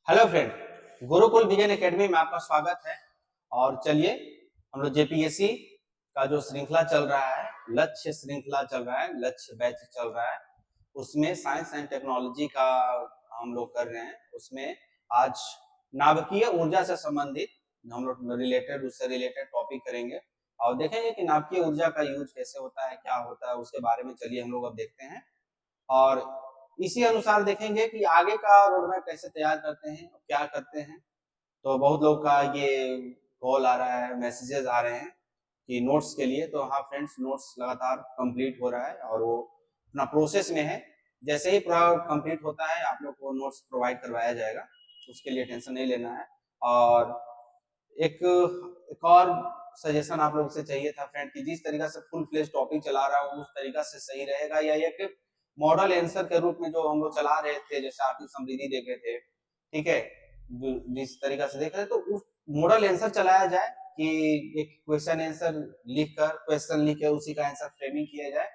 Hello friend, Gurukul vision academy में आपका स्वागत है। और चलिए हम लोग जेपीएससी का जो श्रृंखला चल रहा है, लक्ष्य श्रृंखला चल रहा है, लक्ष्य बैच चल रहा है, उसमें साइंस एंड टेक्नोलॉजी का हम लोग कर रहे हैं। उसमें आज नाभिकीय ऊर्जा से संबंधित हम लोग उससे रिलेटेड टॉपिक करेंगे और देखेंगे कि नाभिकीय ऊर्जा का यूज कैसे होता है, क्या होता है, उसके बारे में चलिए हम लोग अब देखते हैं। और इसी अनुसार देखेंगे कि आगे का रोड मैप कैसे तैयार करते हैं, क्या करते हैं। तो बहुत लोग का ये कॉल आ रहा है, मैसेजेस आ रहे हैं कि नोट्स के लिए। तो हाँ फ्रेंड्स, नोट्स लगातार कंप्लीट हो रहा है और वो अपना प्रोसेस में है। जैसे ही पूरा कंप्लीट होता है आप लोग को नोट्स प्रोवाइड करवाया जाएगा, उसके लिए टेंशन नहीं लेना है। और एक और सजेशन आप लोग से चाहिए था फ्रेंड कि जिस तरीका से फुल फ्लेज टॉपिक चला रहा हूँ उस तरीका से सही रहेगा, या एक मॉडल आंसर के रूप में जो हम लोग चला रहे थे, जैसे आप समृद्धि देखे थे, ठीक है, जिस तरीका से देख रहे तो उस मॉडल आंसर चलाया जाए कि एक क्वेश्चन आंसर लिखकर, क्वेश्चन लिख के उसी का आंसर फ्रेमिंग किया जाए,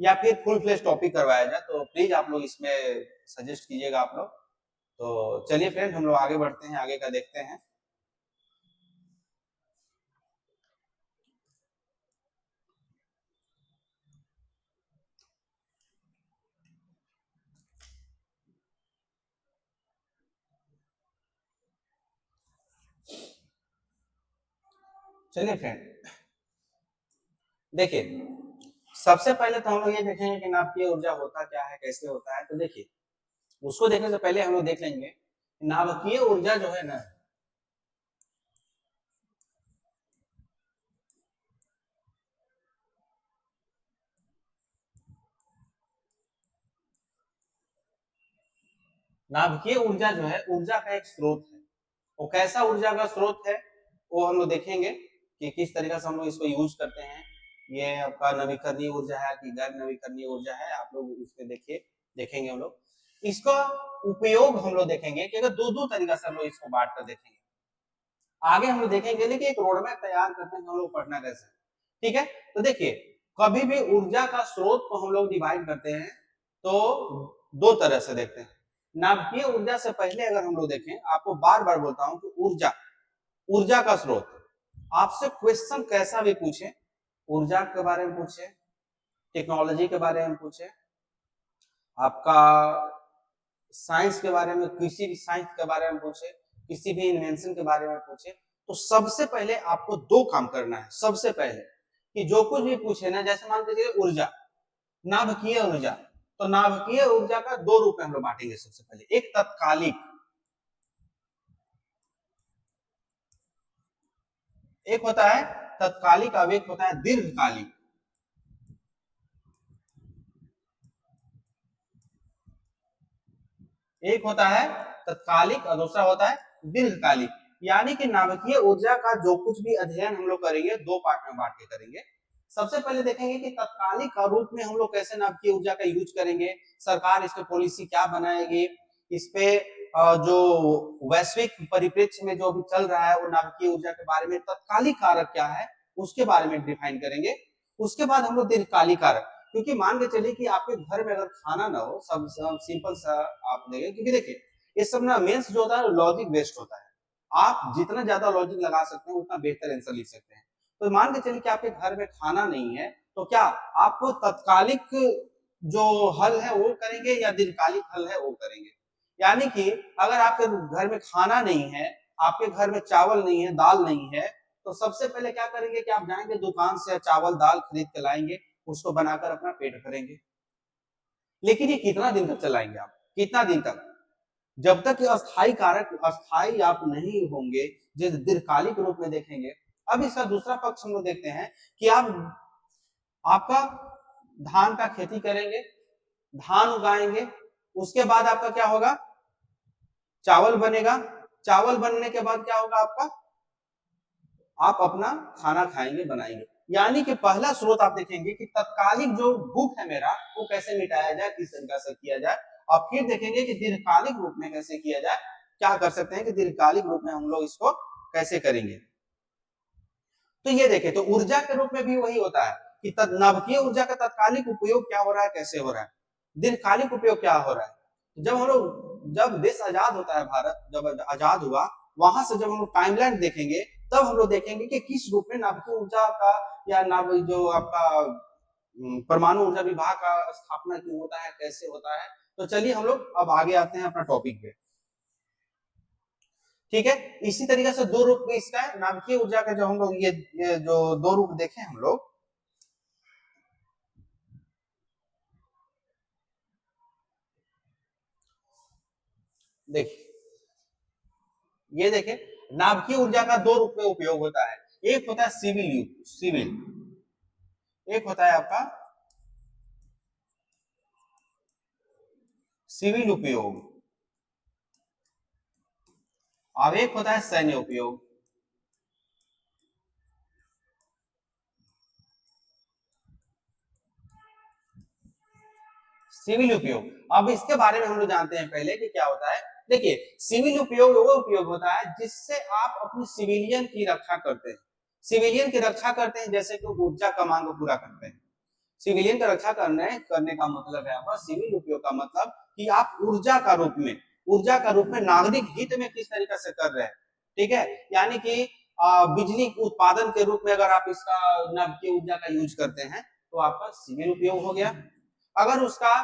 या फिर फुल फ्लेज टॉपिक करवाया जाए। तो प्लीज आप लोग इसमें सजेस्ट कीजिएगा आप लोग। तो चलिए फ्रेंड, हम लोग आगे बढ़ते हैं, आगे का देखते हैं। चलिए फ्रेंड, देखिए सबसे पहले तो हम लोग ये देखेंगे कि नाभिकीय ऊर्जा होता क्या है, कैसे होता है। तो देखिए उसको देखने से पहले हम लोग देख लेंगे नाभिकीय ऊर्जा जो है ना, नाभिकीय ऊर्जा जो है ऊर्जा का एक स्रोत है। वो कैसा ऊर्जा का स्रोत है वो हम लोग देखेंगे कि किस तरीके से हम लोग इसको यूज करते हैं। ये आपका नवीकरणीय ऊर्जा है कि गैर नवीकरणीय ऊर्जा है, आप लोग इसमें देखिए, देखेंगे हम लोग इसका उपयोग। हम लोग देखेंगे कि अगर दो दो तरीका से हम लोग इसको बांट कर देखेंगे, आगे हम लोग देखेंगे लेकिन एक रोड मैप तैयार करते हैं हम लोग पढ़ना कैसे, ठीक है। तो देखिए कभी भी ऊर्जा का स्रोत को हम लोग डिवाइड करते हैं तो दो तरह से देखते हैं। नाभिकीय ऊर्जा से पहले अगर हम लोग देखें, आपको बार बार बोलता हूं कि ऊर्जा, ऊर्जा का स्रोत, आपसे क्वेश्चन कैसा भी पूछे, ऊर्जा के बारे में पूछे, टेक्नोलॉजी के बारे में पूछे, आपका साइंस के बारे में, किसी भी साइंस के बारे में पूछे, किसी भी इन्वेंशन के बारे में पूछे, तो सबसे पहले आपको दो काम करना है। सबसे पहले कि जो कुछ भी पूछे ना, जैसे मान लीजिए ऊर्जा, नाभिकीय ऊर्जा, तो नाभिकीय ऊर्जा का दो रूप में हम लोग बांटेंगे। सबसे पहले एक तत्कालिक, एक होता है तत्कालिक, अब एक होता है दीर्घकालिक। एक होता है तत्कालिक और दूसरा होता है दीर्घकालिक। यानी कि नाभिकीय ऊर्जा का जो कुछ भी अध्ययन हम लोग करेंगे दो पार्ट में बांट के करेंगे। सबसे पहले देखेंगे कि तत्कालिक रूप में हम लोग कैसे नाभिकीय ऊर्जा का यूज करेंगे, सरकार इस पे पॉलिसी क्या बनाएगी, इस पे जो वैश्विक परिप्रेक्ष्य में जो भी चल रहा है वो नाभिकीय ऊर्जा के बारे में तत्कालिक कारक क्या है उसके बारे में डिफाइन करेंगे। उसके बाद हम लोग दीर्घकालिक कारक, क्योंकि मान के चलिए कि आपके घर में अगर खाना ना हो, सब सिंपल सा आप देखें, क्योंकि देखिए ये सब ना मेंस जो होता है लॉजिक बेस्ड होता है। आप जितना ज्यादा लॉजिक लगा सकते हैं उतना बेहतर आंसर लिख सकते हैं। तो मान के चलिए कि आपके घर में खाना नहीं है, तो क्या आपको तत्कालिक जो हल है वो करेंगे या दीर्घकालिक हल है वो करेंगे। यानी कि अगर आपके घर में खाना नहीं है, आपके घर में चावल नहीं है, दाल नहीं है, तो सबसे पहले क्या करेंगे कि आप जाएंगे दुकान से चावल दाल खरीद के लाएंगे, उसको बनाकर अपना पेट भरेंगे। लेकिन ये कितना दिन तक चलाएंगे आप, कितना दिन तक, जब तक अस्थायी कारक अस्थायी आप नहीं होंगे, जो दीर्घकालिक रूप में देखेंगे। अब इसका दूसरा पक्ष हम लोग देखते हैं कि आप आपका धान का खेती करेंगे, धान उगाएंगे, उसके बाद आपका क्या होगा, चावल बनेगा, चावल बनने के बाद क्या होगा आपका, आप अपना खाना खाएंगे, बनाएंगे। यानी कि पहला स्रोत आप देखेंगे कि तत्कालिक जो भूख है मेरा वो कैसे मिटाया जाए, किस तरीके से किया जाए। और फिर देखेंगे कि दीर्घकालिक रूप में कैसे किया जाए, क्या कर सकते हैं कि दीर्घकालिक रूप में हम लोग इसको कैसे करेंगे। तो ये देखें, तो ऊर्जा के रूप में भी वही होता है कि नाभिकीय ऊर्जा का तत्कालिक उपयोग क्या हो रहा है, कैसे हो रहा है, दीर्घकालिक उपयोग क्या हो रहा है। जब हम लोग, जब देश आजाद होता है, भारत जब आजाद हुआ, वहां से जब हम लोग टाइमलाइन देखेंगे तब हम लोग देखेंगे कि किस रूप में नाभिकीय ऊर्जा का या जो आपका परमाणु ऊर्जा विभाग का स्थापना क्यों होता है, कैसे होता है। तो चलिए हम लोग अब आगे आते हैं अपना टॉपिक पे। ठीक है, इसी तरीके से दो रूप में इसका है नाभिकीय ऊर्जा का, जो हम लोग ये जो दो रूप देखे हम लोग, देखिए ये देखें, नाभिकीय ऊर्जा का दो रूप में उपयोग होता है। एक होता है सिविल, एक होता है आपका सिविल उपयोग, अब एक होता है सैन्य उपयोग। सिविल उपयोग, अब इसके बारे में हम लोग जानते हैं पहले कि क्या होता है। देखिए, सिविल उपयोग वो उपयोग होता है जिससे आप अपनी सिविलियन की रक्षा करते हैं। सिविलियन की रक्षा करते हैं, जैसे कि ऊर्जा का मांग पूरा करते हैं। सिविलियन का रक्षा करने का मतलब है आपका सिविल उपयोग का मतलब कि आप ऊर्जा का रूप में नागरिक हित में किस तरीके से कर रहे हैं। ठीक है, यानी कि बिजली उत्पादन के रूप में अगर आप इसका नाभिकीय ऊर्जा का यूज करते हैं तो आपका सिविल उपयोग हो गया। अगर उसका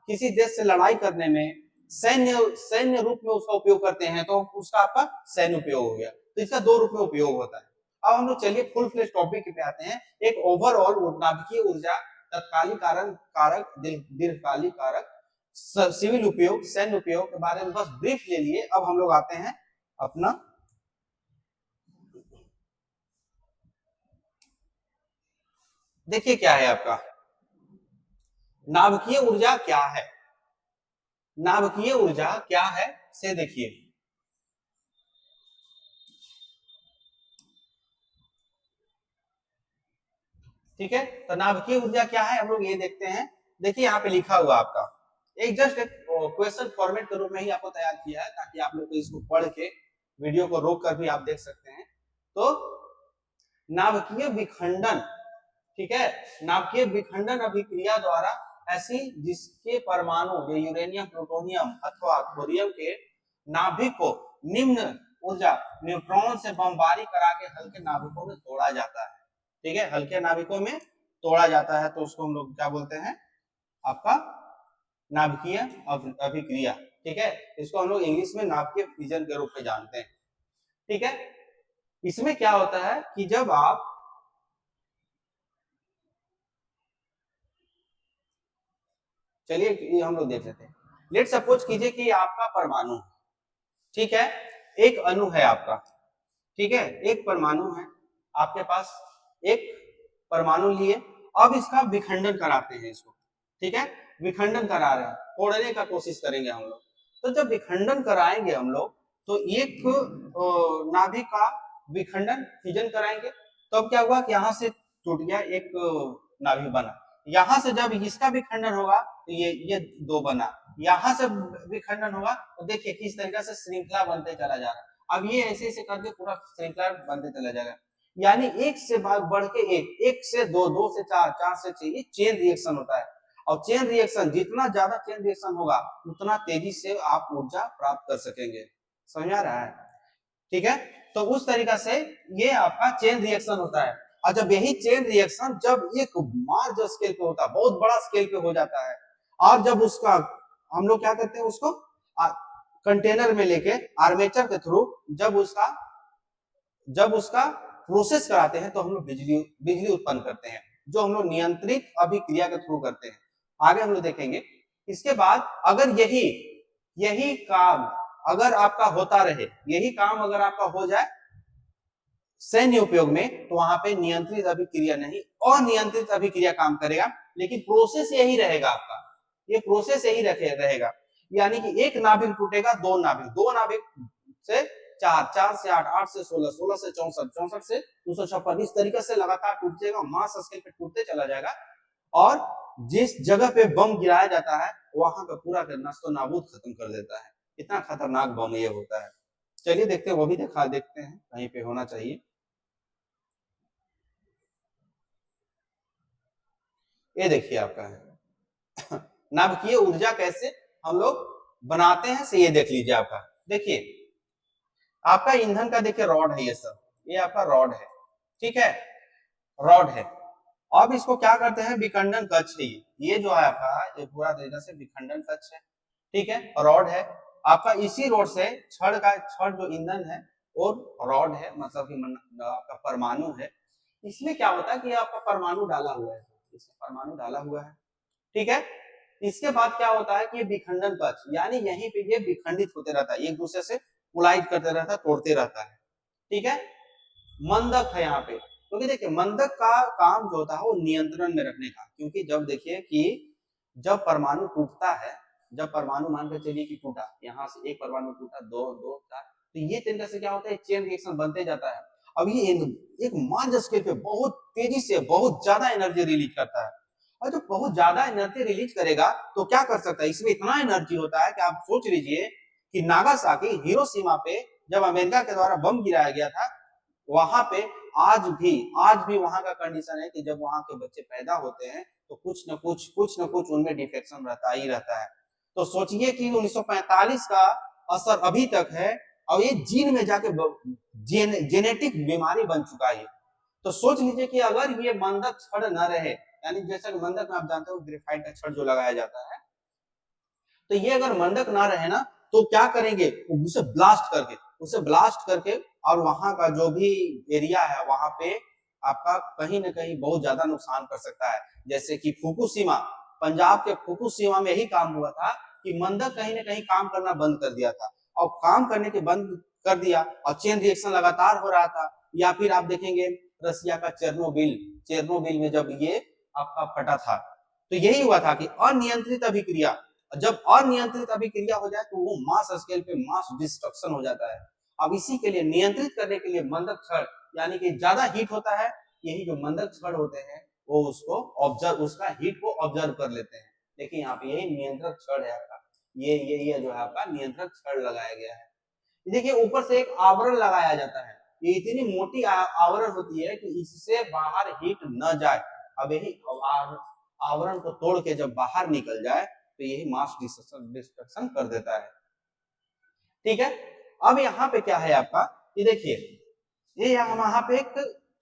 किसी देश से लड़ाई करने में सैन्य रूप में उसका उपयोग करते हैं तो उसका आपका सैन्य उपयोग हो गया। तो इसका दो रूप में उपयोग होता है। अब हम लोग चलिए फुल फ्लेश टॉपिक पे आते हैं। एक ओवरऑल नाभिकीय ऊर्जा, तत्कालिक कारक, दीर्घकालिक कारक, सिविल उपयोग, सैन्य उपयोग के बारे में बस ब्रीफ ले लिए। अब हम लोग आते हैं अपना, देखिए क्या है आपका नाभिकीय ऊर्जा क्या है। नाभिकीय ऊर्जा क्या है से देखिए, ठीक है। तो नाभिकीय ऊर्जा क्या है हम लोग ये देखते हैं। देखिए यहाँ पे लिखा हुआ आपका एक जस्ट एक क्वेश्चन फॉर्मेट के रूप में ही आपको तैयार किया है ताकि आप लोग को इसको पढ़ के वीडियो को रोक कर भी आप देख सकते हैं। तो नाभिकीय विखंडन, ठीक है, नाभिकीय विखंडन अभिक्रिया द्वारा ऐसी जिसके परमाणु जो यूरेनियम, प्लूटोनियम अथवा थोरियम के नाभिक को निम्न ऊर्जा न्यूट्रॉन से बमबारी करा के हल्के नाभिकों में तोड़ा जाता है। ठीक है, हल्के नाभिकों में तोड़ा जाता है तो उसको हम लोग क्या बोलते हैं, आपका नाभिकीय अभिक्रिया। ठीक है, इसको हम लोग इंग्लिश में नाभिकीय फिजन के रूप में जानते हैं। ठीक है, इसमें क्या होता है कि जब आप, चलिए ये हम लोग देख लेते हैं। लेट सपोज कीजिए कि आपका परमाणु, ठीक है, एक अणु है आपका, ठीक है, एक परमाणु है आपके पास, एक परमाणु लिए, अब इसका विखंडन कराते हैं इसको। ठीक है, विखंडन करा रहे हैं, तोड़ने का कोशिश करेंगे हम लोग। तो जब विखंडन कराएंगे हम लोग तो एक नाभिक का विखंडन फिजन कराएंगे तो अब क्या हुआ कि यहाँ से टूट गया एक नाभिक बना, यहाँ से जब इसका विखंडन होगा तो ये दो बना, यहाँ से विखंडन होगा तो देखिए किस तरीके से श्रृंखला बनते चला जा रहा है। अब ये ऐसे ऐसे करके पूरा श्रृंखला बनते चला जाएगा, यानी एक से बढ़ के एक से दो, दो से चार, चार से छह, ये चेन रिएक्शन होता है। और चेन रिएक्शन, जितना ज्यादा चेन रिएक्शन होगा उतना तेजी से आप ऊर्जा प्राप्त कर सकेंगे। समझ आ रहा है? ठीक है, तो उस तरीका से ये आपका चेन रिएक्शन होता है। और जब यही चेन रिएक्शन जब एक लार्ज स्केल पे होता है, बहुत बड़ा स्केल पे हो जाता है, और जब उसका हम लोग क्या करते हैं उसको कंटेनर में लेके आर्मेचर के थ्रू जब उसका प्रोसेस कराते हैं तो हम लोग बिजली उत्पन्न करते हैं, जो हम लोग नियंत्रित अभिक्रिया के थ्रू करते हैं। आगे हम लोग देखेंगे। इसके बाद अगर यही काम अगर आपका होता रहे, यही काम अगर आपका हो जाए सैन्य उपयोग में, तो वहां पे नियंत्रित अभिक्रिया नहीं, अनियंत्रित अभिक्रिया काम करेगा, लेकिन प्रोसेस यही रहेगा आपका, ये प्रोसेस यही रहेगा। यानी कि एक नाभिक टूटेगा, दो नाभिक से चार, चार से आठ, आठ से 16, 16 से 64, 64 से 256, इस तरीके से लगातार टूट जाएगा, मास स्केल पे टूटते चला जाएगा। और जिस जगह पे बम गिराया जाता है वहां का पूरा नस्तो नाबूद खत्म कर देता है। इतना खतरनाक बम ये होता है। चलिए देखते हैं, वो भी देखते हैं, कहीं पे होना चाहिए। ये देखिए आपका है नाभिकीय ऊर्जा कैसे हम लोग बनाते हैं, से ये देख लीजिए आपका, देखिए आपका ईंधन का देखिए रॉड है, ये सब ये आपका रॉड है, ठीक है, रॉड है। अब इसको क्या करते हैं, विखंडन कक्ष है ये जो है आपका, ये पूरा तरीके से विखंडन कक्ष है, ठीक है, रॉड है आपका। इसी रोड से छड़ जो ईंधन है और रॉड है, मतलब कि आपका परमाणु है। इसमें क्या होता है कि आपका परमाणु डाला हुआ है, इसमें परमाणु डाला हुआ है, ठीक है। इसके बाद क्या होता है कि विखंडन कक्ष, यानी यहीं पे ये विखंडित होते रहता है, एक दूसरे से कोलाइड करते रहता है, तोड़ते रहता है, ठीक है। मंदक है यहाँ पे, क्योंकि देखिए मंदक का काम जो होता है वो नियंत्रण में रखने का, क्योंकि जब देखिए कि जब परमाणु टूटता है, जब परमाणु मान के चलिए कि टूटा, यहाँ से एक परमाणु टूटा, दो दो चार, तो ये तरीके से क्या होता है, चेन रिएक्शन बनते जाता है। अब ये एक मार्ज स्केल पे बहुत तेजी से बहुत ज्यादा एनर्जी रिलीज करता है, और जब बहुत ज्यादा एनर्जी रिलीज करेगा तो क्या कर सकता है, इसमें इतना एनर्जी होता है कि आप सोच लीजिए कि नागासाकी हिरोशिमा पे जब अमेरिका के द्वारा बम गिराया गया था, वहां पे आज भी वहां का कंडीशन है कि जब वहां के बच्चे पैदा होते हैं तो कुछ न कुछ उनमें डिफेक्शन रहता ही रहता है। तो सोचिए कि 1945 का असर अभी तक है, और ये जीन में जाके जेनेटिक बीमारी बन चुका है। तो सोच लीजिए कि अगर ये मंदक छड़ न रहे, यानी जैसा मंदक में आप जानते हो ग्रेफाइट का छड़ जो लगाया जाता है, तो ये अगर मंडक ना रहे ना, तो क्या करेंगे, उसे ब्लास्ट करके और वहां का जो भी एरिया है वहां पे आपका कहीं ना कहीं बहुत ज्यादा नुकसान कर सकता है। जैसे कि फुकुशिमा, पंजाब के फुकुशिमा में ही काम हुआ था कि मंडक कहीं ना कहीं काम करना बंद कर दिया था, और काम करने के बंद कर दिया और चेन रिएक्शन लगातार हो रहा था। या फिर आप देखेंगे रसिया का चेरनोबिल में जब ये आपका फटा था, तो यही हुआ था कि अनियंत्रित अभिक्रिया, जब अनियंत्रित अभिक्रिया हो जाए तो वो मास स्केल पे मास डिस्ट्रक्शन हो जाता है। अब इसी के लिए नियंत्रित करने के लिए मंदक छड़, यानी कि ज्यादा हीट होता है, यही जो मंदक छड़ होते हैं वो उसको ऑब्जर्व, उसका हीट को ऑब्जर्व कर लेते हैं। देखिए यहाँ पे यही नियंत्रक छड़ है आपका, ये जो है आपका नियंत्रक छड़ लगाया गया है। देखिए ऊपर से एक आवरण लगाया जाता है, ये इतनी मोटी आवरण होती है कि इससे बाहर हीट न जाए। अब यही आवरण को तोड़ के जब बाहर निकल जाए तो यही मास डिस्ट्रक्शन कर देता है, ठीक है। अब यहाँ पे क्या है आपका, ये देखिए ये यहाँ पे एक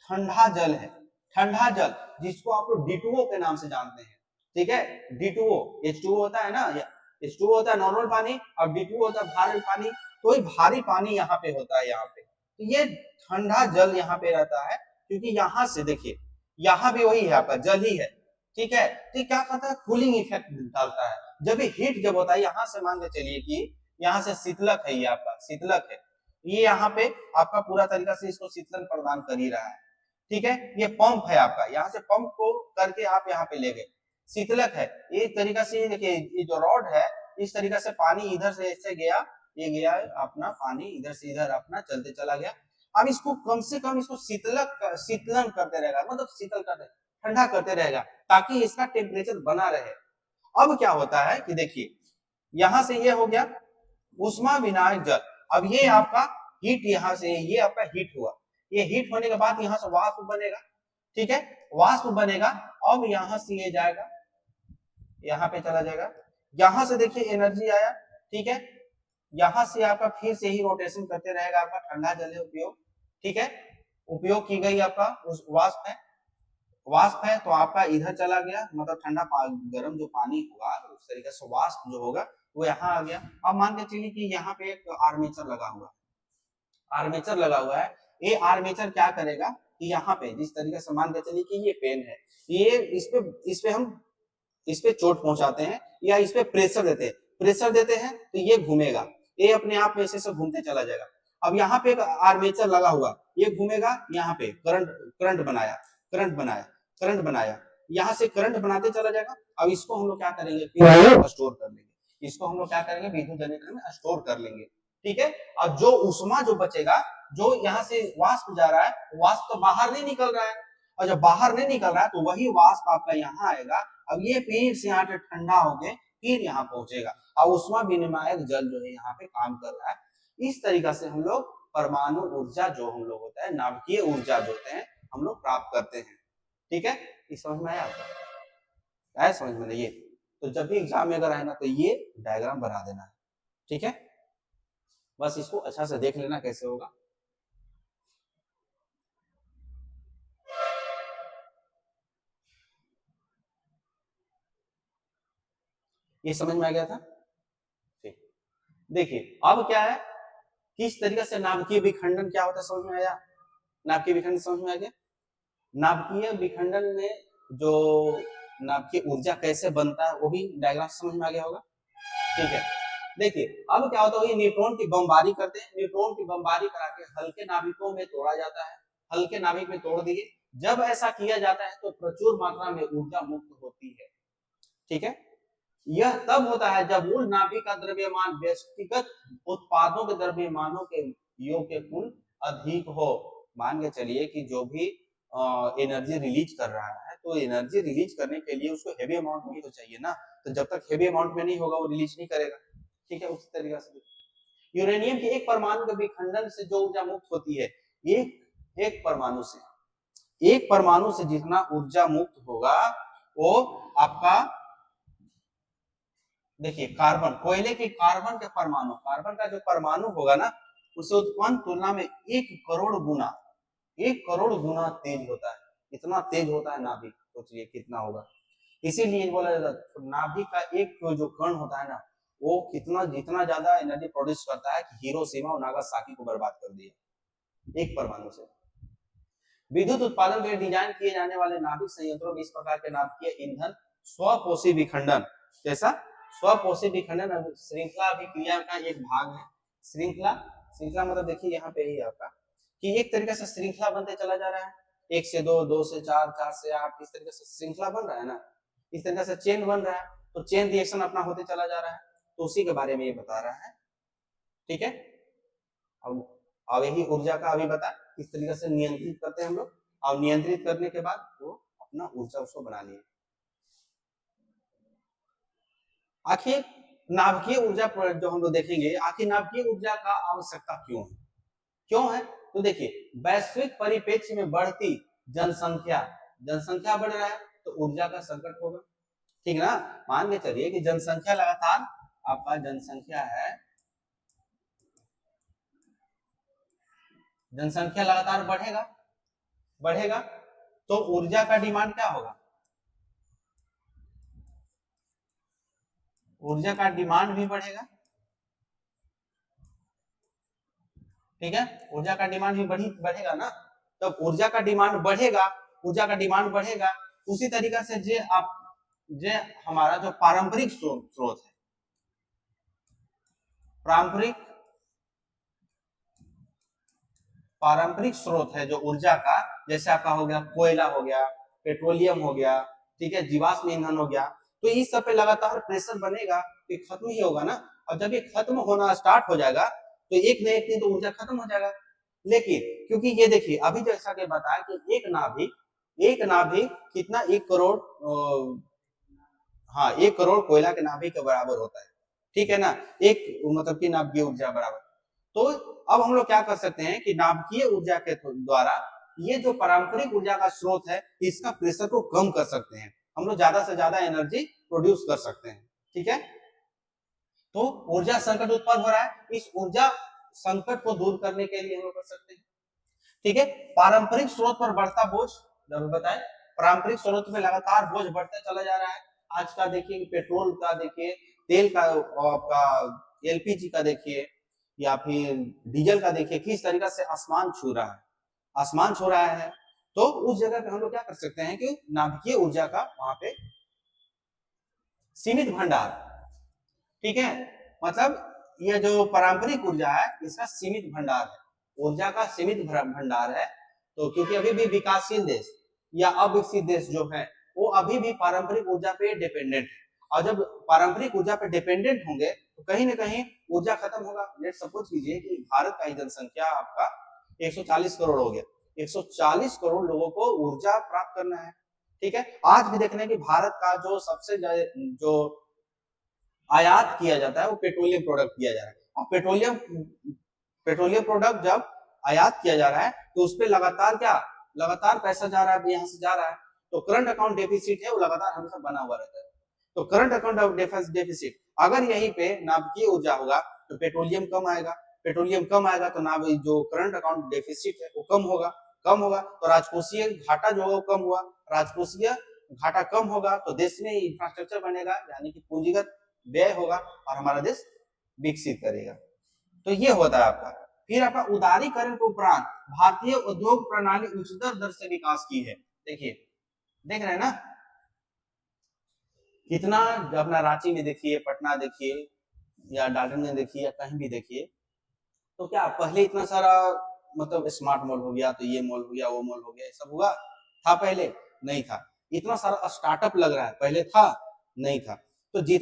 ठंडा जल है, ठंडा जल जिसको आप लोग D2O के नाम से जानते हैं, ठीक है। D2O, H2O होता है ना, H2O होता है नॉर्मल पानी और D2O होता है भारी पानी, तो ये भारी पानी यहाँ पे होता है, यहाँ पे तो ये ठंडा जल यहाँ पे रहता है, क्योंकि यहाँ से देखिए यहाँ भी वही है आपका जल ही है, ठीक है। तो क्या करता है, कूलिंग इफेक्ट डालता है। जब हीट जब होता है, यहाँ से मान के चलिए कि यहाँ से शीतलक है, ये आपका शीतलक है, ये यहाँ पे आपका पूरा तरीका से इसको शीतलन प्रदान कर ही रहा है, ठीक है। ये पंप है आपका, यहाँ से पंप को करके आप यहाँ पे ले गए, शीतलक है। ये तरीका से देखिए ये जो रॉड है, इस तरीका से पानी इधर से ऐसे गया, ये गया अपना पानी इधर से इधर अपना चलते चला गया। अब इसको कम से कम इसको शीतलन करते रहेगा, मतलब शीतल करते ठंडा करते रहेगा, ताकि इसका टेम्परेचर बना रहे। अब क्या होता है कि देखिए यहां से ये हो गया उष्मा विनायक जल, अब ये आपका हीट, यहाँ से ये आपका हीट हुआ, ये हीट होने के बाद यहाँ से वाष्प बनेगा, ठीक है, वाष्प बनेगा। अब यहाँ से ये जाएगा, यहाँ पे चला जाएगा, यहाँ से देखिए एनर्जी आया, ठीक है, यहाँ से आपका फिर से ही रोटेशन करते रहेगा, आपका ठंडा जल है उपयोग, ठीक है, उपयोग की गई आपका उस वाष्प है तो आपका इधर चला गया, मतलब ठंडा गर्म जो पानी होगा उस तरीके से वाष्प जो होगा वो यहाँ आ गया। अब मान के चलिए कि यहाँ पे एक आर्मेचर लगा हुआ है, आर्मेचर लगा हुआ है, ये आर्मेचर क्या करेगा कि यहाँ पे जिस तरीके से मान के चलिए कि ये पेन है, ये इस पे हम इस पे चोट पहुंचाते हैं या इस पे प्रेशर देते हैं तो ये घूमेगा, ये अपने आप में ऐसे घूमते चला जाएगा। अब यहाँ पे एक आर्मेचर लगा हुआ, ये घूमेगा, यहाँ पे करंट बनाया, यहाँ से करंट बनाते चला जाएगा। अब इसको हम लोग क्या करेंगे, स्टोर कर लेंगे, इसको हम लोग क्या करेंगे, विद्युत जनरेटर में स्टोर कर लेंगे, ठीक है। अब जो उष्मा जो बचेगा, जो यहाँ से वाष्प जा रहा है, वाष्प तो बाहर नहीं निकल रहा है, और जब बाहर नहीं निकल रहा है तो वही वाष्प आपका यहाँ आएगा। अब ये फिर से यहाँ पे ठंडा होके फिर यहाँ पहुंचेगा, और उष्मा विनिमायक जल जो है यहाँ पे काम कर रहा है। इस तरीका से हम लोग परमाणु ऊर्जा जो हम लोग होता है, नाभिकीय ऊर्जा जो होते हैं हम लोग प्राप्त करते हैं, ठीक है। इस समझ में आया आपका, समझ में नहीं? ये तो जब भी एग्जाम में अगर आए ना तो ये डायग्राम बना देना है। ठीक है, बस इसको अच्छा से देख लेना कैसे होगा। ये समझ में आ गया था? ठीक, देखिए अब क्या है, किस तरीके से नाभिकीय विखंडन क्या होता है समझ में आया? नाभिकीय विखंडन समझ में आ गया? नाभिकीय विखंडन में जो नाभिकीय ऊर्जा कैसे बनता है वो भी डायग्राम समझ में आ गया होगा। ठीक है, देखिए अब क्या होता है, न्यूट्रॉन की बमबारी करते हैं, न्यूट्रॉन की बमबारी करा के हल्के नाभिकों में तोड़ा जाता है, हल्के नाभिक में तोड़ दिए। जब ऐसा किया जाता है तो प्रचुर मात्रा में ऊर्जा मुक्त होती है। ठीक है, यह तब होता है जब मूल नाभिक का द्रव्यमान व्यक्तिगत उत्पादों के द्रव्यमानों के योग के कुल अधिक हो। मान के चलिए कि जो भी एनर्जी रिलीज कर रहा है, तो एनर्जी रिलीज करने के लिए उसको हेवी अमाउंट में ही तो चाहिए ना, तो जब तक हेवी अमाउंट में नहीं होगा वो रिलीज नहीं करेगा। ठीक है, उसी तरीके से यूरेनियम के एक परमाणु के विखंडन से जो ऊर्जा मुक्त होती है, एक परमाणु से जितना ऊर्जा मुक्त होगा वो आपका, देखिए कार्बन, कोयले के कार्बन के परमाणु, कार्बन का जो परमाणु होगा ना, उससे उत्पन्न तुलना में 1 करोड़ गुना तेज होता है। इतना तेज होता है नाभिक, सोचिए कितना होगा। इसीलिए बोला जाता है नाभिक का एक जो कण होता है ना, वो कितना जितना ज्यादा एनर्जी प्रोड्यूस करता है कि हिरोशिमा और नागासाकी को बर्बाद कर दिया एक परमाणु से। विद्युत उत्पादन के लिए डिजाइन किए जाने वाले नाभिक संयंत्रों में इस प्रकार के नाभिकीय ईंधन स्वपोषी विखंडन, जैसा स्वपोषी विखंडन श्रृंखला अभिक्रिया का एक भाग है। श्रृंखला मतलब देखिए यहाँ पे ही आपका कि एक तरीके से श्रृंखला बनते चला जा रहा है, 1 से 2, 2 से 4, 4 से 8, इस तरीके से श्रृंखला बन रहा है ना, इस तरीके से चेन बन रहा है, तो चेन रिएक्शन अपना होते चला जा रहा है, तो उसी के बारे में ये बता रहा है। ठीक है, अब यही ऊर्जा का अभी बता किस तरीके से नियंत्रित करते हैं हम लोग, और नियंत्रित करने के बाद वो अपना ऊर्जा उसको बना लिए। आखिर नाभिकीय ऊर्जा जो हम लोग देखेंगे, आखिर नाभिकीय ऊर्जा का आवश्यकता क्यों है? तो देखिए वैश्विक परिप्रेक्ष्य में बढ़ती जनसंख्या बढ़ रहा है तो ऊर्जा का संकट होगा। ठीक ना, मान के चलिए कि जनसंख्या लगातार आपका जनसंख्या लगातार बढ़ेगा तो ऊर्जा का डिमांड क्या होगा? ऊर्जा का डिमांड भी बढ़ेगा। ठीक है, ऊर्जा का डिमांड भी बढ़ेगा ना, तब ऊर्जा का डिमांड बढ़ेगा। उसी तरीका से जे हमारा जो पारंपरिक स्रोत है, पारंपरिक स्रोत है जो ऊर्जा का, जैसे आपका हो गया कोयला, हो गया पेट्रोलियम, हो गया ठीक है, जीवाश्म ईंधन हो गया, तो इस सब पे लगातार प्रेशर बनेगा, ये खत्म ही होगा ना। और जब ये खत्म होना स्टार्ट हो जाएगा तो एक न एक दिन तो ऊर्जा खत्म हो जाएगा। लेकिन क्योंकि ये देखिए अभी जैसा कि बताया कि एक नाभिक कितना 1 करोड़, हाँ 1 करोड़ कोयला के नाभिक के बराबर होता है। ठीक है ना, एक मतलब की नाभिकीय ऊर्जा बराबर। तो अब हम लोग क्या कर सकते हैं कि नाभिकीय ऊर्जा के द्वारा ये जो पारंपरिक ऊर्जा का स्रोत है, इसका प्रेशर को कम कर सकते हैं, हम लोग ज्यादा से ज्यादा एनर्जी प्रोड्यूस कर सकते हैं। ठीक है, तो ऊर्जा संकट उत्पन्न हो रहा है, इस ऊर्जा संकट को दूर करने के लिए हम लोग कर सकते हैं। ठीक है, पारंपरिक स्रोत पर बढ़ता बोझ, जब बताएं पारंपरिक स्रोत में लगातार बोझ बढ़ता चला जा रहा है। आज का देखिए पेट्रोल का, देखिए तेल का, आपका एलपीजी का देखिए, या फिर डीजल का देखिए किस तरीके से आसमान छू रहा है। तो उस जगह पे हम लोग क्या कर सकते हैं कि नाभिकीय ऊर्जा का वहां पे सीमित भंडार, ठीक है, मतलब ये जो पारंपरिक ऊर्जा है इसका सीमित भंडार है, ऊर्जा का सीमित भंडार है। तो क्योंकि अभी भी विकासशील देश या अविकसित देश जो है वो अभी भी पारंपरिक ऊर्जा पे डिपेंडेंट है, और जब पारंपरिक ऊर्जा पे डिपेंडेंट होंगे तो कहीं ना कहीं ऊर्जा खत्म होगा। लेट सपोज कीजिए कि भारत का जनसंख्या आपका 140 करोड़ हो गया, 140 करोड़ लोगों को ऊर्जा प्राप्त करना है। ठीक है, आज भी देखने की भारत का जो सबसे जो आयात किया जाता है वो पेट्रोलियम प्रोडक्ट किया जा रहा है, और पेट्रोलियम प्रोडक्ट जब आयात किया जा रहा है तो उस पर लगातार पैसा जा रहा है, यहाँ से जा रहा है, तो करंट अकाउंट डेफिसिट है वो लगातार हमेशा बना हुआ रहता है। तो करंट अकाउंट डेफिसिट, अगर यहीं पे नाभिकीय ऊर्जा होगा तो पेट्रोलियम कम आएगा, पेट्रोलियम कम आएगा तो ना जो करंट अकाउंट डेफिसिट है वो कम होगा तो राजकोषीय घाटा जो होगा वो कम हुआ, राजकोषीय घाटा कम होगा तो देश में इंफ्रास्ट्रक्चर बनेगा, यानी कि पूंजीगत व्यय होगा और हमारा देश विकसित करेगा। तो ये होता है आपका। फिर आपका उदारीकरण के उपरांत भारतीय उद्योग प्रणाली उच्चतर दर से विकास की है। देखिए, देख रहे हैं ना कितना, अपना रांची में देखिए, पटना देखिए या डाल्टनगंज देखिए या कहीं भी देखिए, तो क्या पहले इतना सारा मतलब स्मार्ट मॉल हो गया, तो ये मॉल हो गया, वो मॉल हो गया, ये सब हुआ था पहले? नहीं था। इतना सारा स्टार्टअप लग रहा है, पहले था? नहीं था। तो जिस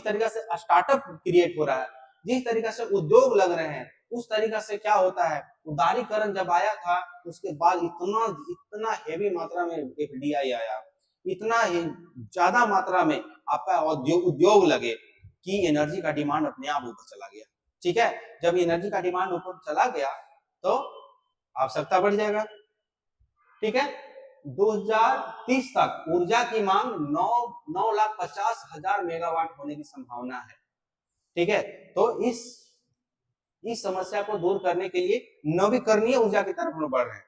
तरीके से स्टार्टअप क्रिएट हो रहा है, जिस तरीके से उद्योग लग रहे हैं, उस तरीका से क्या होता है, उदारीकरण जब आया था उसके बाद इतना इतना हेवी मात्रा में एफडीआई आया, इतना ही ज्यादा मात्रा में आपका उद्योग लगे कि एनर्जी का डिमांड अपने आप ऊपर चला गया। ठीक है, जब एनर्जी का डिमांड ऊपर चला गया तो आवश्यकता बढ़ जाएगा। ठीक है, 2030 तक ऊर्जा की मांग 9,50,000 मेगावाट होने की संभावना है। ठीक है, तो इस समस्या को दूर करने के लिए नवीकरणीय ऊर्जा की तरफ हम बढ़ रहे हैं।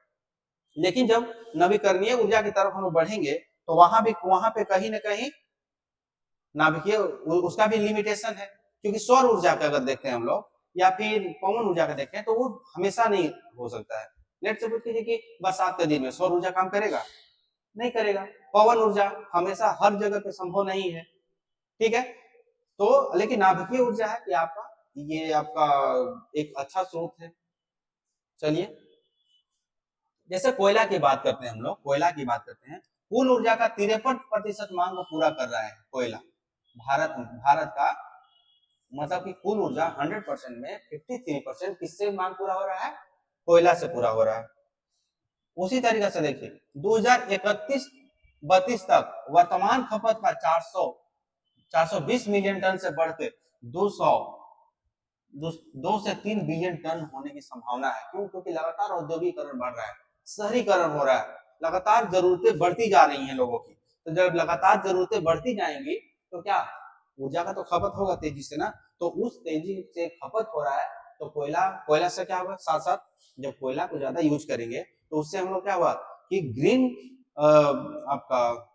लेकिन जब नवीकरणीय ऊर्जा की तरफ हम बढ़ेंगे तो वहां पे कहीं ना कहीं नाभिकीय उसका भी लिमिटेशन है, क्योंकि सौर ऊर्जा का अगर देखते हैं हम लोग या फिर पवन ऊर्जा का देखते हैं तो वो हमेशा नहीं हो सकता है। लेट सपोज कीजिए कि बरसात के दिन में सौर ऊर्जा काम करेगा? नहीं करेगा। पवन ऊर्जा हमेशा हर जगह पे संभव नहीं है। ठीक है, तो लेकिन नाभिकीय ऊर्जा है कि आपका ये आपका एक अच्छा स्रोत है। चलिए, जैसे कोयला की बात करते हैं हम लोग, कोयला की बात करते हैं, कुल ऊर्जा का 53% मांग को पूरा कर रहा है कोयला। भारत का मतलब कि कुल ऊर्जा 100% में 53% किससे मांग पूरा हो रहा है? कोयला से पूरा हो रहा है। उसी तरीके से देखिए 2031-32 तक वर्तमान खपत का 420 मिलियन टन से बढ़कर 2 से 3 बिलियन टन होने की संभावना है। क्यों? क्योंकि लगातार औद्योगिकरण बढ़ रहा है, शहरीकरण हो रहा है, लगातार जरूरतें बढ़ती जा रही हैं लोगों की। तो जब लगातार जरूरतें बढ़ती जाएंगी तो क्या ऊर्जा का तो खपत होगा तेजी से ना, तो उस तेजी से खपत हो रहा है तो कोयला से क्या होगा, साथ साथ जब कोयला को ज्यादा यूज करेंगे तो उससे हम लोग क्या हुआ कि ग्रीन आपका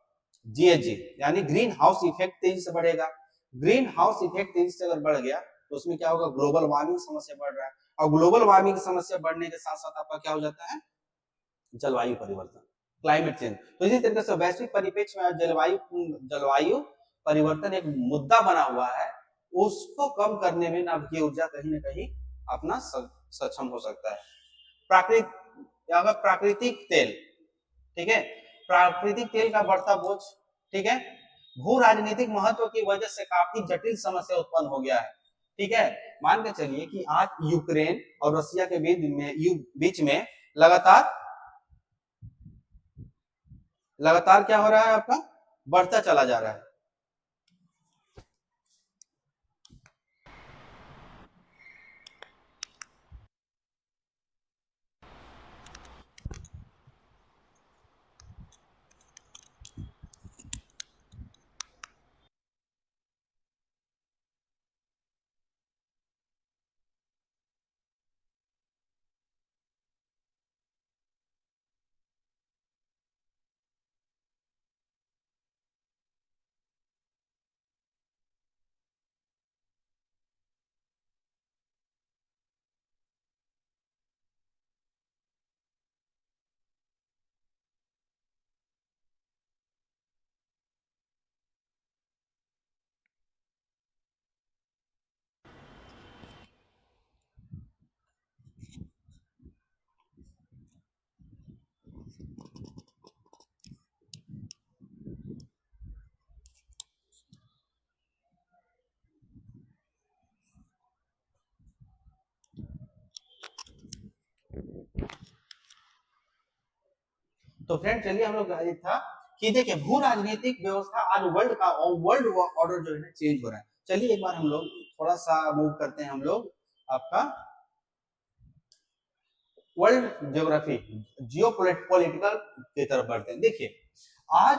जीएचजी यानी ग्रीन हाउस इफेक्ट तेजी से बढ़ेगा। ग्रीन हाउस इफेक्ट तेजी से अगर बढ़ गया तो उसमें क्या होगा, ग्लोबल वार्मिंग समस्या बढ़ रहा है, और ग्लोबल वार्मिंग समस्या बढ़ने के साथ साथ आपका क्या हो जाता है, जलवायु परिवर्तन, क्लाइमेट चेंज। तो इसी तरीके से वैश्विक परिप्रेक्ष्य में जलवायु परिवर्तन एक मुद्दा बना हुआ है, उसको कम करने में नाभिकीय ऊर्जा कहीं ना कहीं अपना सक्षम हो सकता है। प्राकृतिक तेल, ठीक है, प्राकृतिक तेल का बढ़ता बोझ, ठीक है, भू राजनीतिक महत्व की वजह से काफी जटिल समस्या उत्पन्न हो गया है। ठीक है, मान के चलिए कि आज यूक्रेन और रशिया के बीच में लगातार क्या हो रहा है, आपका बढ़ता चला जा रहा है। तो फ्रेंड चलिए हम लोग था कि देखिए भू राजनीतिक व्यवस्था आज वर्ल्ड ऑर्डर जो है ना चेंज हो रहा है। चलिए एक बार हम लोग थोड़ा सा मूव करते हैं, हम लोग आपका वर्ल्ड ज्योग्राफी जियो पॉलिटिकल की तरफ बढ़ते हैं। देखिए आज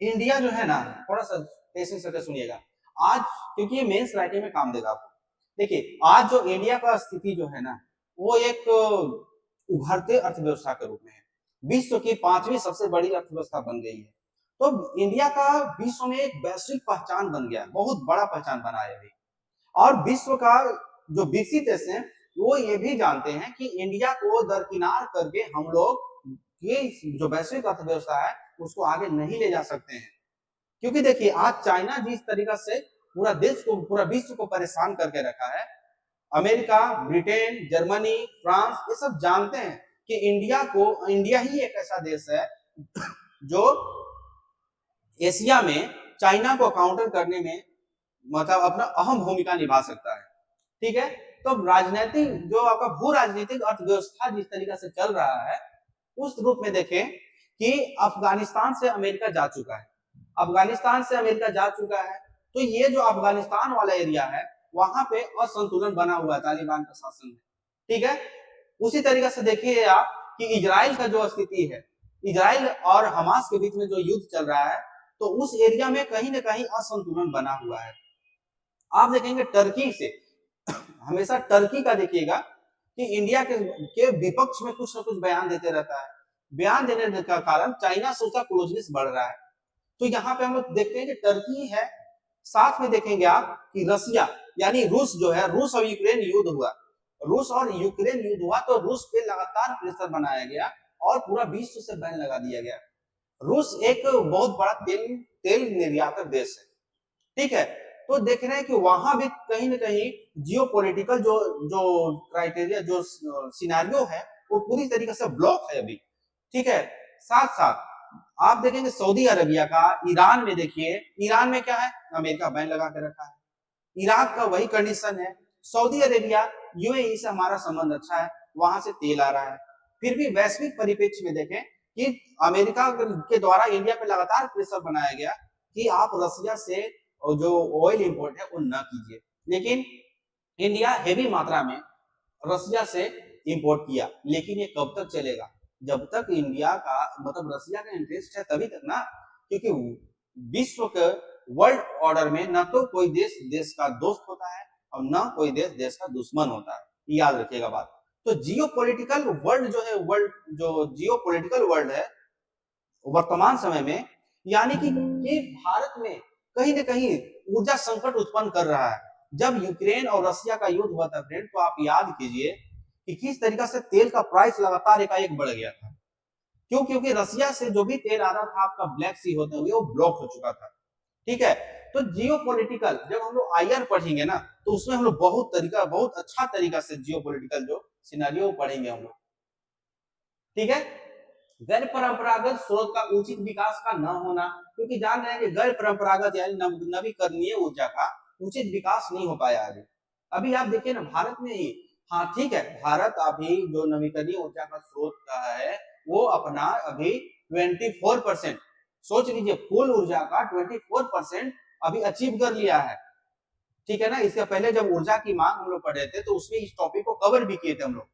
इंडिया जो है ना, थोड़ा सा पेशेंस से सुनिएगा आज, क्योंकि ये मेंस राइटिंग में काम देगा आपको। देखिए आज जो इंडिया का स्थिति जो है ना, वो एक उभरते अर्थव्यवस्था के रूप में है, विश्व की 5वीं सबसे बड़ी अर्थव्यवस्था बन गई है। तो इंडिया का विश्व में एक वैश्विक पहचान बन गया, बहुत बड़ा पहचान बना है अभी। और विश्व का जो विकसित देश है वो ये भी जानते हैं कि इंडिया को दरकिनार करके हम लोग ये जो वैश्विक अर्थव्यवस्था है उसको आगे नहीं ले जा सकते हैं। क्योंकि देखिए आज चाइना जिस तरीका से पूरा देश को, पूरा विश्व को परेशान करके रखा है, अमेरिका, ब्रिटेन, जर्मनी, फ्रांस ये सब जानते हैं कि इंडिया ही एक ऐसा देश है जो एशिया में चाइना को काउंटर करने में मतलब अपना अहम भूमिका निभा सकता है। ठीक है, तो राजनीतिक जो आपका भू राजनीतिक अर्थव्यवस्था जिस तरीके से चल रहा है उस रूप में देखें कि अफगानिस्तान से अमेरिका जा चुका है, अफगानिस्तान से अमेरिका जा चुका है, तो ये जो अफगानिस्तान वाला एरिया है वहां पे असंतुलन बना हुआ है तालिबान का शासन में। ठीक है, उसी तरीके से देखिए आप कि इजराइल का जो स्थिति है, इजराइल और हमास के बीच में जो युद्ध चल रहा है, तो उस एरिया में कहीं ना कहीं असंतुलन बना हुआ है। आप देखेंगे टर्की से हमेशा टर्की का देखिएगा कि इंडिया के विपक्ष में कुछ ना कुछ बयान देते रहता है, बयान देने का कारण चाइना से उसका क्लोजनेस बढ़ रहा है। तो यहाँ पे हम लोग देखते हैं कि टर्की है, साथ में देखेंगे आप कि रसिया यानी रूस जो है, रूस और यूक्रेन युद्ध हुआ, रूस और यूक्रेन युद्ध हुआ तो रूस पे लगातार प्रेशर बनाया गया और पूरा विश्व से बैन लगा दिया गया। रूस एक बहुत बड़ा तेल निर्यातक देश है। ठीक है, तो देख रहे हैं कि वहां भी कहीं ना कहीं जियोपॉलिटिकल जो जो क्राइटेरिया जो सिनेरियो है वो पूरी तरीके से ब्लॉक है अभी। ठीक है, साथ साथ आप देखेंगे सऊदी अरबिया का, ईरान में देखिए, ईरान में क्या है, अमेरिका बैन लगा के रखा है, इराक का वही कंडीशन है, सऊदी अरेबिया यूएई से हमारा संबंध अच्छा है, वहां से तेल आ रहा है। फिर भी वैश्विक परिप्रेक्ष्य में देखें कि अमेरिका के द्वारा इंडिया पे लगातार प्रेशर बनाया गया कि आप रसिया से जो ऑयल इंपोर्ट है वो न कीजिए, लेकिन इंडिया हेवी मात्रा में रसिया से इंपोर्ट किया। लेकिन ये कब तक चलेगा, जब तक इंडिया का मतलब रसिया का इंटरेस्ट है तभी तक ना, क्योंकि विश्व के वर्ल्ड ऑर्डर में न तो कोई देश का दोस्त होता है और न कोई देश का दुश्मन होता है, याद रखिएगा बात। तो जियोपॉलिटिकल वर्ल्ड जो है, वर्ल्ड जो जियोपॉलिटिकल वर्ल्ड है वर्तमान समय में, यानी कि ये भारत में कहीं ना कहीं ऊर्जा संकट उत्पन्न कर रहा है। जब यूक्रेन और रसिया का युद्ध हुआ था फ्रेंड, तो आप याद कीजिए कि किस तरीके से तेल का प्राइस लगातार एकाएक बढ़ गया था। क्यों? क्योंकि रसिया से जो भी तेल आ रहा था आपका ब्लैक सी होते हुए वो ब्लॉक हो चुका था। ठीक है, तो जियोपॉलिटिकल जब हम लोग आईआर पढ़ेंगे ना तो उसमें हम लोग बहुत अच्छा तरीका से जियोपॉलिटिकल जो सिनेरियो पढ़ेंगे हम लोग। ठीक है, गैर परंपरागत स्रोत का उचित विकास का न होना, क्योंकि जान रहे हैं कि गैर परंपरागत यानी नवीकरणीय ऊर्जा का उचित विकास नहीं हो पाया अभी। अभी आप देखिए ना भारत में ही, हाँ ठीक है, भारत अभी जो नवीकरणीय ऊर्जा का स्रोत का है वो अपना अभी 24%, सोच लीजिए फुल ऊर्जा का 24% अभी अचीव कर लिया है। ठीक है ना, इसके पहले जब ऊर्जा की मांग हम लोग पढ़े थे तो उसमें इस टॉपिक को कवर भी किए थे हम लोग,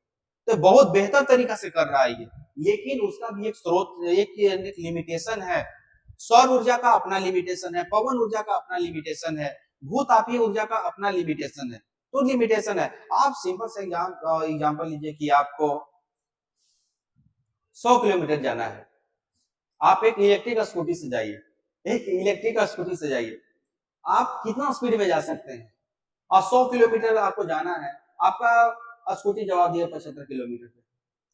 तो बहुत बेहतर तरीका से कर रहा है ये। लेकिन उसका भी एक स्रोत, एक लिमिटेशन है। सौर ऊर्जा का अपना लिमिटेशन है, पवन ऊर्जा का अपना लिमिटेशन है, भूतापीय ऊर्जा का अपना लिमिटेशन है। तो लिमिटेशन है, आप सिंपल से एग्जांपल लीजिए कि आपको 100 किलोमीटर जाना है, आप एक इलेक्ट्रिक स्कूटी से जाइए, एक इलेक्ट्रिक स्कूटी से जाइए, आप कितना स्पीड में जा सकते हैं? और 100 किलोमीटर आपको जाना है, आपका स्कूटी जवाब दिया 75 किलोमीटर पे,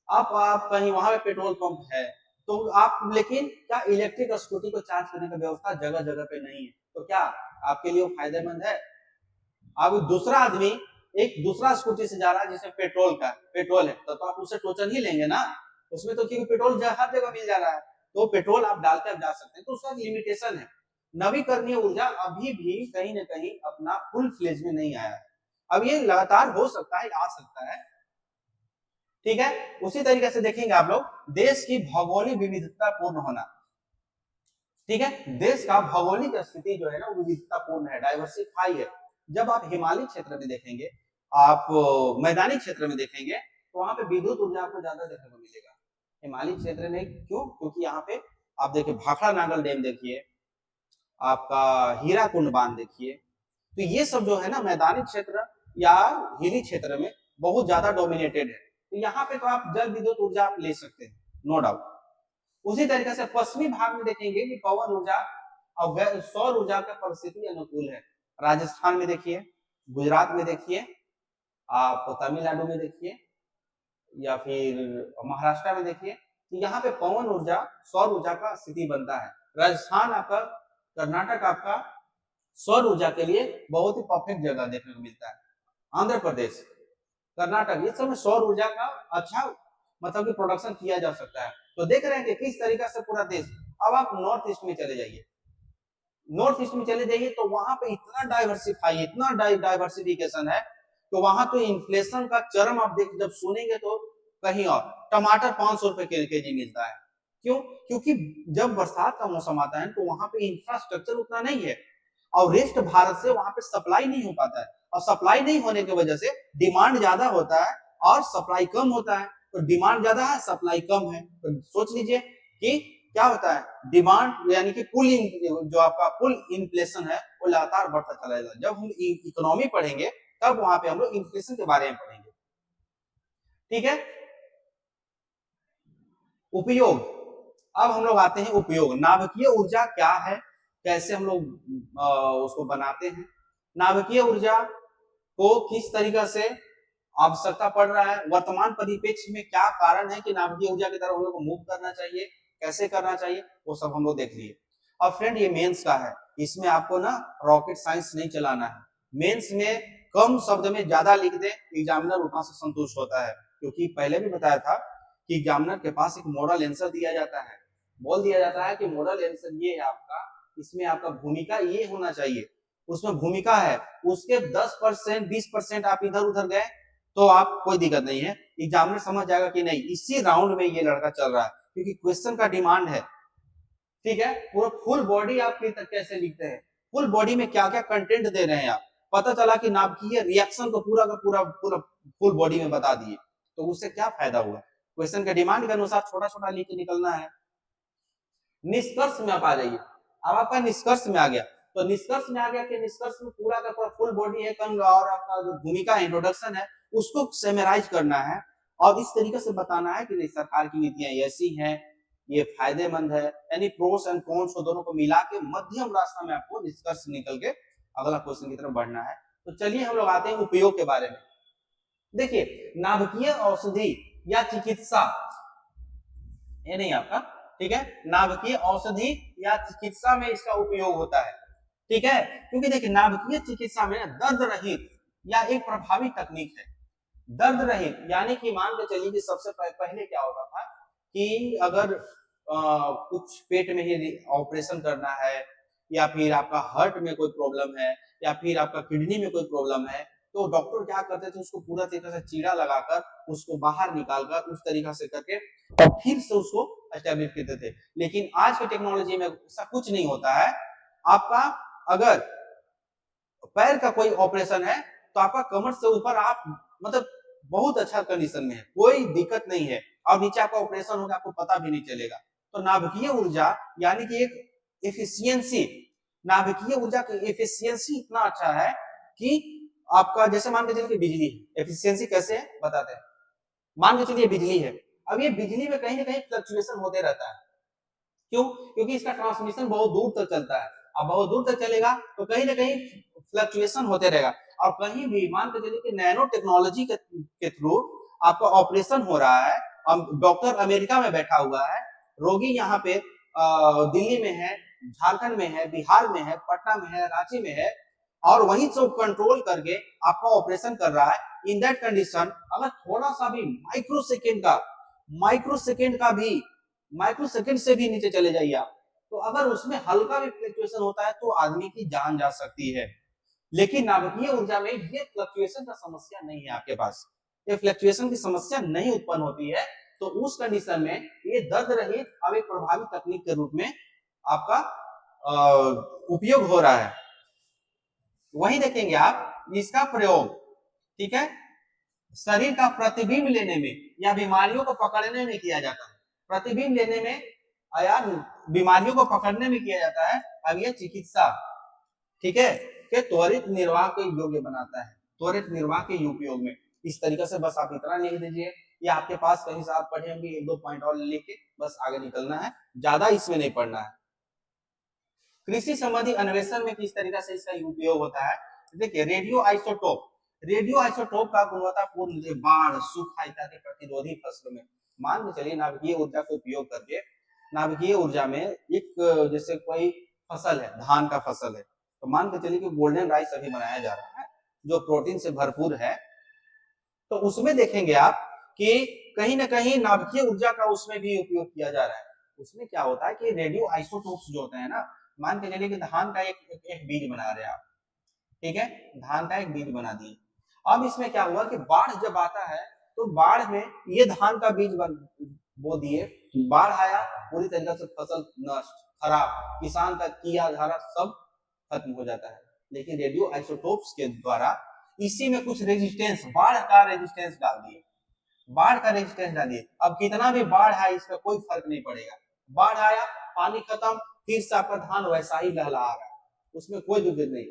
आप कहीं वहां पे पेट्रोल पंप है तो आप, लेकिन क्या इलेक्ट्रिक स्कूटी को चार्ज करने की व्यवस्था जगह जगह पे नहीं है, तो क्या आपके लिए वो फायदेमंद है? अब दूसरा आदमी एक दूसरा स्कूटी से जा रहा है जिसमें पेट्रोल है, तो आप उससे टोचन ही लेंगे ना, उसमें तो क्योंकि पेट्रोल हर जगह मिल जा रहा है, तो पेट्रोल आप डालकर जा सकते हैं, तो उसका लिमिटेशन है। नवीकरणीय ऊर्जा अभी भी कहीं ना कहीं अपना फुल फ्लेज में नहीं आया है, अब ये लगातार हो सकता है, आ सकता है। ठीक है, उसी तरीके से देखेंगे आप लोग देश की भौगोलिक विविधता पूर्ण होना। ठीक है, देश का भौगोलिक स्थिति जो है ना वो विविधतापूर्ण है, डाइवर्सिफाई है। जब आप हिमालय क्षेत्र में देखेंगे, आप मैदानी क्षेत्र में देखेंगे तो वहां पे विद्युत ऊर्जा आपको ज्यादा देखने को मिलेगा, हिमालय क्षेत्र में। क्यों? क्योंकि यहाँ पे आप देखिए भाखड़ा नागल डैम देखिए, आपका हीराकुंड बांध देखिए, तो ये सब जो है ना मैदानी क्षेत्र या हिली क्षेत्र में बहुत ज्यादा डोमिनेटेड है। तो यहाँ पे तो आप जल विद्युत ऊर्जा आप ले सकते हैं, नो डाउट। उसी तरीके से पश्चिमी भाग में देखेंगे कि पवन ऊर्जा और सौर ऊर्जा का परिस्थिति अनुकूल है। राजस्थान में देखिए, गुजरात में देखिए, आप तमिलनाडु में देखिए, या फिर महाराष्ट्र में देखिए, तो यहाँ पे पवन ऊर्जा सौर ऊर्जा का स्थिति बनता है। राजस्थान आपका, कर्नाटक आपका सौर ऊर्जा के लिए बहुत ही परफेक्ट जगह देखने को मिलता है। आंध्र प्रदेश, कर्नाटक, इस समय सौर ऊर्जा का अच्छा मतलब कि प्रोडक्शन किया जा सकता है। तो देख रहे हैं कि किस तरीके से पूरा देश। अब आप नॉर्थ ईस्ट में चले जाइए, नॉर्थ ईस्ट में चले जाइए तो वहां पे इतना डाइवर्सिफाई, इतना डाइवर्सिफिकेशन है, तो वहां तो इन्फ्लेशन का चरम आप देख जब सुनेंगे तो कहीं और। टमाटर 500 रुपए केजी मिलता है, क्यों? क्योंकि जब बरसात का मौसम आता है तो वहां पे इंफ्रास्ट्रक्चर उतना नहीं है और वेस्ट भारत से वहां पे सप्लाई नहीं हो पाता है, और सप्लाई नहीं होने की वजह से डिमांड ज्यादा होता है और सप्लाई कम होता है। तो डिमांड ज्यादा है, सप्लाई कम है, तो सोच लीजिए कि क्या होता है, डिमांड यानी कि पुल जो आपका पुल इन्फ्लेशन है वो लगातार बढ़ता चला जाएगा। जब हम इकोनॉमी पढ़ेंगे तब वहां पे हम लोग इन्फ्लेशन के बारे में पढ़ेंगे, ठीक है। उपयोग, अब हम लोग आते हैं उपयोग। नाभिकीय ऊर्जा क्या है, कैसे हम लोग उसको बनाते हैं, नाभिकीय ऊर्जा को किस तरीके से आवश्यकता पड़ रहा है, वर्तमान परिप्रेक्ष्य में क्या कारण है कि नाभिकीय ऊर्जा की तरफ हम लोग को मूव करना चाहिए, कैसे करना चाहिए, वो सब हम लोग देख लिए। अब फ्रेंड ये मेंस का है, इसमें आपको ना रॉकेट साइंस नहीं चलाना है। मेंस में कम शब्द में ज्यादा लिख दे, एग्जामिनर उतना से संतुष्ट होता है। क्योंकि पहले भी बताया था कि एग्जामिनर के पास एक मॉडल आंसर दिया जाता है, बोल दिया जाता है कि मॉडल आंसर ये है आपका, इसमें आपका भूमिका ये होना चाहिए, उसमें भूमिका है, उसके 10% 20% आप इधर उधर गए तो आप कोई दिक्कत नहीं है, एग्जामिनर समझ जाएगा कि नहीं इसी राउंड में ये लड़का चल रहा है, क्योंकि क्वेश्चन का डिमांड है, ठीक है। पूरा फुल बॉडी आप कैसे लिखते हैं, फुल बॉडी में क्या क्या कंटेंट दे रहे हैं आप, पता चला कि नाभिकीय रिएक्शन को पूरा का पूरा पूरा फुल बॉडी में बता दिए, तो उससे क्या फायदा हुआ। क्वेश्चन के डिमांड के अनुसार छोटा छोटा लिख के निकलना है। निष्कर्ष में आप आ जाइए, अब आपका निष्कर्ष में आ गया, तो निष्कर्ष में आ गया कि निष्कर्ष में पूरा का पूरा फुल बॉडी है, और आपका जो भूमिका इंट्रोडक्शन है उसको सेमराइज करना है और इस तरीके से बताना है कि नहीं सरकार की नीतियां ऐसी हैं, ये फायदेमंद है, यानी प्रोस एंड कॉन्स को दोनों को मिला के मध्यम रास्ता में आपको निष्कर्ष निकल के अगला क्वेश्चन की तरफ बढ़ना है। तो चलिए हम लोग आते हैं उपयोग के बारे में। देखिए, नाभिकीय औषधि या चिकित्सा, ये नहीं आपका, ठीक है, नाभिकीय औषधि या चिकित्सा में इसका उपयोग होता है, ठीक है। क्योंकि देखिए नाभिकीय चिकित्सा में दर्द रहित या एक प्रभावी तकनीक है। दर्द रहित यानी कि मान के चलिए कि सबसे पहले क्या होता था कि अगर कुछ पेट में ही ऑपरेशन करना है, या फिर आपका हार्ट में कोई प्रॉब्लम है, या फिर आपका किडनी में कोई प्रॉब्लम है, तो डॉक्टर क्या करते थे, उसको पूरा तरीके से चीरा लगाकर उसको बाहर निकालकर उस तरीका से करके और फिर से उसको एस्टेब्लिश करते थे। लेकिन आज के टेक्नोलॉजी में ऐसा कुछ नहीं होता है। आपका अगर पैर का कोई ऑपरेशन है तो आपका कमर से ऊपर आप मतलब बहुत अच्छा कंडीशन में है, कोई दिक्कत नहीं है, और नीचे आपका ऑपरेशन होगा आपको पता भी नहीं चलेगा। तो नाभिकीय ऊर्जा यानी कि एक एफिशिएंसी, नाभिकीय ऊर्जा की एफिशिएंसी इतना अच्छा है कि आपका जैसे मान के चलिए बिजली, एफिशिएंसी कैसे है बताते हैं। मान के चलिए बिजली है, अब ये बिजली में कहीं ना कहीं फ्लक्चुएशन होते रहता है, क्यों? क्योंकि इसका ट्रांसमिशन बहुत दूर तक चलता है, अब बहुत दूर तक चलेगा तो कहीं ना कहीं फ्लक्चुएशन होते रहेगा, और कहीं भी मान के चलिए कि नैनो टेक्नोलॉजी के थ्रू आपका ऑपरेशन हो रहा है, डॉक्टर अमेरिका में बैठा हुआ है, रोगी यहाँ पे दिल्ली में है, झारखंड में है, बिहार में है, पटना में है, रांची में है, और वहीं से कंट्रोल करके आपका ऑपरेशन कर रहा है। इन दैट कंडीशन अगर थोड़ा सा भी माइक्रो सेकेंड से भी नीचे चले जाइए आप, तो अगर उसमें हल्का भी फ्लक्चुएशन होता है तो आदमी की जान जा सकती है। लेकिन नाभिकीय ऊर्जा में ये फ्लक्चुएशन का समस्या नहीं है, आपके पास ये फ्लक्चुएशन की समस्या नहीं उत्पन्न होती है। तो उस कंडीशन में ये दर्द रहित अब एक प्रभावी तकनीक के रूप में आपका उपयोग हो रहा है। वही देखेंगे आप इसका प्रयोग, ठीक है, शरीर का प्रतिबिंब लेने में या बीमारियों को पकड़ने में किया जाता है। प्रतिबिंब लेने में या बीमारियों को पकड़ने में किया जाता है। अब यह चिकित्सा, ठीक है, के त्वरित निर्वाह को योग्य बनाता है। त्वरित निर्वाह के उपयोग में। इस तरीके से बस आप इतना लिख दीजिए, या आपके पास कहीं से आप पढ़े होंगे 1-2 पॉइंट और लिख के बस आगे निकलना है, ज्यादा इसमें नहीं पढ़ना है। कृषि संबंधी अन्वेषण में किस तरीके से इसका उपयोग होता है, देखिए रेडियो आइसोटोप का गुणवत्तापूर्ण बाढ़, सूखा इत्यादि प्रतिरोधी फसलों में, मान के चलिए नाभिकीय ऊर्जा का उपयोग करके, नाभिकीय ऊर्जा में एक जैसे कोई फसल है, धान का फसल है, तो मान के चलिए कि गोल्डन राइस अभी बनाया जा रहा है जो प्रोटीन से भरपूर है, तो उसमें देखेंगे आप कि कहीं ना कहीं नाभिकीय ऊर्जा का उसमें भी उपयोग किया जा रहा है। उसमें क्या होता है कि रेडियो आइसोटोप्स जो होते हैं ना, मान के चलिए कि धान का एक बीज बना रहे हैं आप, ठीक है, धान का एक बीज बना दिए। अब इसमें क्या हुआ कि बाढ़ जब आता है तो बाढ़ में ये धान का बीज बो दिए, बाढ़ आया, पूरी तरीके से फसल नष्ट, खराब, किसान का किया धारा सब खत्म हो जाता है। लेकिन रेडियो आइसोटोप्स के द्वारा इसी में कुछ रेजिस्टेंस, बाढ़ का रेजिस्टेंस डाल दिए, बाढ़ का रेजिस्टेंस डालिए। अब कितना भी बाढ़ आए इसमें कोई फर्क नहीं पड़ेगा, बाढ़ आया, पानी खत्म, फिर से आपका धान वैसा ही लहला रहा है, उसमें कोई दिक्कत नहीं।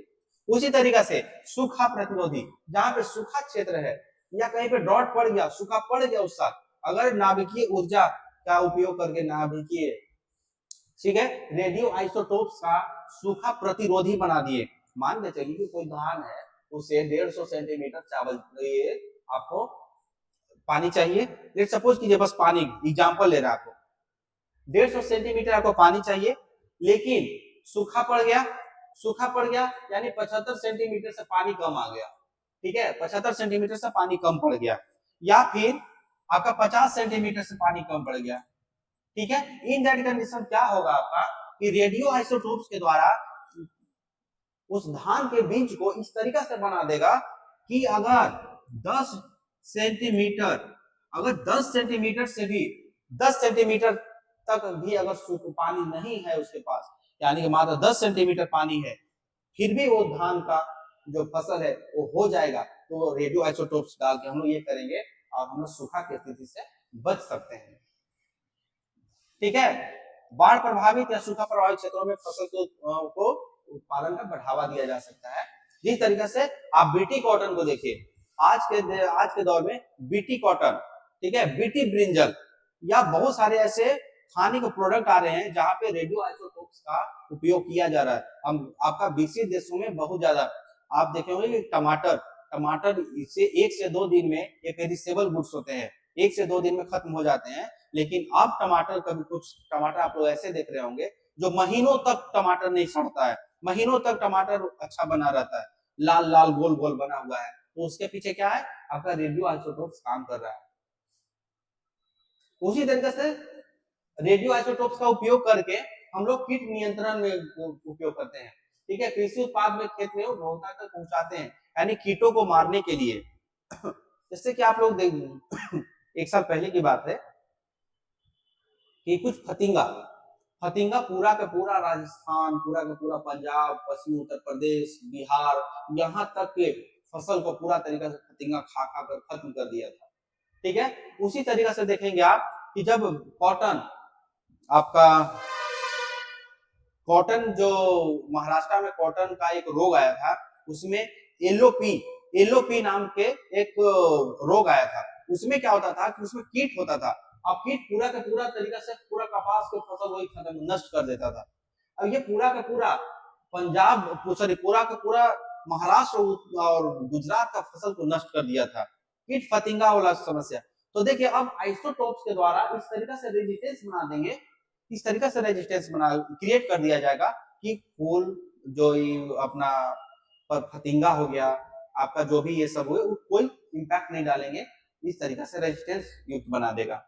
उसी तरीका से सूखा प्रतिरोधी, जहां पे सूखा क्षेत्र है या कहीं पे ड्रॉट पड़ गया, सूखा पड़ गया उस साल, अगर नाभिकीय ऊर्जा का उपयोग करके नाभिकीय, ठीक है, रेडियो आइसोटोप्स का सूखा प्रतिरोधी बना दिए। मान के चलिए कि कोई धान है, उसे 150 सेंटीमीटर चावल ये आपको पानी चाहिए, लेट सपोज कीजिए, बस पानी एग्जांपल ले रहा है आपको, 150 सेंटीमीटर आपको पानी चाहिए, लेकिन सूखा पड़ गया यानी 75 सेंटीमीटर से पानी कम आ गया, ठीक है, 75 सेंटीमीटर से पानी कम पड़ गया, या फिर आपका 50 सेंटीमीटर से पानी कम पड़ गया, ठीक है। इन दैट कंडीशन क्या होगा आपका कि रेडियो आइसोटोप्स के द्वारा उस धान के बीज को इस तरीका से बना देगा कि अगर 10 सेंटीमीटर से भी 10 सेंटीमीटर तक भी अगर पानी नहीं है उसके पास, यानी कि मात्र 10 सेंटीमीटर पानी है, फिर भी वो धान का जो फसल है वो हो जाएगा। तो रेडियो आइसोटोप्स डाल के हम लोग ये करेंगे और हम लोग सूखा की स्थिति से बच सकते हैं, ठीक है। बाढ़ प्रभावित या सूखा प्रभावित क्षेत्रों में फसल को उत्पादन का बढ़ावा दिया जा सकता है। जिस तरीके से आप बीटी कॉटन को देखिए, आज के दौर में बीटी कॉटन, ठीक है, बीटी ब्रिंजल या बहुत सारे ऐसे खाने के प्रोडक्ट आ रहे हैं जहां पे रेडियो आइसोटोप्स का उपयोग किया जा रहा है। हम आपका विकसित देशों में बहुत ज्यादा आप देखे होंगे कि टमाटर इसे 1 से 2 दिन में, ये पेरिसेबल गुड्स होते हैं, 1 से 2 दिन में खत्म हो जाते हैं। लेकिन अब टमाटर, कभी कुछ टमाटर आप लोग ऐसे देख रहे होंगे जो महीनों तक टमाटर नहीं सड़ता है, महीनों तक टमाटर अच्छा बना रहता है, लाल लाल गोल गोल बना हुआ है, तो उसके पीछे क्या है, आपका रेडियो आइसोटोप्स काम कर रहा है। उसी तरीके से रेडियो आइसोटोप्स का उपयोग करके हम लोग कीट नियंत्रण में उपयोग करते हैं, ठीक है, कृषि उत्पाद में खेत में उपभोक्ता तक पहुंचाते हैं, यानी कीटों को मारने के लिए। जैसे कि आप लोग देख, एक साल पहले की बात है कि कुछ फतिंगा पूरा का पूरा राजस्थान, पूरा का पूरा पंजाब, पश्चिमी उत्तर प्रदेश, बिहार, यहाँ तक के फसल को पूरा तरीका से फतिंगा खा कर खत्म कर दिया था, ठीक है। उसी तरीका से देखेंगे आप कि जब कॉटन जो महाराष्ट्र में कॉटन का एक रोग आया था, उसमें एलओपी नाम के एक रोग आया था। उसमें क्या होता था कि उसमें कीट होता था, अब कीट पूरा का पूरा तरीका से पूरा कपास को फसल वही खत्म नष्ट कर देता था। अब ये पूरा का पूरा पूरा का पूरा महाराष्ट्र और गुजरात का फसल को नष्ट कर दिया था, कीट फतिंगा वाला समस्या। तो देखिए अब आइसोटोप्स के द्वारा इस तरीका से रेजिस्टेंस बना देंगे, इस तरीका से रेजिस्टेंस क्रिएट कर दिया जाएगा कि फूल जो अपना फतिंगा हो गया, आपका जो भी ये सब हुए, कोई इंपैक्ट नहीं डालेंगे, इस तरीका से रेजिस्टेंस युक्त बना देगा।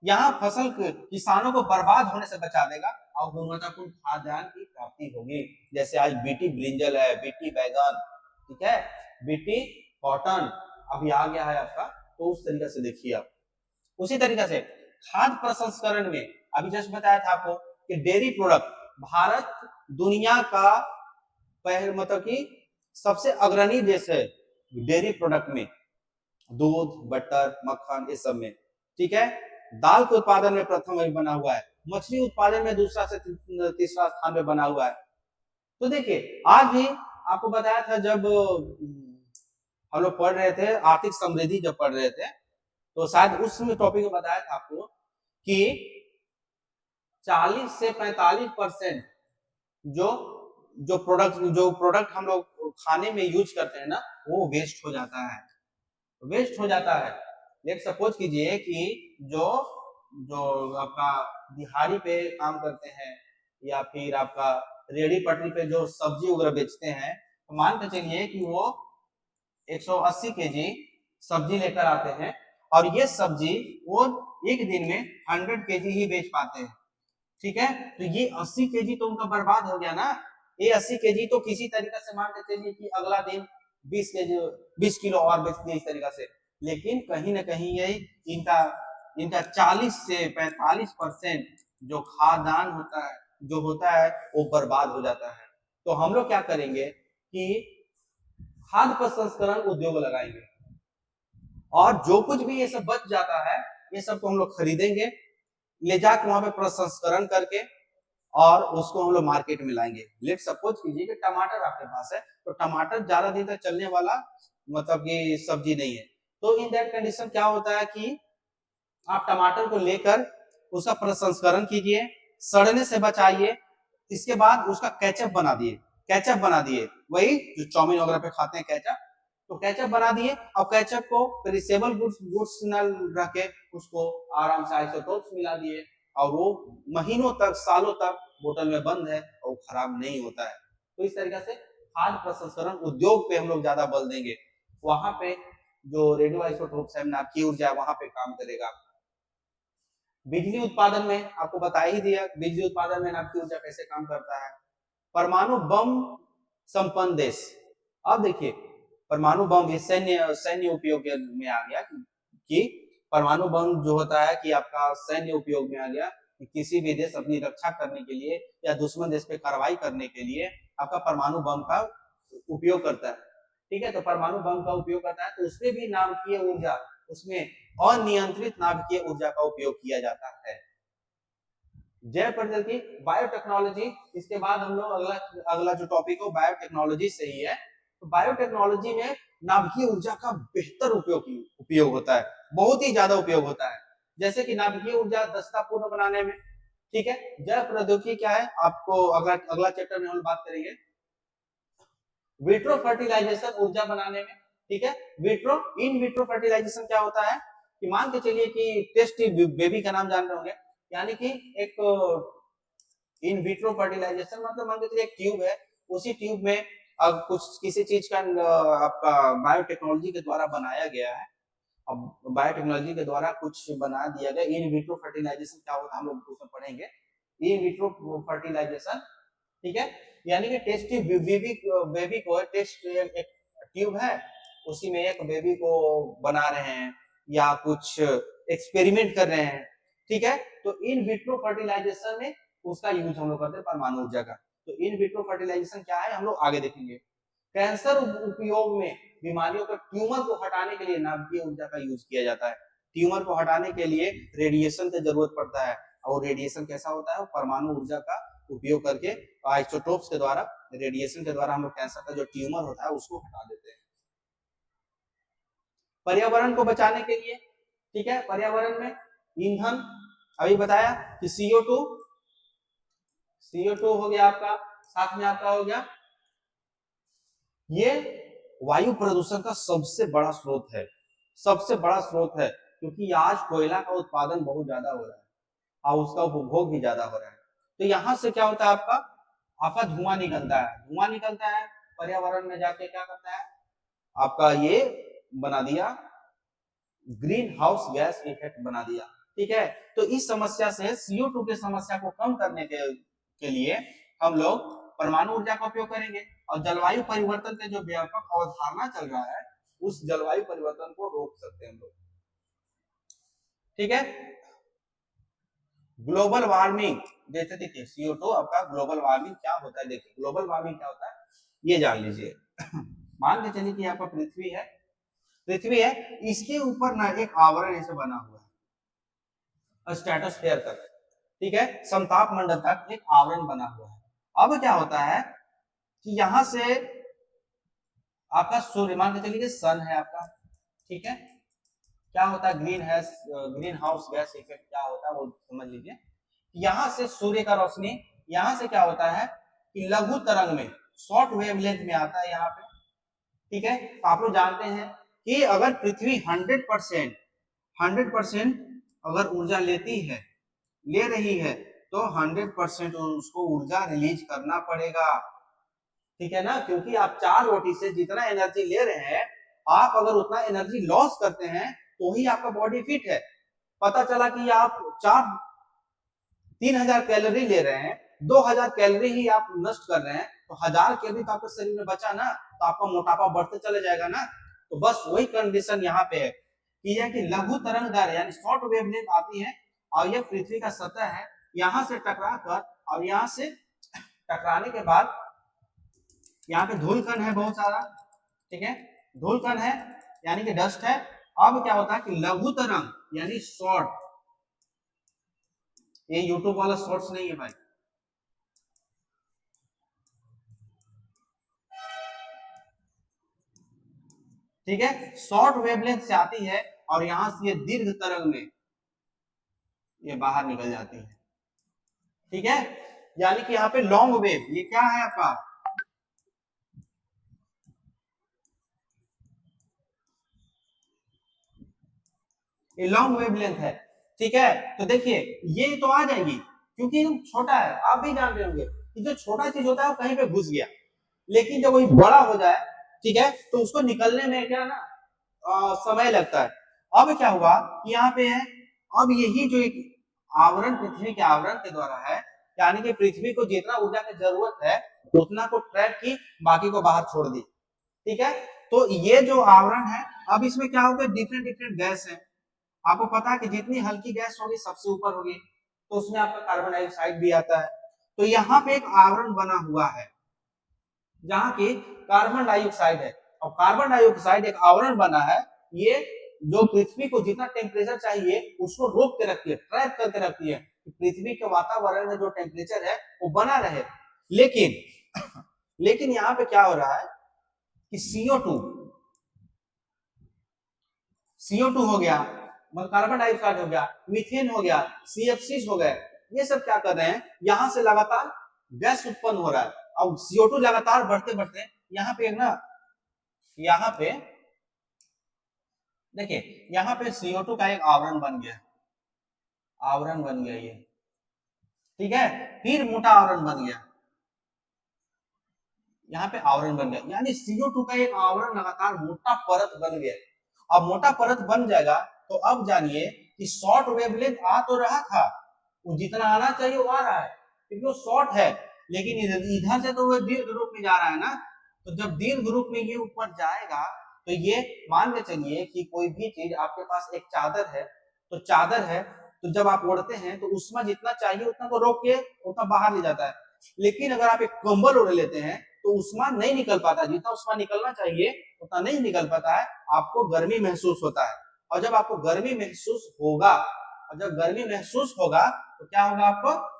यहाँ फसल किसानों को बर्बाद होने से बचा देगा और गुणवत्तापूर्ण खाद्यान्न की प्राप्ति होगी। जैसे आज बीटी ब्रिंजल है, बीटी बैगन, ठीक है, बीटी कॉटन अभी आ गया है आपका, तो उस तरीके से देखिए आप। उसी तरीके से खाद्य प्रसंस्करण में अभी जस्ट बताया था आपको कि डेयरी प्रोडक्ट, भारत दुनिया का मतलब कि सबसे अग्रणी देश है डेयरी प्रोडक्ट में, दूध, बटर, मक्खन, इस सब में, ठीक है। दाल के उत्पादन में प्रथम बना हुआ है, मछली उत्पादन में दूसरा से तीसरा स्थान पे बना हुआ है। तो देखिए आज भी आपको बताया था जब हम लोग पढ़ रहे थे आर्थिक समृद्धि, जब पढ़ रहे थे तो शायद उसमें टॉपिक में बताया था आपको कि 40 से 45% जो जो प्रोडक्ट हम लोग खाने में यूज करते हैं ना, वो वेस्ट हो जाता है, वेस्ट हो जाता है। एक सपोज कीजिए कि जो जो आपका दिहाड़ी पे काम करते हैं या फिर आपका रेडी पटरी पे जो सब्जी वगैरह बेचते हैं, तो मान के चलिए कि वो 180 केजी सब्जी लेकर आते हैं और ये सब्जी वो एक दिन में 100 केजी ही बेच पाते हैं, ठीक है। तो ये 80 केजी तो उनका बर्बाद हो गया ना। ये 80 केजी तो किसी तरीके से मान के चलिए कि अगला दिन 20 किलो और बेच दिए इस तरीके से, लेकिन कहीं ना कहीं यही इनका इनका 40 से 45% जो खाद्यान्न होता है, जो होता है वो बर्बाद हो जाता है। तो हम लोग क्या करेंगे कि खाद्य प्रसंस्करण उद्योग लगाएंगे और जो कुछ भी ये सब बच जाता है ये सब को हम लोग खरीदेंगे, ले जाकर वहां पे प्रसंस्करण करके और उसको हम लोग मार्केट में लाएंगे। लेट सपोज कीजिए कि टमाटर आपके पास है, तो टमाटर ज्यादा दिन तक चलने वाला मतलब कि सब्जी नहीं है। तो इन दैट कंडीशन क्या होता है कि आप टमाटर को लेकर उसका प्रसंस्करण कीजिए, सड़ने से बचाइए, इसके बाद उसका केचप बना दिए, केचप बना दिए, वही जो चाउमीन वगैरह पे खाते हैं केचप, तो केचप बना दिए और केचप को पेरिसेबल गुड्स न रख के उसको आराम से आइसोटोप्स मिला दिए और वो महीनों तक सालों तक बोतल में बंद है और खराब नहीं होता है। तो इस तरीके से खाद्य प्रसंस्करण उद्योग पे हम लोग ज्यादा बल देंगे, वहां पे जो रेडियो आइसोटोप्स है नाभिकीय ऊर्जा वहां पे काम करेगा। बिजली उत्पादन में आपको बता ही दिया, बिजली उत्पादन में नाभिकीय ऊर्जा कैसे काम करता है। परमाणु बम संपन्न देश, अब देखिए परमाणु बम ये सैन्य सैन्य उपयोग में आ गया कि परमाणु बम जो होता है कि आपका सैन्य उपयोग में आ गया कि किसी भी देश अपनी रक्षा करने के लिए या दुश्मन देश पे कार्रवाई करने के लिए आपका परमाणु बम का उपयोग करता है, ठीक है। तो परमाणु बम का उपयोग करता है तो उसमें भी नाभिकीय ऊर्जा, उसमें अनियंत्रित नाभिकीय ऊर्जा का उपयोग किया जाता है। जय प्रजल की बायोटेक्नोलॉजी, इसके बाद हम लोग अगला अगला जो टॉपिक हो बायोटेक्नोलॉजी से ही है। तो बायोटेक्नोलॉजी में नाभिकीय ऊर्जा का बेहतर उपयोग होता है, बहुत ही ज्यादा उपयोग होता है। जैसे कि नाभिकीय ऊर्जा दक्षता पूर्ण बनाने में, ठीक है। जैव प्रौद्योगिकी क्या है आपको अगला चैप्टर में हम बात करेंगे। विट्रो फर्टिलाइजेशन ऊर्जा बनाने में, ठीक है। विट्रो इन विट्रो फर्टिलाइजेशन क्या होता है कि मान के चलिए कि टेस्ट बेबी का नाम जान रहे होंगे, यानी कि एक इन विट्रो फर्टिलाइजेशन मतलब मान के चलिए एक ट्यूब है, उसी ट्यूब में अब कुछ किसी चीज का आपका बायोटेक्नोलॉजी के द्वारा बनाया गया है, अब बायोटेक्नोलॉजी के द्वारा कुछ बना दिया गया। इन विट्रो फर्टिलाइजेशन क्या होता है हम लोग उसमें पढ़ेंगे, इन विट्रो फर्टिलाइजेशन, ठीक है। यानी कि टेस्ट बेबी को टेस्ट एक ट्यूब है, उसी में एक बेबी को बना रहे हैं या कुछ एक्सपेरिमेंट कर रहे हैं, ठीक है। तो इन विट्रो फर्टिलाइजेशन में उसका यूज हम लोग करते हैं परमाणु ऊर्जा का। तो इन विट्रो फर्टिलाइजेशन क्या है हम लोग आगे देखेंगे। कैंसर उपयोग में बीमारियों का ट्यूमर को हटाने के लिए नाभिकीय ऊर्जा का यूज किया जाता है। ट्यूमर को हटाने के लिए रेडिएशन की जरूरत पड़ता है और रेडिएशन कैसा होता है, परमाणु ऊर्जा का उपयोग करके आइसोटोप्स के द्वारा, रेडिएशन के द्वारा हम लोग कैंसर का जो ट्यूमर होता है उसको हटा देते हैं। पर्यावरण को बचाने के लिए, ठीक है, पर्यावरण में ईंधन अभी बताया कि CO2 हो गया आपका, साथ में आपका हो गया ये वायु प्रदूषण का सबसे बड़ा स्रोत है, सबसे बड़ा स्रोत है, क्योंकि आज कोयला का उत्पादन बहुत ज्यादा हो रहा है और उसका उपभोग भी ज्यादा हो रहा है। तो यहां से क्या होता है आपका धुआं निकलता है, धुआं निकलता है पर्यावरण में जाके क्या करता है आपका ये बना दिया ग्रीन हाउस गैस इफेक्ट बना दिया, ठीक है। तो इस समस्या से CO2 की समस्या को कम करने के लिए हम लोग परमाणु ऊर्जा का उपयोग करेंगे और जलवायु परिवर्तन के जो व्यापक अवधारणा चल रहा है उस जलवायु परिवर्तन को रोक सकते हैं हम लोग, ठीक है। ग्लोबल वार्मिंग, जैसे देखिए CO2 आपका ग्लोबल वार्मिंग क्या होता है, देखिए ग्लोबल वार्मिंग क्या होता है ये जान लीजिए। मान के चलिए कि आपका पृथ्वी है, इसके ऊपर ना एक आवरण ऐसे बना हुआ है स्ट्रेटोस्फीयर तक, ठीक है, समताप मंडल तक एक आवरण बना हुआ है। अब क्या होता है कि यहां से आपका सूर्य, मान के चलिए सन है आपका, ठीक है। क्या होता है ग्रीन हाउस गैस इफेक्ट क्या होता है वो समझ लीजिए। यहां से सूर्य का रोशनी यहां से क्या होता है कि लघु तरंग में शॉर्ट वेवलेंथ में आता है यहाँ पे, ठीक है। तो आप लोग जानते हैं कि अगर पृथ्वी 100% अगर ऊर्जा ले रही है तो 100% उसको ऊर्जा रिलीज करना पड़ेगा, ठीक है ना। क्योंकि आप 4 रोटी से जितना एनर्जी ले रहे हैं, आप अगर उतना एनर्जी लॉस करते हैं तो ही आपका बॉडी फिट है। पता चला कि आप 3000 कैलोरी ले रहे हैं, 2000 कैलोरी ही आप नष्ट कर रहे हैं, तो 1000 कैलोरी तो आपके शरीर में बचा ना, तो आपका मोटापा बढ़ते चले जाएगा ना। तो बस वही कंडीशन यहाँ पे है कि यह कि लघु तरंग दैर्ध्य यानी शॉर्ट वेवलेंथ आती है और यह पृथ्वी का सतह है, यहां से टकरा कर और यहां से टकराने के बाद यहाँ पे धूल कण है बहुत सारा, ठीक है, धूल कण है यानी कि डस्ट है। अब क्या होता है कि लघु तरंग यानी शॉर्ट, ये यूट्यूब वाला शॉर्ट्स नहीं है भाई, ठीक है, शॉर्ट वेवलेंथ से आती है और यहां से ये दीर्घ तरंग में ये बाहर निकल जाती है, ठीक है। यानी कि यहाँ पे लॉन्ग वेव, ये क्या है आपका, ये लॉन्ग वेवलेंथ है, ठीक है। तो देखिए ये तो आ जाएगी क्योंकि छोटा है, आप भी जान रहे होंगे कि जो छोटा चीज होता है वो कहीं पे घुस गया, लेकिन जब वही बड़ा हो जाए, ठीक है, तो उसको निकलने में क्या ना समय लगता है। अब क्या हुआ कि यहाँ पे है, अब यही जो एक आवरण पृथ्वी के आवरण के द्वारा है, यानी कि पृथ्वी को जितना ऊर्जा की जरूरत है उतना को ट्रैक की, बाकी को बाहर छोड़ दी, ठीक है। तो ये जो आवरण है, अब इसमें क्या होगा, डिफरेंट डिफरेंट गैस है। आपको पता है कि जितनी हल्की गैस होगी सबसे ऊपर होगी, तो उसमें आपका कार्बन डाइऑक्साइड भी आता है। तो यहाँ पे एक आवरण बना हुआ है जहाँ की कार्बन डाइऑक्साइड है, और कार्बन डाइऑक्साइड एक आवरण बना है, ये जो पृथ्वी को जितना टेम्परेचर चाहिए उसको रोक के रखती है, ट्रैप करके रखती है कि पृथ्वी के वातावरण में जो टेम्परेचर है वो बना रहे। लेकिन यहाँ पे क्या हो रहा है कि CO2 हो गया, मतलब कार्बन डाइऑक्साइड हो गया, मीथेन हो गया, CFCs हो गए, ये सब क्या कर रहे हैं, यहां से लगातार गैस उत्पन्न हो रहा है। अब CO2 लगातार बढ़ते बढ़ते यहाँ पे ना, यहाँ पे देखिए यहाँ पे CO2 का एक आवरण बन गया, ये, ठीक है। फिर मोटा आवरण बन गया, यहाँ पे आवरण बन गया, यानी CO2 का एक आवरण लगातार मोटा परत बन गया। अब मोटा परत बन जाएगा तो अब जानिए कि शॉर्ट वेवलेंथ आ तो रहा था, वो जितना आना चाहिए वो आ रहा है क्योंकि वो शॉर्ट है, लेकिन इधर से तो वो दीर्घ रूप में जा रहा है ना। तो जब दीर्घ रूप में ये ऊपर जाएगा तो ये मान के चलिए कि कोई भी चीज, आपके पास एक चादर है, तो चादर है, तो जब आप ओढ़ते हैं तो उसमें जितना चाहिए उतना को रोक के उतना बाहर ले जाता है। लेकिन अगर आप एक कंबल ओढ़ लेते हैं तो उस्मा नहीं निकल पाता, जितना उस्मा निकलना चाहिए उतना नहीं निकल पाता है, आपको गर्मी महसूस होता है। और जब आपको गर्मी महसूस होगा, और जब गर्मी महसूस होगा तो क्या होगा, आपको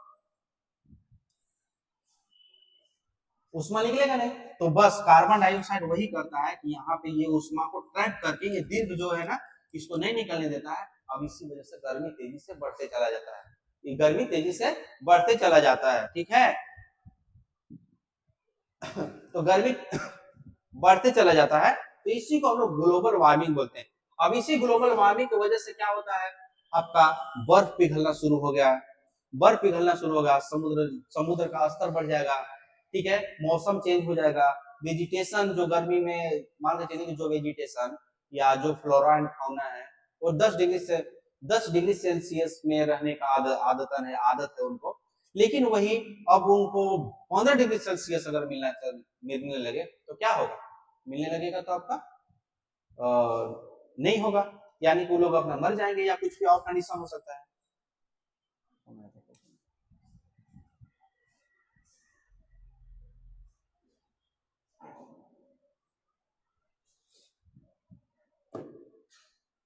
उष्मा निकलेगा नहीं। तो बस कार्बन डाइऑक्साइड वही करता है कि यहाँ पे ये उष्मा को ट्रैप करके ये दीर्घ जो है ना, इसको नहीं निकलने देता है। अब इसी वजह से गर्मी तेजी से बढ़ते चला जाता है, ये गर्मी तेजी से बढ़ते चला जाता है, ठीक है। तो गर्मी बढ़ते चला जाता है, तो इसी को हम लोग ग्लोबल वार्मिंग बोलते हैं। अब इसी ग्लोबल वार्मिंग की वजह से क्या होता है, आपका बर्फ पिघलना शुरू हो गया, बर्फ पिघलना शुरू होगा, समुद्र का स्तर बढ़ जाएगा, ठीक है, मौसम चेंज हो जाएगा, वेजिटेशन जो गर्मी में मान के चलिए जो वेजिटेशन या जो फ्लोरा एंड फाउना है वो 10 डिग्री सेल्सियस में रहने का आदत है उनको, लेकिन वही अब उनको 15 डिग्री सेल्सियस अगर मिलने लगे तो क्या होगा, मिलने लगेगा तो आपका नहीं होगा, यानी कि वो लोग अपना मर जाएंगे या कुछ भी और कंडीशन हो सकता है।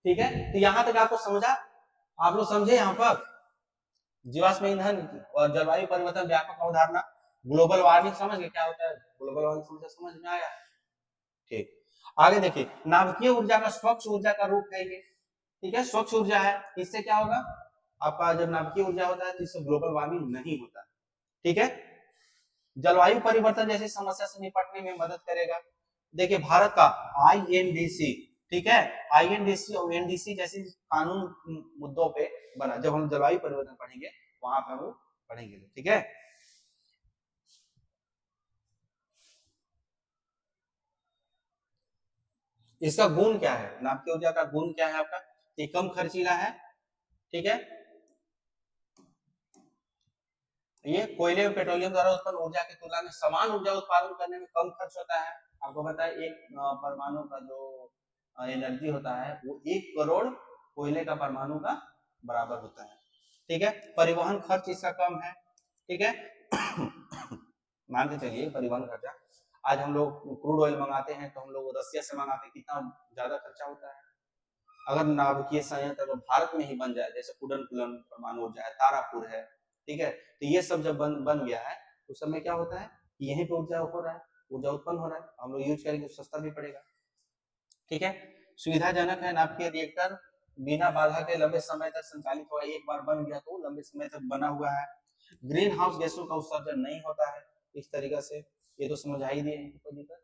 ठीक है, तो यहां तक आपको समझा, आप लोग समझे यहाँ पर जीवाश्म ईंधन और जलवायु परिवर्तन व्यापक अवधारणा, ग्लोबल वार्मिंग समझ गए क्या होता है, ग्लोबल वार्मिंग समझ में आया, ठीक, आगे देखिए, नाभिकीय ऊर्जा का स्वच्छ ऊर्जा का रूप है ये, ठीक है, स्वच्छ ऊर्जा है। इससे क्या होगा आपका, जब नाभिकीय ऊर्जा होता है तो इससे ग्लोबल वार्मिंग नहीं होता, ठीक है। जलवायु परिवर्तन जैसी समस्या से निपटने में मदद करेगा। देखिए भारत का आईएनडीसी, ठीक है, आईएनडीसी और एनडीसी जैसी कानून मुद्दों पे बना, जब हम जलवायु परिवर्तन पढ़ेंगे वहां पे हम पढ़ेंगे, ठीक है। इसका गुण क्या है, नाभिकीय ऊर्जा का गुण क्या है आपका, ये कम खर्चीला है, ठीक है। ये कोयले और पेट्रोलियम द्वारा उत्पन्न ऊर्जा की तुलना में समान ऊर्जा उत्पादन करने में कम खर्च होता है। आपको पता है एक परमाणु का जो एनर्जी होता है वो 1 करोड़ कोयले का परमाणु का बराबर होता है, ठीक है। परिवहन खर्च इसका कम है, ठीक है। मान के चलिए परिवहन खर्चा, आज हम लोग क्रूड ऑयल मंगाते हैं तो हम लोग रसिया से मंगाते हैं, कितना ज्यादा खर्चा होता है। अगर नाभिकीय संयंत्र अगर भारत में ही बन जाए, जैसे कुडनकुलम परमाणु ऊर्जा है, तारापुर है, ठीक है, तो ये सब जब बन गया है उस समय क्या होता है कि यहीं पे ऊर्जा हो रहा है, ऊर्जा उत्पन्न हो रहा है, हम लोग यूज करेंगे तो सस्ता भी पड़ेगा, ठीक है। सुविधाजनक है नाभिकीय रिएक्टर, बिना बाधा के लंबे समय तक संचालित हुआ, एक बार बन गया तो लंबे समय तक बना हुआ है। ग्रीन हाउस गैसों का उत्सर्जन नहीं होता है इस तरीके से, ये तो समझा ही दिए, कोई दिक्कत।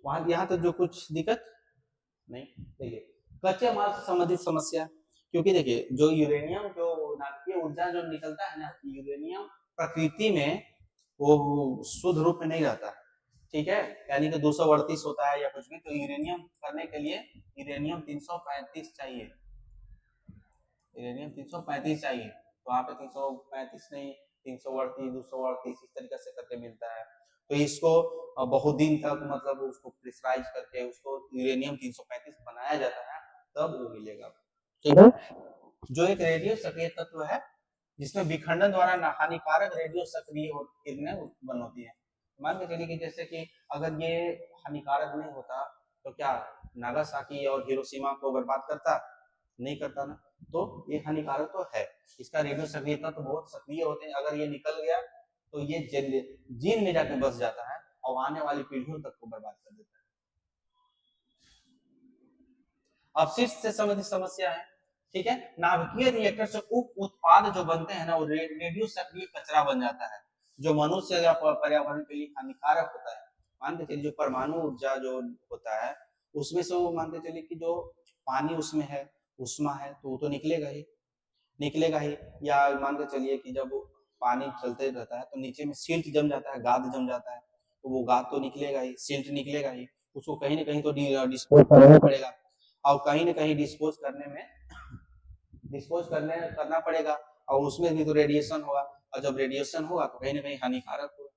वहां यहाँ तो जो कुछ दिक्कत नहीं। देखिए कच्चे माल से संबंधित समस्या, क्योंकि देखिए जो यूरेनियम जो नाभिकीय ऊर्जा जो निकलता है ना, यूरेनियम प्रकृति में वो शुद्ध रूप में नहीं रहता है, ठीक है, यानी कि 238 होता है या कुछ भी, तो यूरेनियम करने के लिए यूरेनियम 335 चाहिए, यूरेनियम 335 चाहिए, तो वहाँ पे 335 नहीं, 338 238 इस तरीके से करके मिलता है। तो इसको बहुत दिन तक मतलब उसको प्रेशराइज करके उसको यूरेनियम 335 बनाया जाता है, तब वो मिलेगा, ठीक है। जो एक रेडियो सक्रिय तत्व है जिसमें विखंडन द्वारा हानिकारक रेडियो सक्रिय किरणें उत्पन्न होती है। मान के चलिए कि जैसे कि अगर ये हानिकारक नहीं होता तो क्या नागासाकी और हिरोशिमा को बर्बाद करता, नहीं करता ना, तो ये हानिकारक तो है, इसका रेडियो सक्रियता तो बहुत सक्रिय होते हैं, अगर ये निकल गया तो ये जीन में जाके बस जाता है और आने वाली पीढ़ियों तक को बर्बाद कर देता है। अपशिष्ट से संबंधित समस्या है, ठीक है, नाभिकीय रिएक्टर से उप उत्पाद जो बनते हैं ना वो रेडियो सक्रिय कचरा बन जाता है, जो मनुष्य या पर्यावरण के लिए हानिकारक होता है। मान के चलिए जो परमाणु ऊर्जा जो होता है उसमें से वो मान के चलिए कि जो पानी उसमें है, उष्मा है, तो वो तो निकलेगा ही, निकलेगा ही। या मान के चलिए कि जब पानी चलते रहता है तो नीचे में सिल्ट जम जाता है, गाद जम जाता है, तो वो गाद तो निकलेगा ही, सिल्ट निकलेगा ही, उसको कहीं ना कहीं तो डिस्पोज करना पड़ेगा, और कहीं ना कहीं डिस्पोज करना पड़ेगा, और उसमें भी तो रेडिएशन होगा, और जब रेडिएशन होगा तो कहीं ना कहीं हानिकारक होगा।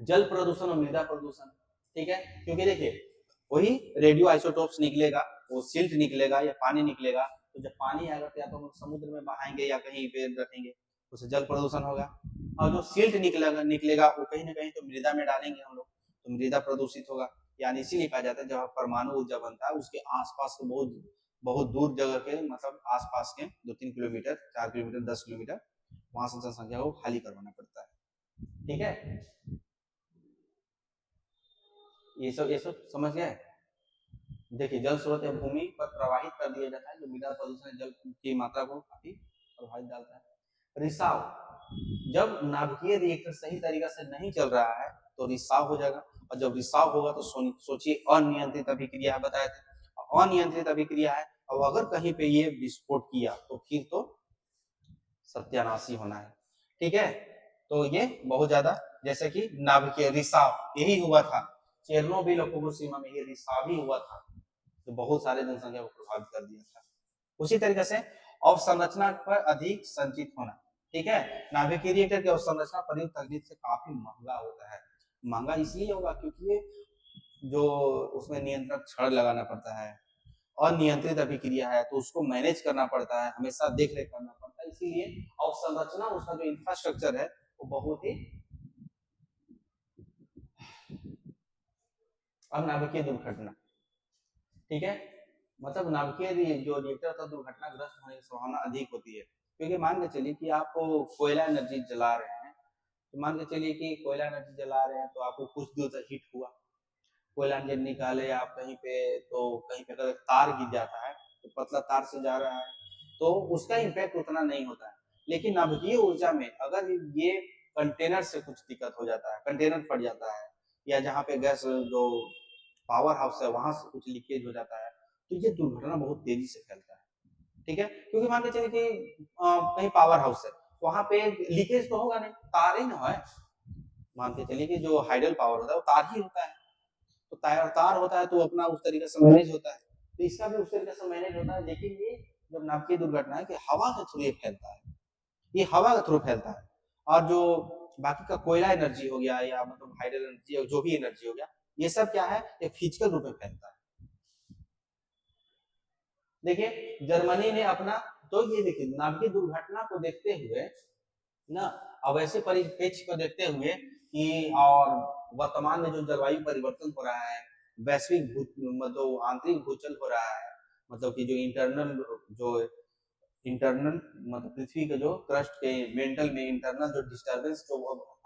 जल प्रदूषण और मृदा प्रदूषण, ठीक है, क्योंकि देखिए वही रेडियो आइसोटोप्स निकलेगा, वो सिल्ट निकलेगा या पानी निकलेगा, तो जब पानी आएगा तो या तो हम समुद्र में बहाएंगे या कहीं पे रखेंगे, उससे जल प्रदूषण होगा, और जो सिल्ट निकलेगा वो कहीं ना कहीं तो मृदा में डालेंगे हम लोग, तो मृदा प्रदूषित होगा। यानी इसीलिए कहा जाता है जब परमाणु ऊर्जा बनता है उसके आसपास के बहुत बहुत दूर जगह के, मतलब आसपास के 2-3 किलोमीटर 4 किलोमीटर 10 किलोमीटर वहां से जनसंख्या को खाली करवाना पड़ता है, ठीक है। ये सब समझ गए। देखिए जल स्रोत या भूमि पर प्रवाहित कर दिया जाता है, जो मृदा प्रदूषण जल की मात्रा को काफी प्रभावित डालता है। रिसाव, जब नाभिकीय रिएक्टर सही तरीके से नहीं चल रहा है तो रिसाव हो जाएगा, और जब रिसाव होगा तो सोचिए अनियंत्रित अभिक्रिया बताए थे, अनियंत्रित अभिक्रिया है, और अगर कहीं पे ये विस्फोट किया तो फिर तो सत्यानाशी होना है, ठीक है। तो ये बहुत ज्यादा, जैसे कि नाभिकीय रिसाव यही हुआ था, चेरनोबिल और फुकुशिमा में ये रिसाव ही हुआ था, तो बहुत सारे जनसंख्या को प्रभावित कर दिया था। उसी तरीके से अवसंरचना पर अधिक संचित होना, ठीक है, नाभिकीय रिएक्टर की अवसंरचना प्रयुक्त तकनीक से काफी महंगा होता है। महंगा इसलिए होगा क्योंकि ये जो उसमें नियंत्रक छड़ लगाना पड़ता है, अनियंत्रित अभिक्रिया है तो उसको मैनेज करना पड़ता है, हमेशा देख रेख करना पड़ता है, इसीलिए अवसंरचना उसका जो इंफ्रास्ट्रक्चर है वो बहुत ही। अब नाभिकीय दुर्घटना, ठीक है, मतलब नाभिकीय जो रिएक्टर था दुर्घटनाग्रस्त होने की संभावना अधिक होती है। क्योंकि मान के चलिए कि आप कोयला एनर्जी जला रहे हैं, तो मान के चलिए कि कोयला एनर्जी जला रहे हैं तो आपको कुछ दूर तक हीट हुआ, कोयला इंजन निकाले आप कहीं पे, तो कहीं पे अगर तार गिर जाता है तो पतला तार से जा रहा है तो उसका इम्पैक्ट उतना नहीं होता है। लेकिन नाभिकीय ऊर्जा में अगर ये कंटेनर से कुछ दिक्कत हो जाता है, कंटेनर फट जाता है, या जहाँ पे गैस जो पावर हाउस है वहां से कुछ लीकेज हो जाता है, तो ये दुर्घटना बहुत तेजी से फैलता है। ठीक है, क्योंकि मान के चलिए कि कहीं पावर हाउस है, वहां पे लीकेज तो होगा नहीं, तार ही ना है। मान के चलिए कि जो हाइडल पावर होता है वो तार ही होता है, तो तार होता है तो अपना उस तरीके से मैनेज होता है, तो इसका भी उस तरीके से मैनेज होता है। लेकिन ये जब नाभिकीय दुर्घटना है कि हवा के थ्रू ये फैलता है, ये हवा के थ्रू फैलता है। और जो बाकी का कोयला एनर्जी हो गया या मतलब हाइडल एनर्जी, जो भी एनर्जी हो गया, ये सब क्या है, ये फिजिकल रूप में फैलता है। देखिए जर्मनी ने अपना, तो ये देखिए नाभिकीय दुर्घटना को देखते हुए ना, अब ऐसे परिप्रेक्ष्य को देखते हुए कि और वर्तमान में जो जलवायु परिवर्तन हो रहा है, वैश्विक मतलब आंतरिक भूचल हो रहा है, मतलब कि जो इंटरनल मतलब पृथ्वी के जो क्रस्ट के मेंटल में इंटरनल जो डिस्टरबेंस जो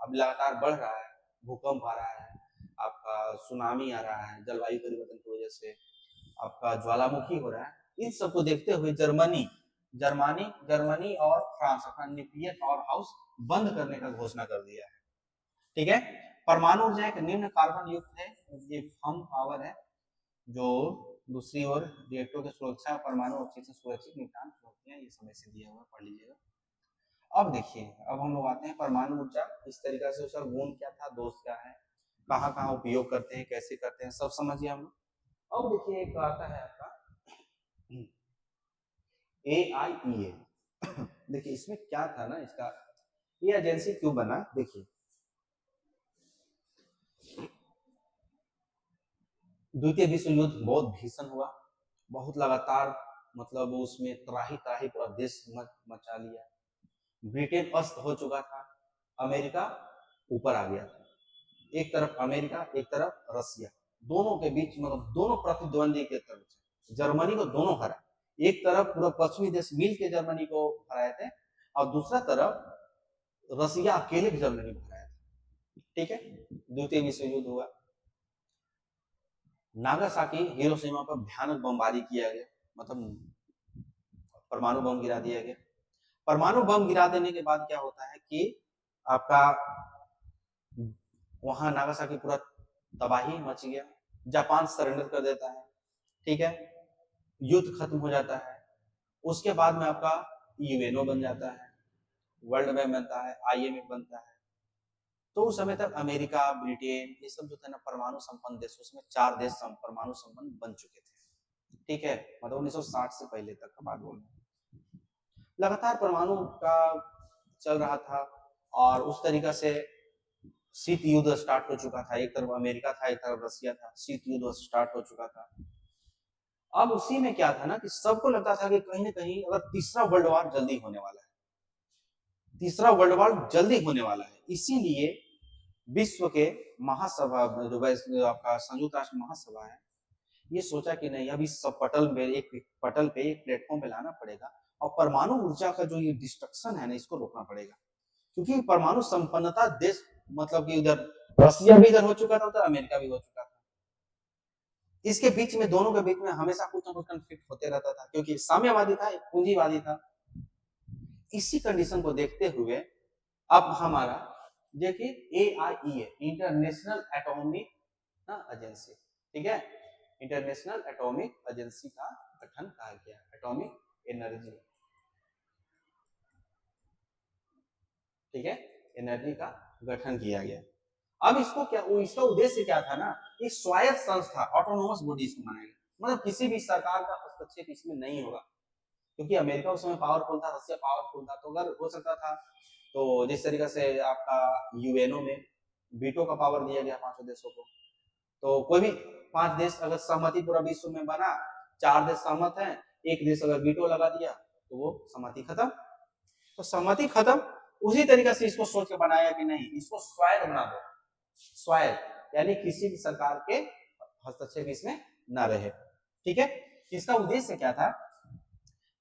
अब लगातार बढ़ रहा है, भूकंप आ रहा है, आपका सुनामी आ रहा है जलवायु परिवर्तन की वजह से, आपका ज्वालामुखी हो रहा है, इन सबको देखते हुए जर्मनी जर्मनी जर्मनी और फ्रांस अपना न्यूक्लियर पावर हाउस बंद करने का घोषणा कर दिया है। ठीक है, परमाणु ऊर्जा एक निम्न कार्बन युक्त है, ये फर्म पावर है जो दूसरी ओर रिएक्टरों की सुरक्षा, परमाणु अवशेष से सुरक्षित निपटान चुनौतियां, ये समय से दिया हुआ, पढ़ लीजिएगा। अब देखिए, अब हम लोग आते हैं परमाणु ऊर्जा, इस तरीका से उसका गुण क्या था, दोष क्या है, कहाँ कहाँ उपयोग करते हैं, कैसे करते हैं, सब समझिए हम लोग। अब देखिए एक आता है आपका AIEA। देखिए इसमें क्या था ना, इसका ये एजेंसी क्यों बना, देखिए द्वितीय विश्व युद्ध बहुत भीषण हुआ, बहुत लगातार, मतलब उसमें त्राही त्राही पूरा देश मचा लिया, ब्रिटेन अस्त हो चुका था, अमेरिका ऊपर आ गया था, एक तरफ अमेरिका एक तरफ रसिया, दोनों के बीच मतलब दोनों प्रतिद्वंदी के तरफ से जर्मनी को दोनों हरा, एक तरफ पूरा पश्चिमी देश मिल के जर्मनी को हराए थे और दूसरा तरफ रसिया अकेले जर्मनी को हराया था। ठीक है, द्वितीय विश्व युद्ध हुआ, नागासाकी हिरोशिमा पर भयानक बमबारी किया गया, मतलब परमाणु बम गिरा दिया गया। परमाणु बम गिरा देने के बाद क्या होता है कि आपका वहां नागासाकी पूरा तबाही मच गया, जापान सरेंडर कर देता है। ठीक है, युद्ध खत्म हो जाता है, उसके बाद में आपका यूएनओ बन जाता है, वर्ल्ड बैंक बनता है, IMF बनता है। तो उस समय तक अमेरिका, ब्रिटेन, ये सब जो थे ना परमाणु संपन्न देश, उसमें 4 देश परमाणु संपन्न बन चुके थे। ठीक है, मतलब 1960 से पहले तक का बात बोल रहे हैं। लगातार परमाणु का चल रहा था और उस तरीका से शीत युद्ध स्टार्ट हो चुका था, एक तरफ अमेरिका था एक तरफ रसिया था, शीत युद्ध स्टार्ट हो चुका था। अब उसी में क्या था ना कि सबको लगता था कि कहीं ना कहीं अगर तीसरा वर्ल्ड वॉर जल्दी होने वाला है, तीसरा वर्ल्ड वॉर जल्दी होने वाला है, इसीलिए विश्व के महासभा जो आपका संयुक्त राष्ट्र महासभा है, ये सोचा कि नहीं अब इस सब पटल पे एक प्लेटफॉर्म पे लाना पड़ेगा और परमाणु ऊर्जा का जो ये डिस्ट्रक्शन है ना, इसको रोकना पड़ेगा। क्योंकि परमाणु संपन्नता देश मतलब कि इधर रसिया भी इधर हो चुका था, उधर अमेरिका भी हो चुका था, इसके बीच में दोनों के बीच में हमेशा कुछ ना कुछ कंफ्लिक्ट होते रहता था, क्योंकि साम्यवादी था, पूंजीवादी था। इसी कंडीशन को देखते हुए अब हमारा देखिए AIEA इंटरनेशनल एटॉमिक एजेंसी, ठीक है, इंटरनेशनल एटॉमिक एजेंसी का गठन कहा गया, एटॉमिक एनर्जी, ठीक है, एनर्जी का गठन किया गया। अब इसको क्या, इसका उद्देश्य क्या था ना, एक स्वायत्त संस्था, ऑटोनोमस बॉडी इसको बनाया गया, मतलब किसी भी सरकार का हस्तक्षेप इसमें नहीं होगा, क्योंकि अमेरिका उस समय पावरफुल था, रसिया पावरफुल था, तो अगर हो सकता था तो जिस तरीके से आपका यूएनओ में वीटो का पावर दिया गया 5 देशों को, तो कोई भी 5 देश अगर सहमति पूरा विश्व में बना, 4 देश सहमत हैं, एक देश अगर वीटो लगा दिया तो वो सहमति खत्म। तो सहमति खत्म, उसी तरीके से इसको सोच के बनाया कि नहीं इसको स्वायत्त बना दो, स्वायत्त यानी किसी भी सरकार के हस्तक्षेप इसमें ना रहे। ठीक है, इसका उद्देश्य क्या था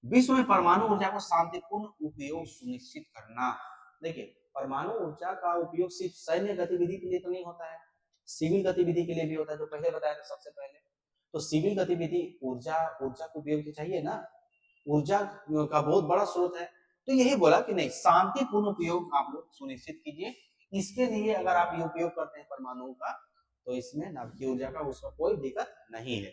विश्व में परमाणु ऊर्जा को शांतिपूर्ण उपयोग सुनिश्चित करना। देखिए, परमाणु ऊर्जा का उपयोग सिर्फ सैन्य गतिविधि के लिए तो नहीं होता है, सिविल गतिविधि के लिए भी होता है, जो पहले बताया था सबसे पहले। तो सिविल गतिविधि ऊर्जा ऊर्जा को उपयोग तो चाहिए ना, ऊर्जा का बहुत बड़ा स्रोत है। तो यही बोला कि नहीं, शांतिपूर्ण उपयोग आप लोग सुनिश्चित कीजिए। इसके लिए अगर आप ये उपयोग करते हैं परमाणु का, तो इसमें नाभिकीय ऊर्जा का उसमें कोई दिक्कत नहीं है।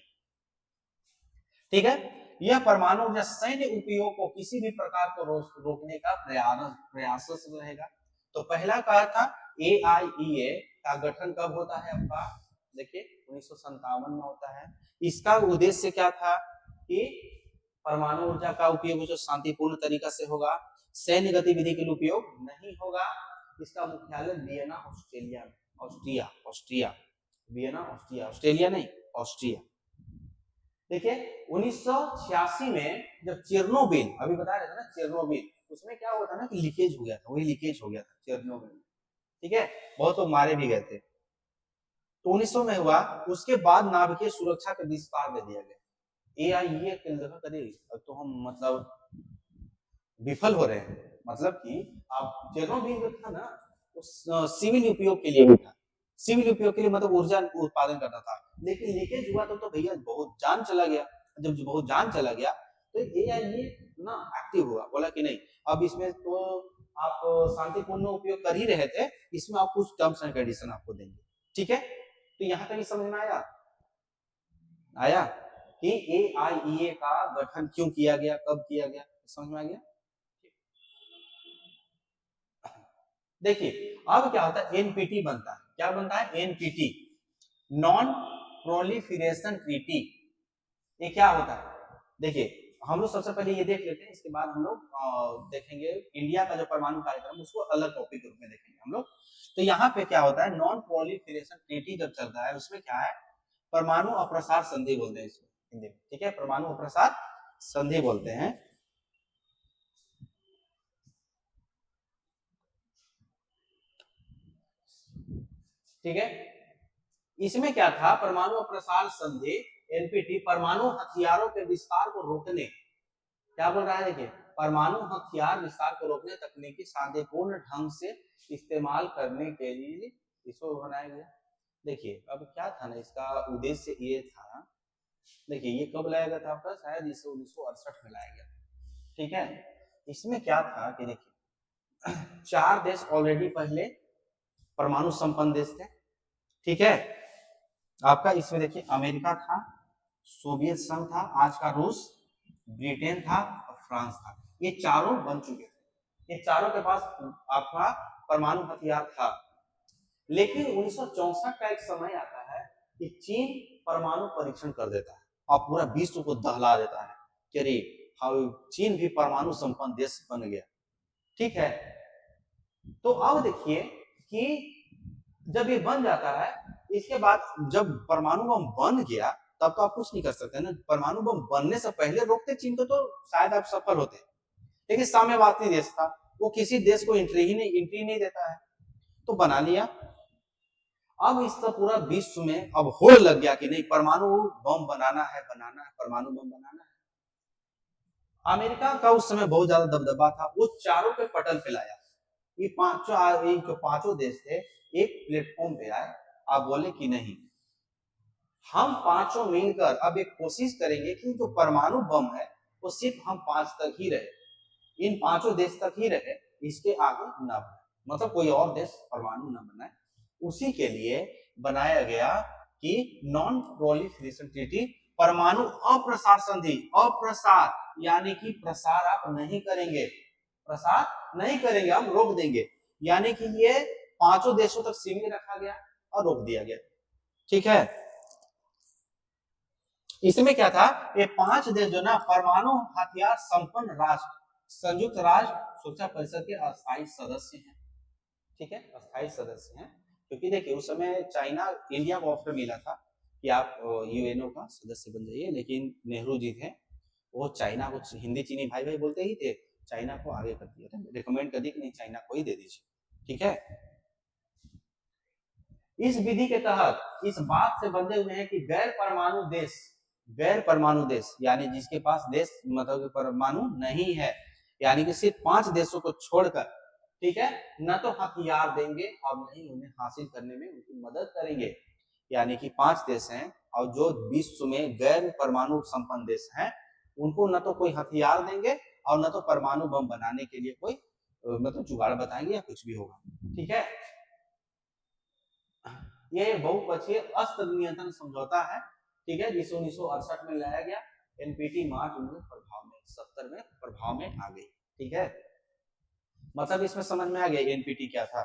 ठीक है, यह परमाणु ऊर्जा सैन्य उपयोग को किसी भी प्रकार को रोकने का प्रयास रहेगा। तो पहला कहा था AIEA का गठन कब होता है आपका, देखिए 1957 में होता है। इसका उद्देश्य क्या था कि परमाणु ऊर्जा का उपयोग जो शांतिपूर्ण तरीका से होगा, सैन्य गतिविधि के लिए उपयोग नहीं होगा। इसका मुख्यालय वियना ऑस्ट्रेलिया में, ऑस्ट्रिया वियना ऑस्ट्रिया, ऑस्ट्रेलिया नहीं ऑस्ट्रिया। देखिए 1986 में जब चेरनोबिल, अभी बता रहे थे ना चेरनोबिल, उसमें क्या हुआ था ना कि लीकेज हो गया था, वही लीकेज हो गया था चेरनोबिल में। ठीक है, बहुत लोग मारे भी गए थे। तो 1900 में हुआ, उसके बाद नाभिकीय सुरक्षा का विस्तार दे दिया गया। AIEA के जगह करिए, अब तो हम मतलब विफल हो रहे हैं। मतलब कि आप चेरनोबिल जो था ना, उस सिविल उपयोग के लिए भी था, सिविल उपयोग के लिए मतलब ऊर्जा उत्पादन करता था। लेकिन लीकेज हुआ तो भैया बहुत जान चला गया। जब बहुत जान चला गया तो AIEA ना एक्टिव हुआ, बोला कि नहीं अब इसमें तो आप शांतिपूर्ण उपयोग कर ही रहे थे, इसमें आप कुछ टर्म्स एंड कंडीशन आपको देंगे। ठीक है, तो यहाँ तक समझ में आया कि AIEA का गठन क्यों किया गया, कब किया गया, समझ में आ गया। देखिए अब क्या होता है, NPT बनता है। क्या बनता है, NPT, नॉन प्रोलिफरेशन ट्रीटी। ये क्या होता है, देखिए हम लोग सबसे पहले ये देख लेते हैं, इसके बाद हम लोग देखेंगे इंडिया का जो परमाणु कार्यक्रम, उसको अलग टॉपिक रूप में देखेंगे हम लोग। तो यहाँ पे क्या होता है, नॉन प्रोलिफरेशन ट्रीटी जब चल रहा है, उसमें क्या है, परमाणु अप्रसार संधि बोलते हैं इसको हिंदी में। ठीक है, परमाणु अप्रसार संधि बोलते हैं। ठीक है, इसमें क्या था, परमाणु अप्रसार संधि NPT परमाणु हथियारों के विस्तार को रोकने, क्या बोल रहा है, देखिए परमाणु हथियार विस्तार को रोकने तकनीकी शांतिपूर्ण ढंग से इस्तेमाल करने के लिए इसको बनाया गया। देखिए अब क्या था ना, इसका उद्देश्य ये था, देखिए ये कब लाया गया था आपका, शायद इसे 1968 में लाया गया। ठीक है, इसमें क्या था कि देखिए 4 देश ऑलरेडी पहले परमाणु संपन्न देश थे। ठीक है, आपका इसमें देखिए अमेरिका था, सोवियत संघ था, आज का रूस, ब्रिटेन था और फ्रांस था। ये चारों बन चुके थे, ये चारों के पास आपका परमाणु हथियार था। लेकिन 1964 का एक समय आता है कि चीन परमाणु परीक्षण कर देता है और पूरा विश्व को दहला देता है कि अरे चीन भी परमाणु संपन्न देश बन गया। ठीक है, तो अब देखिए कि जब ये बन जाता है, इसके बाद जब परमाणु बम बन गया, तब तो आप कुछ नहीं कर सकते ना, परमाणु बम बनने से पहले रोकते चीन को तो शायद आप सफल होते। लेकिन साम्यवादी देश था, वो किसी देश को एंट्री नहीं देता है, तो बना लिया। अब इस तो पूरा विश्व में अब होड़ लग गया कि नहीं परमाणु बम बनाना है, परमाणु बम बनाना है। अमेरिका का उस समय बहुत ज्यादा दबदबा था, वो चारों के पटल पे लाया। ये पांचों देश थे, एक प्लेटफॉर्म पे आए, आप बोले कि नहीं हम पांचों मिलकर अब एक कोशिश करेंगे कि जो परमाणु बम है वो सिर्फ हम 5 तक ही रहे, इन पांचों देश तक ही रहे, इसके आगे ना बढ़े, मतलब कोई और देश परमाणु ना बनाए। उसी के लिए बनाया गया कि नॉन प्रोलिफरेशन ट्रीटी, परमाणु अप्रसार संधि, अप्रसार यानी कि प्रसार आप नहीं करेंगे, प्रसार नहीं करेंगे, हम रोक देंगे, यानी कि ये पांचों देशों तक सीमित रखा गया और रोक दिया गया। ठीक है, इसमें क्या था, ये 5 देश जो ना परमाणु हथियार संपन्न राष्ट्र, संयुक्त राष्ट्र सुरक्षा परिषद के अस्थायी सदस्य हैं। ठीक है, अस्थायी सदस्य हैं, क्योंकि देखिए उस समय चाइना, इंडिया को ऑफर मिला था कि आप यूएनओ का सदस्य बन जाइए, लेकिन नेहरू जी थे, वो चाइना को, हिंदी चीनी भाई भाई बोलते ही थे, चाइना को आगे कर दिया था, रिकमेंड कर दिया कि नहीं चाइना को ही दे दीजिए। ठीक है, इस विधि के तहत इस बात से बंधे हुए हैं कि गैर परमाणु देश गैर परमाणु देश यानी जिसके पास देश मतलब कि परमाणु नहीं है, यानी कि सिर्फ 5 देशों को छोड़कर, ठीक है, न तो हथियार देंगे और न ही उन्हें हासिल करने में उनकी मदद करेंगे। यानी कि 5 देश हैं और जो विश्व में गैर परमाणु संपन्न देश हैं, उनको न तो कोई हथियार देंगे और न तो परमाणु बम बनाने के लिए कोई मतलब जुगाड़ बताएंगे या कुछ भी होगा, ठीक है। ये बहुपक्षीय अस्त्र नियंत्रण समझौता है, ठीक है, जिसे 1968 में लाया गया। एनपीटी मार्च 1970 में प्रभाव में आ गई, ठीक है। मतलब इसमें समझ में आ गया एनपीटी क्या था।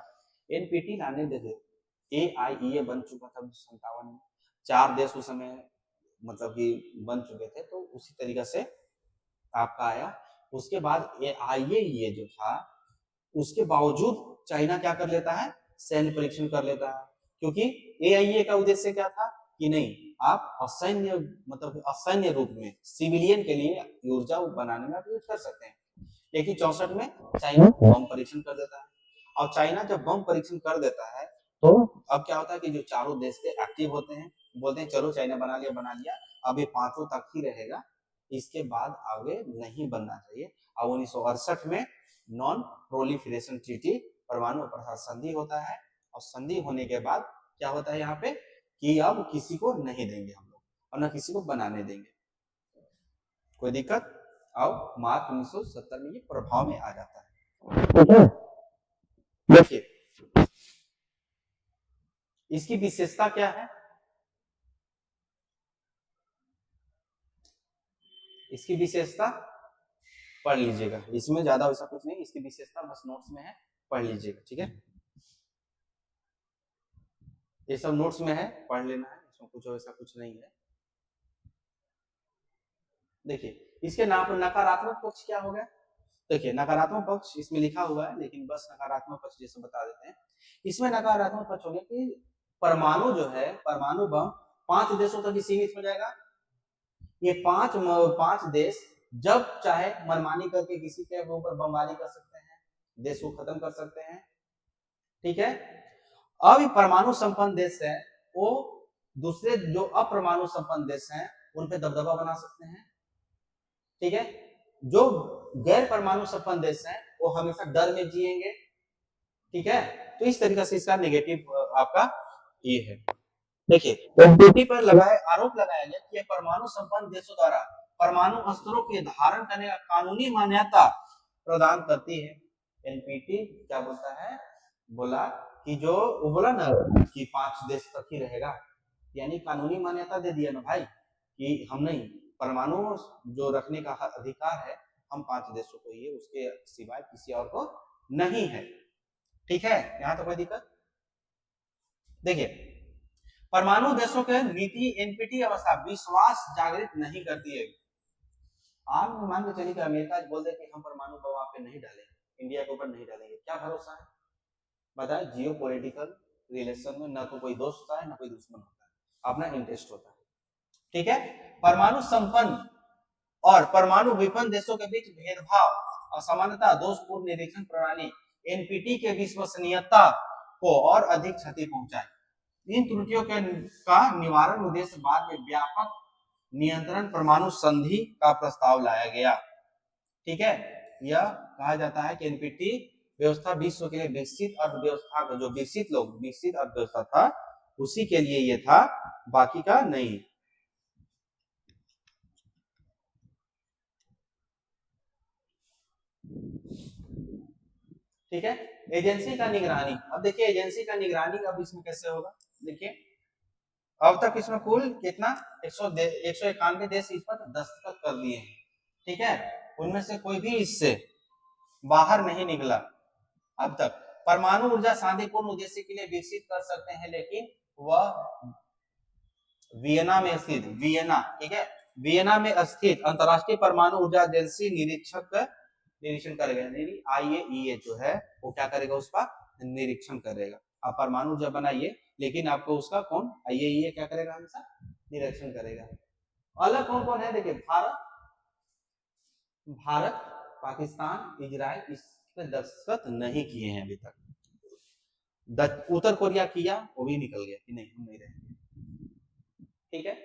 एनपीटी लाने देते एआईईए बन चुका था 1957 में, 4 देश उस समय मतलब कि बन चुके थे, तो उसी तरीके से आपका आया। उसके बाद एआईईए जो था, उसके बावजूद चाइना क्या कर लेता है, सैन्य परीक्षण कर लेता है, क्योंकि एआईए का उद्देश्य क्या था कि नहीं, आप असैन्य मतलब असैन्य रूप में सिविलियन के लिए ऊर्जा बनाने में यूज कर सकते हैं। लेकिन 64 में चाइना बम परीक्षण कर देता है, और चाइना जब बम परीक्षण कर देता है तो अब क्या होता है कि जो चारों देश थे एक्टिव होते हैं, बोलते हैं चलो चाइना बना लिया, अब ये 5 तक ही रहेगा, इसके बाद आगे नहीं बनना चाहिए। और 1968 में नॉन प्रोलिफरेशन ट्रीटी परमाणु अपराध संधि होता है, और संधि होने के बाद क्या होता है यहाँ पे कि अब किसी को नहीं देंगे हम लोग और न किसी को बनाने देंगे, कोई दिक्कत। अब मार्च 1970 में ये प्रभाव में आ जाता है, ठीक है। देखिए इसकी विशेषता क्या है, इसकी विशेषता पढ़ लीजिएगा, इसमें ज्यादा वैसा कुछ नहीं, इसकी विशेषता बस नोट्स में है, पढ़ लीजिएगा, ठीक है। ये सब नोट्स में है, पढ़ लेना है, इसमें कुछ वैसा कुछ नहीं है। देखिए इसके नकारात्मक पक्ष क्या हो गया, देखिए नकारात्मक पक्ष इसमें लिखा हुआ है, लेकिन बस नकारात्मक पक्ष जैसे बता देते हैं। इसमें नकारात्मक पक्ष हो गया कि परमाणु जो है, परमाणु बम 5 देशों तक ही सीमित हो जाएगा। ये 5 देश जब चाहे मनमानी करके किसी के ऊपर बमबारी कर सकते हैं, देश को खत्म कर सकते हैं, ठीक है। अब परमाणु संपन्न देश है, वो दूसरे जो अपरमाणु संपन्न देश हैं उन पे दबदबा बना सकते हैं, ठीक है। जो गैर परमाणु संपन्न देश हैं वो हमेशा डर में जिएंगे, ठीक है। तो इस तरीके से इसका नेगेटिव आपका ये है। देखिए एनपीटी पर आरोप लगाया गया कि परमाणु संपन्न देशों द्वारा परमाणु अस्त्रों के धारण करने का कानूनी मान्यता प्रदान करती है। एनपीटी क्या बोलता है, बोला कि जो बोला ना कि 5 देश तक ही रहेगा, यानी कानूनी मान्यता दे दिया ना भाई कि हम नहीं, परमाणु जो रखने का अधिकार है हम 5 देशों को ही है, उसके सिवाय किसी और को नहीं है, ठीक है। यहाँ तो कोई दिक्कत। देखिए परमाणु देशों के नीति एनपीटी अवस्था विश्वास जागृत नहीं करती है। आप मान के चलिए कि अमेरिका बोल दे कि हम परमाणु बम आप पे नहीं डालेंगे, इंडिया के ऊपर नहीं डालेंगे, क्या भरोसा है, बताए। जियो पॉलिटिकल रिलेशन में ना तो कोई दोस्त होता है ना कोई दुश्मन होता है, अपना इंटरेस्ट होता है, ठीक है। परमाणु संपन्न और परमाणु विपन्न देशों के बीच भेदभाव, असमानता, दोषपूर्ण निरीक्षण प्रणाली एनपीटी के विश्वसनीयता को और अधिक क्षति पहुंचाए। इन त्रुटियों का निवारण उद्देश्य बाद में व्यापक नियंत्रण परमाणु संधि का प्रस्ताव लाया गया, ठीक है। यह कहा जाता है कि एनपीटी व्यवस्था विश्व के लिए विकसित अर्थव्यवस्था का जो विकसित अर्थव्यवस्था था उसी के लिए ये था, बाकी का नहीं। ठीक है। एजेंसी का निगरानी, अब देखिए एजेंसी का निगरानी अब इसमें कैसे होगा, देखिए अब तक इसमें कुल कितना 191 देश इस पर दस्तखत कर दिए हैं, ठीक है। उनमें से कोई भी इससे बाहर नहीं निकला अब तक। परमाणु ऊर्जा शांतिपूर्ण उद्देश्य के लिए विकसित कर सकते हैं, लेकिन वह वियना में स्थित ठीक है, वियना में स्थित अंतरराष्ट्रीय परमाणु ऊर्जा एजेंसी निरीक्षण करेगा। आईएईए जो है वो क्या करेगा, उसका निरीक्षण करेगा। आप परमाणु ऊर्जा बनाइए, लेकिन आपको उसका कौन, आईएईए क्या करेगा, हमेशा निरीक्षण करेगा। अलग कौन कौन है, देखिए भारत, पाकिस्तान, इजराइल इस पे दस्तखत नहीं किए हैं अभी तक। उत्तर कोरिया किया, वो भी निकल गया कि नहीं हम नहीं रहेंगे, ठीक है।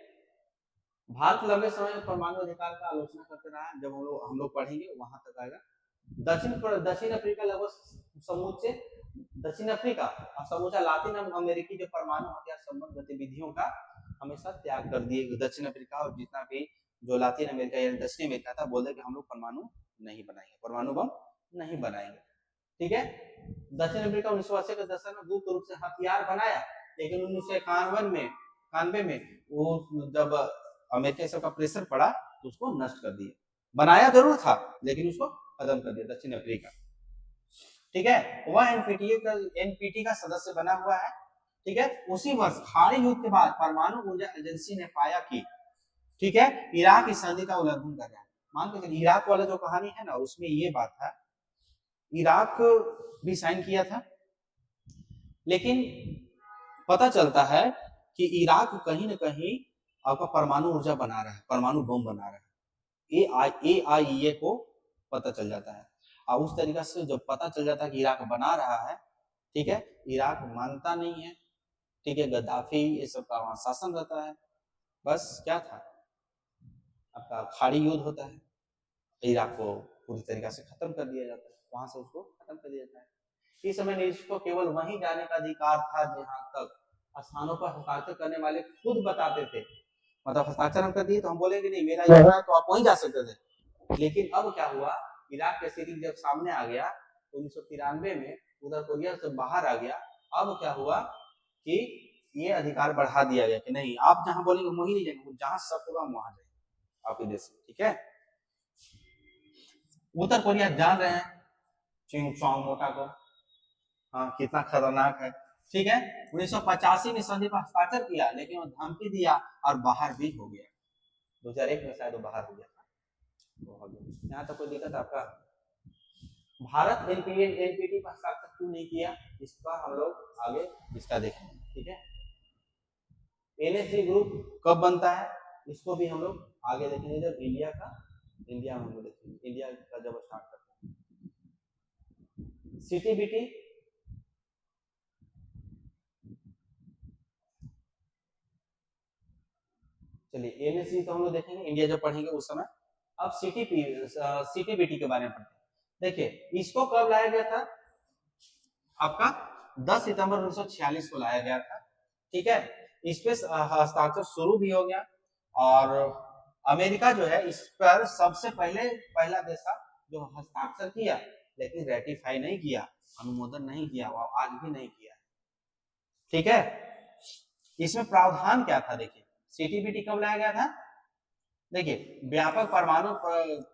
भारत लंबे समय में परमाणु अधिकार का आलोचना करते रहा। जब हम लोग पढ़ेंगे वहां तक आएगा। दक्षिण अफ्रीका लगभग समूचे दक्षिण अफ्रीका और समूचा लातिन अमेरिकी जो परमाणु हथियार संबंध गतिविधियों का हमेशा त्याग कर दिए। दक्षिण अफ्रीका और जितना भी जो लातिन अमेरिका या दक्षिण अमेरिका था, बोलते कि हम लोग परमाणु नहीं बनाएंगे, परमाणु बम नहीं बनाएंगे। ठीक है। दक्षिण अफ्रीका 1980 के दशक में गुप्त रूप से हथियार बनाया, लेकिन 1991 में वो जब अमेरिका सबका प्रेशर पड़ा तो उसको नष्ट कर दिया। बनाया जरूर था लेकिन उसको खत्म कर दिया दक्षिण अफ्रीका। ठीक है। वह एनपीटी का सदस्य बना हुआ है। ठीक है। उसी वर्ष खाड़ी युद्ध के बाद परमाणु ऊर्जा एजेंसी ने पाया कि ठीक है इराक इस संधि का उल्लंघन कर रहा है। मान के चलिए इराक वाला जो कहानी है ना, उसमें ये बात था, इराक भी साइन किया था, लेकिन पता चलता है कि इराक कहीं ना कहीं आपका परमाणु ऊर्जा बना रहा है, परमाणु बम बना रहा है। AIEA को पता चल जाता है, और उस तरीका से जब पता चल जाता है कि इराक बना रहा है, ठीक है, इराक मानता नहीं है। ठीक है। गद्दाफी ये सब का वहां शासन रहता है। बस क्या था, आपका खाड़ी युद्ध होता है, इराक को पूरी तरीका से खत्म कर दिया जाता है, वहां से उसको खत्म कर दिया जाता है। इस समय निरीक्षकों को केवल वहीं जाने का अधिकार था जहां तक स्थानों पर हस्ताक्षर करने वाले खुद बताते थे। मतलब हस्ताक्षर हम कर दिए तो हम बोलेंगे नहीं मेरा यहाँ है, तो आप वहीं जा सकते थे। लेकिन अब क्या हुआ, इराक की स्थिति जब सामने आ गया 1993 में, उधर कोरिया से बाहर आ गया, अब क्या हुआ कि ये अधिकार बढ़ा दिया गया कि नहीं आप जहां बोलेंगे वहीं नहीं जाएंगे, जहां शक होगा वहां जाएंगे आपके देश में। ठीक है। उत्तर कोरिया जान रहे हैं चिंग चोंग मोटा को, हाँ कितना खतरनाक है। ठीक है। 1985 में संधि पर हस्ताक्षर किया, लेकिन वो धमकी दिया और बाहर भी हो गया। 2001 में शायद वो बाहर हो गया था। यहाँ तक कोई दिक्कत आपका? भारत एनपीटी पर हस्ताक्षर क्यों नहीं किया, इसका हम लोग आगे इसका देखेंगे। ठीक है। NSG ग्रुप कब बनता है, इसको भी हम लोग आगे देखेंगे, जब इंडिया में हम लोग देखेंगे, इंडिया का जब स्टार्ट करते हैं। CTBT चलिए NSG तो हम लोग देखेंगे इंडिया जब पढ़ेंगे उस समय। अब CTBT के बारे में पढ़ते हैं। देखिए इसको कब लाया गया था, आपका 10 सितंबर 1946 को लाया गया था। ठीक है। इस पे हस्ताक्षर शुरू भी हो गया, और अमेरिका जो है इस पर सबसे पहला देश था जो हस्ताक्षर किया, लेकिन रेटिफाई नहीं किया, अनुमोदन नहीं किया, वो आज भी नहीं किया। ठीक है। इसमें प्रावधान क्या था, देखिए CTBT कब लाया गया था, देखिए व्यापक परमाणु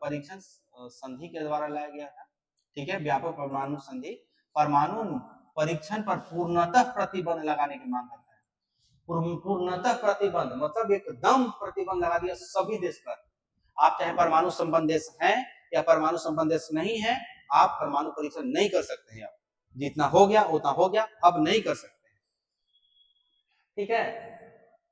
परीक्षण संधि के द्वारा लाया गया था। ठीक है। व्यापक परमाणु संधि परमाणु परीक्षण पर पूर्णतः प्रतिबंध लगाने की मांग करता है। पूर्णतः प्रतिबंध मतलब एकदम प्रतिबंध लगा दिया सभी देश पर। आप चाहे परमाणु संबंध देश हैं या परमाणु संबंध देश नहीं है, आप परमाणु परीक्षण नहीं कर सकते हैं। अब जितना हो गया उतना हो गया, अब नहीं कर सकते। ठीक है।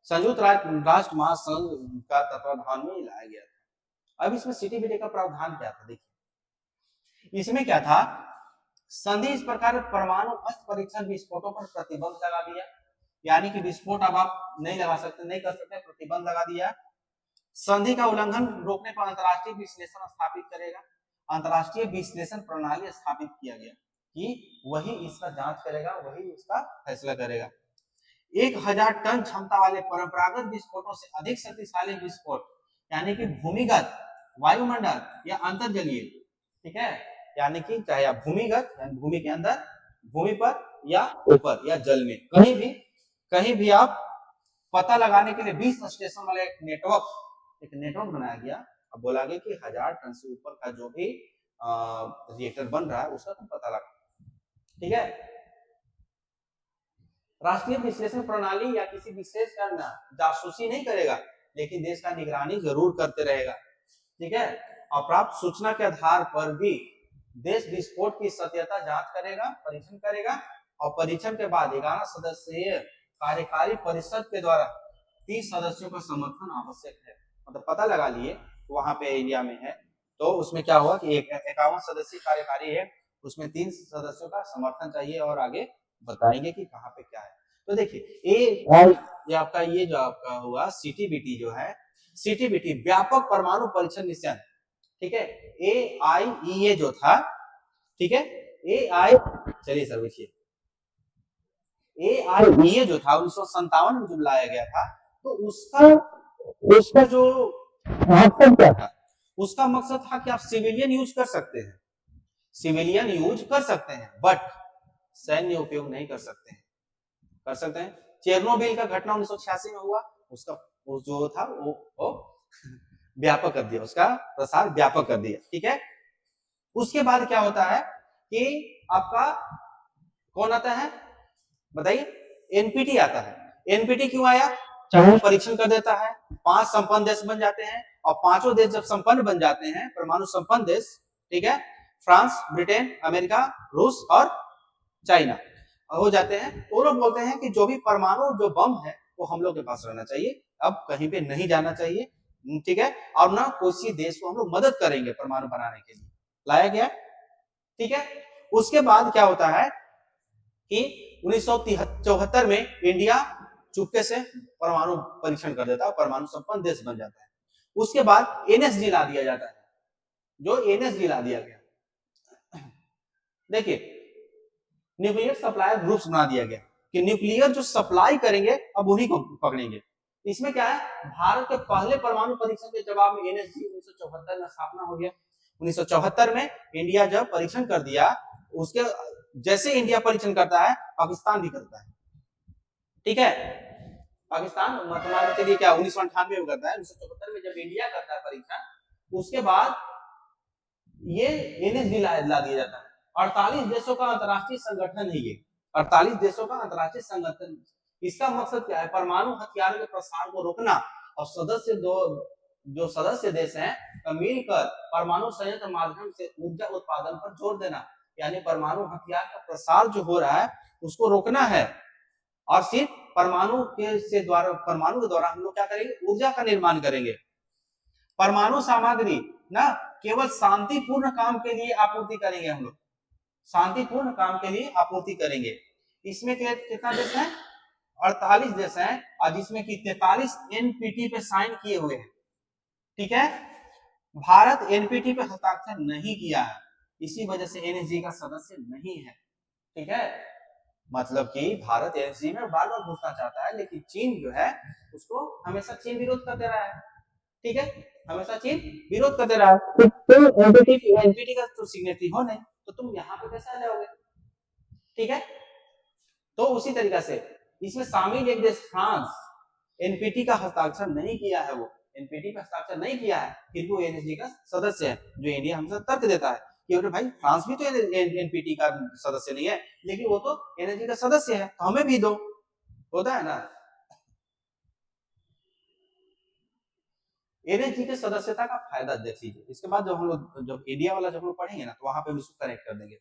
संयुक्त राष्ट्र महासंघ का तत्वाधान में लाया गया था। अब इसमें CTBT का प्रावधान क्या था, देखिए इसमें क्या था, संधि इस प्रकार परमाणु अस्त्र परीक्षण विस्फोटों पर प्रतिबंध लगा दिया, यानी कि विस्फोट अब आप नहीं लगा सकते, नहीं कर सकते, प्रतिबंध लगा दिया। संधि का उल्लंघन रोकने पर अंतरराष्ट्रीय विश्लेषण स्थापित करेगा, अंतरराष्ट्रीय विश्लेषण प्रणाली स्थापित किया गया कि वही इसका जांच करेगा, वही इसका फैसला करेगा। 1000 टन क्षमता वाले परंपरागत विस्फोटों से अधिक शक्तिशाली विस्फोट, यानी कि भूमिगत, वायुमंडल या अंतर्जलीय, ठीक है, यानी कि चाहे आप भूमिगत यानी भूमि के अंदर, भूमि पर या ऊपर या जल में, कहीं भी आप पता लगाने के लिए 20 स्टेशन वाला एक नेटवर्क बनाया गया। अब बोला गया कि 1000 टन से ऊपर का जो भी रिएक्टर बन रहा है उसका तुम पता लगा। ठीक है। राष्ट्रीय विश्लेषण प्रणाली या किसी विशेष का जासूसी नहीं करेगा, लेकिन देश का निगरानी जरूर करते रहेगा। ठीक है। और प्राप्त सूचना के आधार पर भी देश विस्फोट की सत्यता जांच करेगा, परीक्षण करेगा, और परीक्षण के बाद 11 सदस्यीय कार्यकारी परिषद के द्वारा 30 सदस्यों का समर्थन आवश्यक है। मतलब पता लगा लिए वहां पे इंडिया में है, तो उसमें क्या हुआ कि 51 सदस्यीय कार्यकारी है, उसमें 3 सदस्यों का समर्थन चाहिए, और आगे बताएंगे कि कहाँ पे क्या है। तो देखिए ये आपका जो आपका हुआ CTBT जो है, सीटीबीटी व्यापक परमाणु परीक्षण मिशन, ठीक है। AIEA जो था, ठीक है, चलिए सर देखिए, AIEA जो था 1957 में जब लाया गया था, तो उसका जो मकसद क्या था? उसका मकसद था कि आप सिविलियन यूज कर सकते हैं, सिविलियन यूज कर सकते हैं, बट सैन्य उपयोग नहीं कर सकते हैं। कर सकते हैं। चेरनोबिल का घटना 1986 में हुआ, उसका वो जो था वो व्यापक कर दिया, उसका प्रसार व्यापक कर दिया, ठीक है। उसके बाद क्या होता है कि आपका कौन आता है बताइए? एनपीटी आता है। एनपीटी क्यों आया? चाहे परीक्षण कर देता है, 5 संपन्न देश बन जाते हैं, और 5 देश जब संपन्न बन जाते हैं, परमाणु संपन्न देश, ठीक है, फ्रांस, ब्रिटेन, अमेरिका, रूस और चाइना हो जाते हैं, वो लोग बोलते हैं कि जो भी परमाणु जो बम है वो हम लोग के पास रहना चाहिए, अब कहीं पे नहीं जाना चाहिए, ठीक है, और ना कोई देश को हम लोग मदद करेंगे परमाणु बनाने के लिए, लाया गया, ठीक है। उसके बाद क्या होता है कि 1974 में इंडिया चुपके से परमाणु परीक्षण कर देता है, परमाणु संपन्न देश बन जाता है। उसके बाद एनएसजी ला दिया जाता है, जो एनएसजी ला दिया गया, देखिए न्यूक्लियर सप्लायर ग्रुप्स बना दिया गया कि न्यूक्लियर जो सप्लाई करेंगे अब उन्हीं को पकड़ेंगे। इसमें क्या है, भारत के पहले परमाणु परीक्षण के जवाब में एनएसजी 1974 में स्थापना हो गया। 1974 में इंडिया जब परीक्षण कर दिया, उसके जैसे इंडिया परीक्षण करता है, पाकिस्तान भी करता है, ठीक है। पाकिस्तान मतलब चलिए क्या 1998 में करता है, 1974 में जब इंडिया करता है परीक्षण, उसके बाद ये एनएसजी ला दिया जाता है। 48 देशों का अंतरराष्ट्रीय संगठन है ये, 48 देशों का अंतरराष्ट्रीय संगठन। इसका मकसद क्या है? परमाणु हथियारों के प्रसार को रोकना, और जो सदस्य देश हैं मिलकर परमाणु संयंत्र माध्यम से ऊर्जा उत्पादन पर जोर देना, यानी परमाणु हथियार का प्रसार जो हो रहा है उसको रोकना है, और सिर्फ परमाणु के द्वारा हम लोग क्या करेंगे? ऊर्जा का निर्माण करेंगे। परमाणु सामग्री ना केवल शांतिपूर्ण काम के लिए आपूर्ति करेंगे, हम लोग शांतिपूर्ण काम के लिए आपूर्ति करेंगे। इसमें कितना देश है? 48 देश हैं, और जिसमें कि 43 एनपीटी पे साइन किए हुए हैं, ठीक है। भारत एनपीटी पे हस्ताक्षर नहीं किया है, इसी वजह से एनएसजी का सदस्य नहीं है, ठीक है। मतलब कि भारत एनएसजी में बार बार घुसना चाहता है, लेकिन चीन जो है उसको हमेशा चीन विरोध करते रहा है, ठीक है, हमेशा चीन विरोध करते रहा है। तो एनपीटी का तो सिग्नेटरी हो नहीं, तो तुम यहाँ पे कैसे आ जाओगे, ठीक है। तो उसी तरीका से इसमें शामिल एक देश फ्रांस एनपीटी का हस्ताक्षर नहीं किया है, वो एनपीटी पे हस्ताक्षर नहीं किया है, फिर वो एनएसजी का सदस्य है, जो इंडिया हमसे तर्क देता है कि अरे भाई फ्रांस भी तो एनपीटी का सदस्य नहीं है, लेकिन वो तो एनएसजी का सदस्य है, तो हमें भी दो, होता है ना। एनएसजी के सदस्यता का फायदा देख लीजिए, इसके बाद जब इंडिया वाला जब हम लोग पढ़ेंगे ना, तो वहां पे भी इसको कनेक्ट कर देंगे,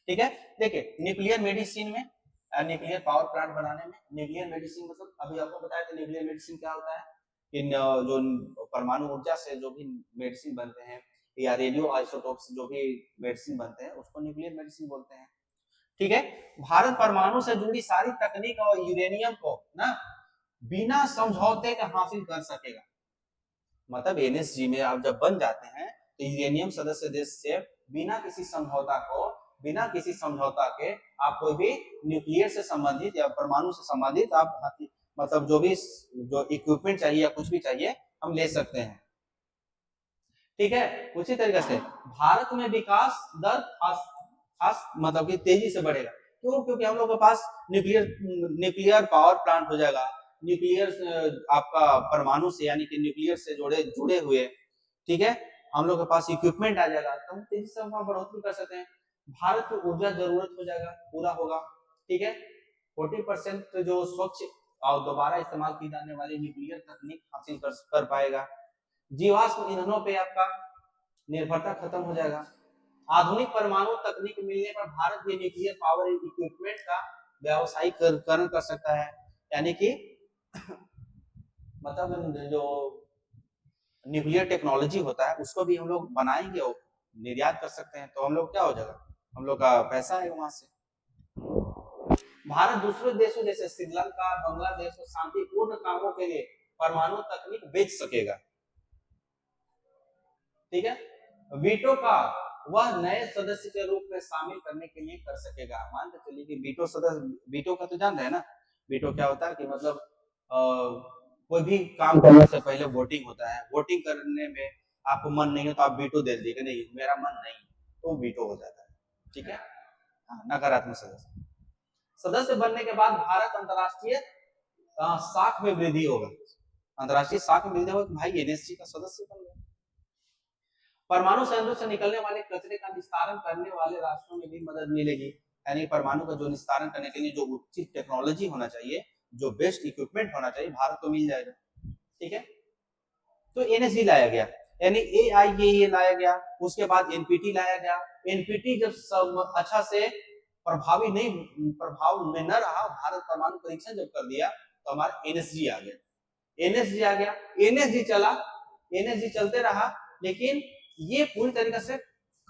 ठीक है। देखिए न्यूक्लियर मेडिसिन में, न्यूक्लियर पावर प्लांट बनाने में, न्यूक्लियर मेडिसिन मतलब अभी आपको बताया था न्यूक्लियर मेडिसिन क्या होता है, इन जो परमाणु ऊर्जा से जो भी मेडिसिन बनते हैं, या रेडियो आइसोटोप से जो भी मेडिसिन बनते हैं, उसको न्यूक्लियर मेडिसिन बोलते हैं, ठीक है। भारत परमाणु से जुड़ी सारी तकनीक और यूरेनियम को ना बिना समझौते के हासिल कर सकेगा। मतलब एनएसजी में आप जब बन जाते हैं, तो यूरेनियम सदस्य देश से बिना किसी समझौता के आप कोई भी न्यूक्लियर से संबंधित या परमाणु से संबंधित आप मतलब जो इक्विपमेंट चाहिए या कुछ भी चाहिए, हम ले सकते हैं, ठीक है। उसी तरीके से भारत में विकास दर खास मतलब कि तेजी से बढ़ेगा, क्यों? क्योंकि हम लोग के पास न्यूक्लियर पावर प्लांट हो जाएगा, न्यूक्लियर आपका परमाणु से यानी कि न्यूक्लियर से जुड़े हुए, ठीक है, हम लोग के पास इक्विपमेंट आ जाएगा, तो हम तेजी से वहां बढ़ोतरी कर सकते हैं। भारत की ऊर्जा जरूरत हो जाएगा, पूरा होगा, ठीक है। 40% जो स्वच्छ और दोबारा इस्तेमाल की जाने वाली न्यूक्लियर तकनीक हासिल कर पाएगा। जीवाश्म ईंधनों पे आपका निर्भरता खत्म हो जाएगा। आधुनिक परमाणु तकनीक मिलने पर भारत भी न्यूक्लियर पावर इक्विपमेंट का व्यावसायीकरण कर सकता है, यानी कि मतलब जो न्यूक्लियर टेक्नोलॉजी होता है उसको भी हम लोग बनाएंगे और निर्यात कर सकते हैं, तो हम लोग क्या हो जाएगा, हम लोग का पैसा है वहां से। भारत दूसरे देशों जैसे श्रीलंका, बांग्लादेश को शांतिपूर्ण कामों के लिए परमाणु तकनीक बेच सकेगा। ठीक है, वीटो का वह नए सदस्य के रूप में शामिल करने के लिए कर सकेगा। मान के चलिए कि वीटो सदस्य, वीटो का तो जान रहे हैं ना, वीटो क्या होता है कि मतलब कोई भी काम करने से पहले वोटिंग होता है, वोटिंग करने में आपको मन नहीं है तो आप वीटो दे दीजिए कि नहीं मेरा मन नहीं, तो वीटो हो जाता है। ठीक है, नकारात्मक सदस्य। सदस्य बनने के बाद भारत अंतरराष्ट्रीय साख में वृद्धि होगा, अंतरराष्ट्रीय साख में वृद्धि होगा, भाई एनएसजी का सदस्य बन गया। परमाणु संयंत्रों से निकलने वाले कचरे का निस्तारण करने वाले राष्ट्रों में भी मदद मिलेगी। यानी परमाणु का जो निस्तारण करने के लिए जो उचित टेक्नोलॉजी होना चाहिए, जो बेस्ट इक्विपमेंट होना चाहिए, भारत को मिल जाएगा। ठीक है, तो एनएसजी लाया गया, यानी AIAA लाया गया, उसके बाद एनपीटी लाया गया। एनपीटी जब सब अच्छा से प्रभाव में न रहा, भारत परमाणु परीक्षण जब कर दिया तो हमारा एनएसजी आ गया। एनएसजी आ गया, एनएसजी चला, एनएसजी चलते रहा, लेकिन ये पूरी तरीके से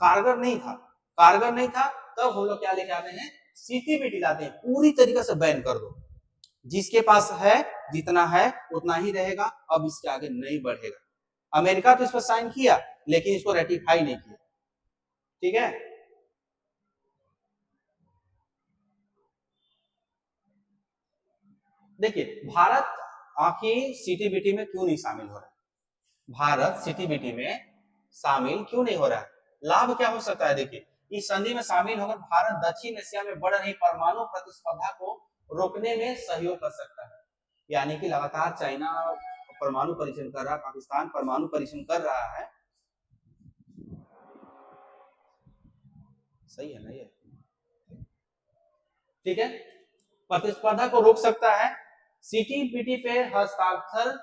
कारगर नहीं था। तब हम लोग क्या लेके आते हैं, सीटीबीटी लाते हैं, पूरी तरीके से बैन कर दो, जिसके पास है जितना है उतना ही रहेगा, अब इसके आगे नहीं बढ़ेगा। अमेरिका तो इस पर साइन किया लेकिन इसको रेटिफाई नहीं किया। ठीक है, देखिए भारत आखिर सीटीबीटी में क्यों नहीं शामिल हो रहा है, भारत सीटीबीटी में शामिल क्यों नहीं हो रहा है, लाभ क्या हो सकता है। देखिए इस संधि में शामिल होकर भारत दक्षिण एशिया में बढ़ रही परमाणु प्रतिस्पर्धा को रोकने में सहयोग कर सकता है। यानी कि लगातार चाइना परमाणु परीक्षण कर रहा है, पाकिस्तान परमाणु परीक्षण कर रहा है, सही है ना ये। ठीक है, प्रतिस्पर्धा को रोक सकता है। सीटीबीटी पे हस्ताक्षर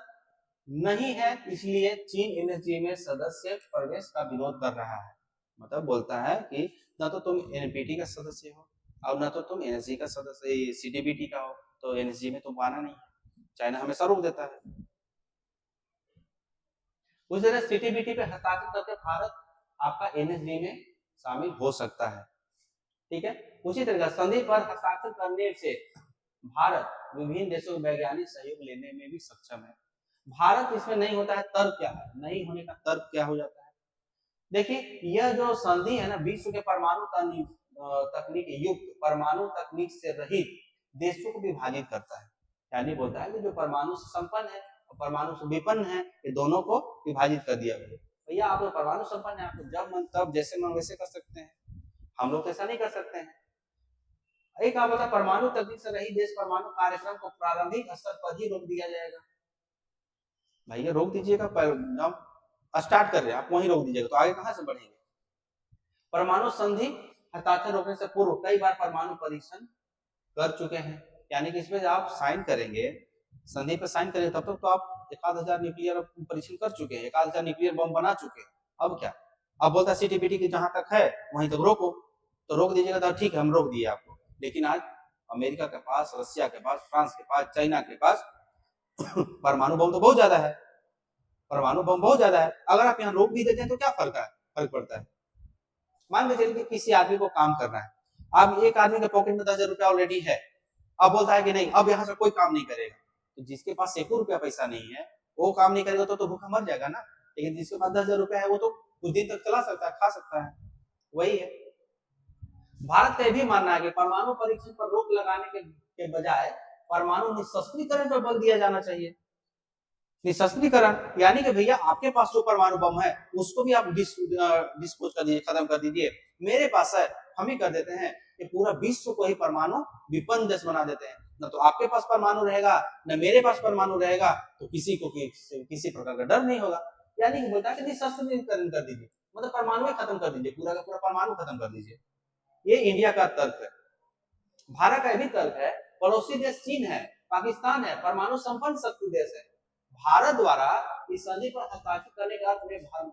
नहीं है, इसलिए चीन एनएसजी में सदस्य प्रवेश का विरोध कर रहा है। मतलब बोलता है कि न तो तुम एनपीटी का सदस्य हो और न तो तुम एनएसजी का सदस्य सीटीबीटी का हो, तो एनएसजी में तुम आना नहीं है, चाइना हमेशा रोक देता है। उस तरह सीटीबीटी पे हस्ताक्षर करके भारत आपका एनएसजी में शामिल हो सकता है। ठीक है, उसी तरह संधि पर हस्ताक्षर करने से भारत विभिन्न देशों के वैज्ञानिक सहयोग लेने में भी सक्षम है। भारत इसमें नहीं होता है, तर्क क्या है, नहीं होने का तर्क क्या हो जाता है। देखिए यह जो संधि है ना, विश्व के परमाणु तकनीक युक्त, परमाणु तकनीक से रहित देशों को विभाजित करता है। यानी बोलता है कि जो परमाणु से संपन्न है और परमाणु से विपन्न है, ये दोनों को विभाजित कर दिया गया। भैया आप लोग परमाणु संपन्न है, आप जब मन तब जैसे मन वैसे कर सकते हैं, हम लोग ऐसा नहीं कर सकते हैं। एक आप बता, परमाणु तकनीक से रहित देश परमाणु कार्यक्रम को प्रारंभिक स्तर पर ही रोक दिया जाएगा। भैया रोक दीजिएगा, जब स्टार्ट कर रहे हैं आप वहीं रोक दीजिएगा, तो आगे कहां से बढ़ेंगे। परमाणु संधि हस्ताक्षर रोकने से पूर्व कई बार परमाणु परीक्षण कर चुके हैं। यानी कि इसमें आप साइन करेंगे, संधि पे साइन करेंगे, तब तक तो आप 1000 न्यूक्लियर परीक्षण कर चुके हैं, 1000 न्यूक्लियर बम बना चुके हैं। अब क्या, अब बोलता है सीटीबीटी की जहां तक है वहीं तक रोको, तो रोक दीजिएगा, तो ठीक है हम रोक दिए आपको। लेकिन आज अमेरिका के पास, रशिया के पास, फ्रांस के पास, चाइना के पास परमाणु बम तो बहुत ज्यादा है, परमाणु बम बहुत ज्यादा है। अगर आप यहाँ रोक भी देते हैं तो क्या फर्क पड़ता है। मान के चलिए किसी आदमी को काम करना है, अब एक आदमी के पॉकेट में 10,000 रुपया ऑलरेडी है, अब बोलता है कि नहीं अब यहाँ से कोई काम नहीं करेगा, तो जिसके पास 1 रुपया पैसा नहीं है वो काम नहीं करेगा तो भूखा मर जाएगा ना। लेकिन जिसके पास 10,000 रुपया है वो तो कुछ दिन तक चला सकता है, खा सकता है। वही है, भारत का यह भी मानना है कि परमाणु परीक्षण पर रोक लगाने के बजाय परमाणु निशस्त्रीकरण पर बल दिया जाना चाहिए। निशस्त्रीकरण यानी कि भैया आपके पास जो परमाणु बम है उसको भी आप डिस्पोज कर दीजिए, खत्म कर दीजिए। मेरे पास है, हम ही कर देते हैं कि पूरा विश्व को ही परमाणु विपन्न देश बना देते हैं। न तो आपके पास परमाणु रहेगा न मेरे पास परमाणु रहेगा, तो किसी को किसी प्रकार का डर नहीं होगा। यानी कि बोलता है कि निशस्त्रीकरण कर दीजिए, मतलब परमाणु ही खत्म कर दीजिए, पूरा का पूरा परमाणु खत्म कर दीजिए। ये इंडिया का तर्क है। भारत का भी तर्क है, पड़ोसी देश चीन है, पाकिस्तान है, परमाणु संपन्न शक्ति देश है। भारत द्वारा इस संधि पर हस्ताक्षर करने के अर्थ में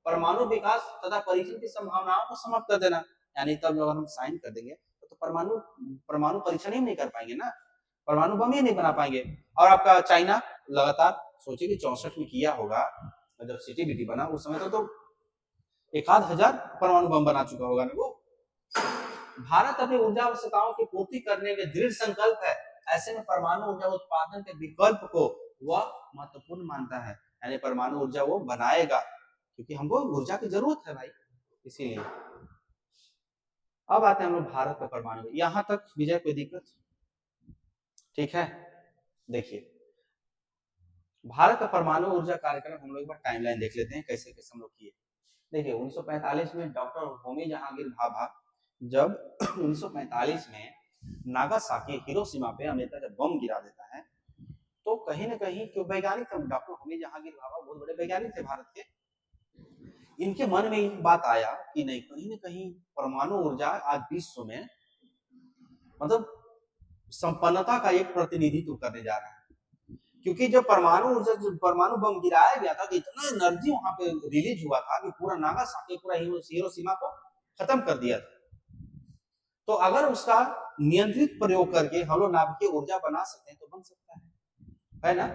परमाणु विकास तथा परीक्षण की संभावनाओं को समाप्त कर देना। यानी तब अगर हम साइन कर देंगे तो परमाणु परीक्षण ही नहीं कर पाएंगे ना, परमाणु बम ही नहीं बना पाएंगे। और आपका चाइना लगातार सोचिए कि 64 में किया होगा, जब सीटीबीटी बना उस समय तो 1000 परमाणु बम बना चुका होगा ना वो। भारत अपनी ऊर्जा आवश्यकताओं की पूर्ति करने में दृढ़ संकल्प है। ऐसे में परमाणु ऊर्जा उत्पादन के विकल्प को वह महत्वपूर्ण मानता है, यानी परमाणु ऊर्जा वो बनाएगा, क्योंकि हमको ऊर्जा की जरूरत है भाई, इसीलिए। अब आते हैं हम लोग भारत का परमाणु, यहां तक विजय कोई दिक्कत? ठीक है, देखिए भारत का परमाणु ऊर्जा कार्यक्रम हम लोग एक बार टाइमलाइन देख लेते हैं कैसे कैसे हम लोग किए। देखिए 1945 में डॉक्टर होमी जहांगीर भाभा जब 1945 में नागासाकी हिरोशिमा पे अमेरिका जब बम गिरा देता है, तो कहीं ना कहीं जो वैज्ञानिक थे, डॉक्टर होमी जहांगीर भाभा बहुत बड़े वैज्ञानिक थे भारत के, इनके मन में एक बात आया कि नहीं, कहीं ना कहीं परमाणु ऊर्जा आज विश्व में मतलब संपन्नता का एक प्रतिनिधित्व करने जा रहा है। क्योंकि जब परमाणु ऊर्जा, परमाणु बम गिराया गया था तो इतना एनर्जी वहां पे रिलीज हुआ था कि पूरा नागासाकी, पूरा हिरोशिमा को खत्म कर दिया था। तो अगर उसका नियंत्रित प्रयोग करके हम लोग नाभिकीय ऊर्जा बना सकते हैं तो बन सकता है ना?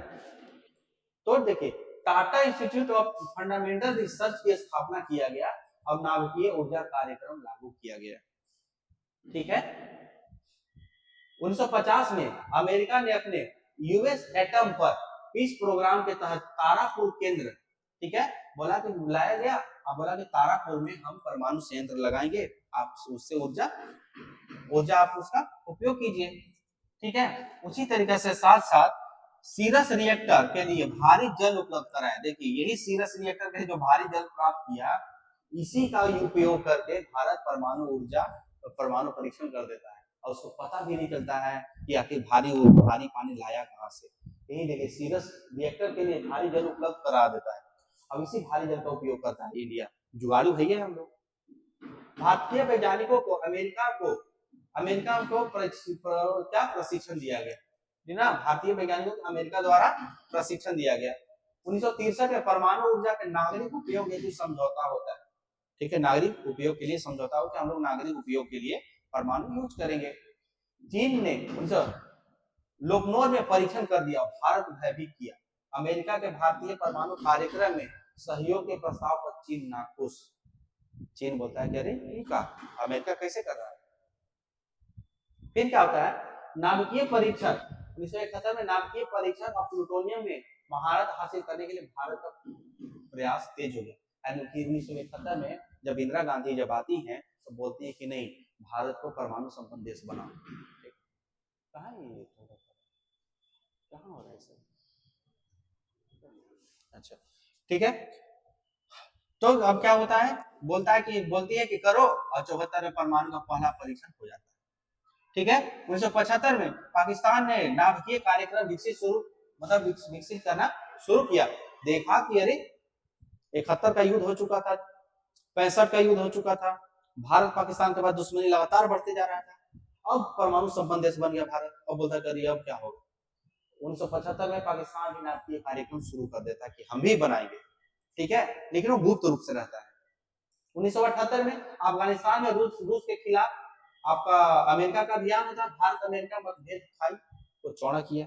तो देखिए Tata institute of fundamental research की स्थापना किया गया और नाभिकीय ऊर्जा कार्यक्रम लागू किया गया। ठीक है, 1950 में अमेरिका ने अपने यूएस एटम पर पीस प्रोग्राम के तहत तारापुर केंद्र, ठीक है, बोला कि बुलाया गया, अब बोला कि तारापुर में हम परमाणु संयंत्र लगाएंगे, आप उससे ऊर्जा आप उसका उपयोग कीजिए। ठीक है, उसी तरीके से साथ साथ सीरस रिएक्टर के लिए भारी जल उपलब्ध कराया। देखिए यही सीरस रिएक्टर के लिए जो भारी जल प्राप्त किया, इसी का उपयोग करके भारत परमाणु परीक्षण कर देता है और उसको पता भी नहीं चलता है कि आखिर भारी पानी लाया कहां से। यही देखिए सीरस रिएक्टर के लिए भारी जल उपलब्ध करा देता है, अब इसी भारी जल का उपयोग करता है इंडिया। जुगाड़ू है ये हम लोग। भारतीय वैज्ञानिकों को अमेरिका को क्या प्रशिक्षण दिया गया ना, भारतीय वैज्ञानिकों को अमेरिका द्वारा प्रशिक्षण दिया गया। 1963 में परमाणु ऊर्जा के नागरिक उपयोग हेतु समझौता होता है। ठीक है, नागरिक उपयोग के लिए समझौता हो कि हम लोग नागरिक उपयोग के लिए परमाणु यूज करेंगे। चीन ने लोकनौर में परीक्षण कर दिया, भारत भयभीत किया। अमेरिका के भारतीय परमाणु कार्यक्रम में सहयोग के प्रस्ताव पर चीन नाखुश। चीन बोलता है कि अरे अमेरिका कैसे कर रहा है। फिर क्या होता है, नाभिकीय परीक्षण 1971 में नाभिकीय परीक्षण और प्लूटोनियम में महारत हासिल करने के लिए भारत का प्रयास तेज हो गया। 1971 में जब इंदिरा गांधी जब आती हैं तो बोलती है कि नहीं, भारत को परमाणु संपन्न देश बनाओ। कहाँ हो रहा है सर? अच्छा ठीक है, तो अब क्या होता है, बोलती है कि करो, और 74 में परमाणु का पहला परीक्षण हो जाता है। ठीक है, 1975 में पाकिस्तान ने नाभिकीय कार्यक्रम विकसित करना शुरू किया। देखा कि अरे 71 का युद्ध हो चुका था, 65 का युद्ध हो चुका था, भारत पाकिस्तान के बाद दुश्मनी लगातार बढ़ते जा रहा था, अब परमाणु संपन्न देश बन गया भारत। अब बोलता करिए अब क्या होगा। 1975 में पाकिस्तान भी नाभिकीय कार्यक्रम शुरू कर देता है कि हम भी बनाएंगे। ठीक है, लेकिन वो गुप्त रूप से रहता है। 1978 में अफगानिस्तान में रूस के खिलाफ आपका अमेरिका का अभियान होता, भारत अमेरिका मतभेद खाई को चौड़ा किया,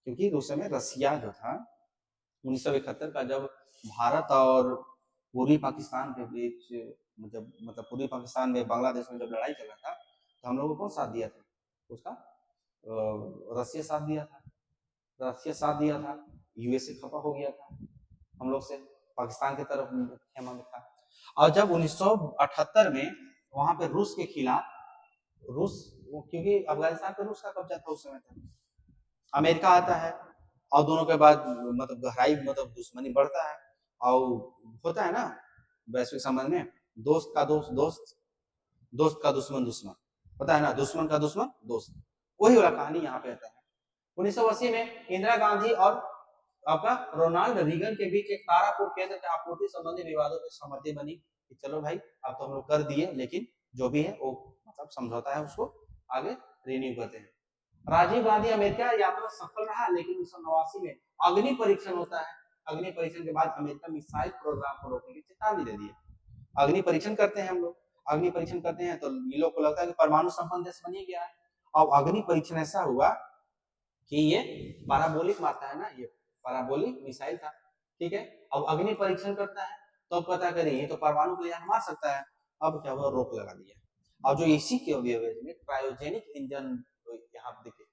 क्योंकि उस समय रसिया जो था 1971 का जब भारत और पूर्वी पाकिस्तान के बीच मतलब पूर्वी पाकिस्तान में बांग्लादेश में जब लड़ाई चल रहा था तो हम लोगों को कौन साथ दिया था, उसका रसिया साथ दिया था। यूएसए खफा हो गया था हम लोग से, पाकिस्तान की तरफ खेमा में था। और जब 1978 में वहां पे रूस के खिलाफ क्योंकि अफगानिस्तान पे रूस का कब्जा था उस समय तक, अमेरिका आता है और दोनों के बाद मतलब गहराई दुश्मनी बढ़ता है, और होता है ना वैश्विक संबंध में, दोस्त का दुश्मन पता है ना, दुश्मन का दुश्मन दोस्त, वही वाला कहानी यहाँ पे आता है। 1980 में इंदिरा गांधी और आपका रोनाल्ड रीगन के बीच एक तारापुर केंद्र के आपूर्ति संबंधी विवादों में सहमति बनी कि चलो भाई अब तो हम लोग कर दिए, लेकिन जो भी है वो मतलब समझौता है उसको आगे रिन्यू करते हैं। राजीव गांधी अमेरिका यात्रा सफल रहा, लेकिन 1989 में अग्नि परीक्षण होता है। अग्नि परीक्षण के बाद अमेरिका मिसाइल प्रोग्राम को रोकने की चेतावनी दे दी। अग्नि परीक्षण करते हैं हम लोग, अग्नि परीक्षण करते हैं तो ये लोग को लगता है कि परमाणु संपन्न देश बन गया है। और अग्नि परीक्षण ऐसा हुआ कि ये पैराबोलिक मारता है ना, ये पैराबोलिक मिसाइल था। ठीक है, अब अग्नि परीक्षण करता है तो पता करिए ये तो परमाणु को मार सकता है। अब क्या हुआ, रोक लगा दिया। और जो इसी के में क्रायोजेनिक इंजन, यहाँ देखिए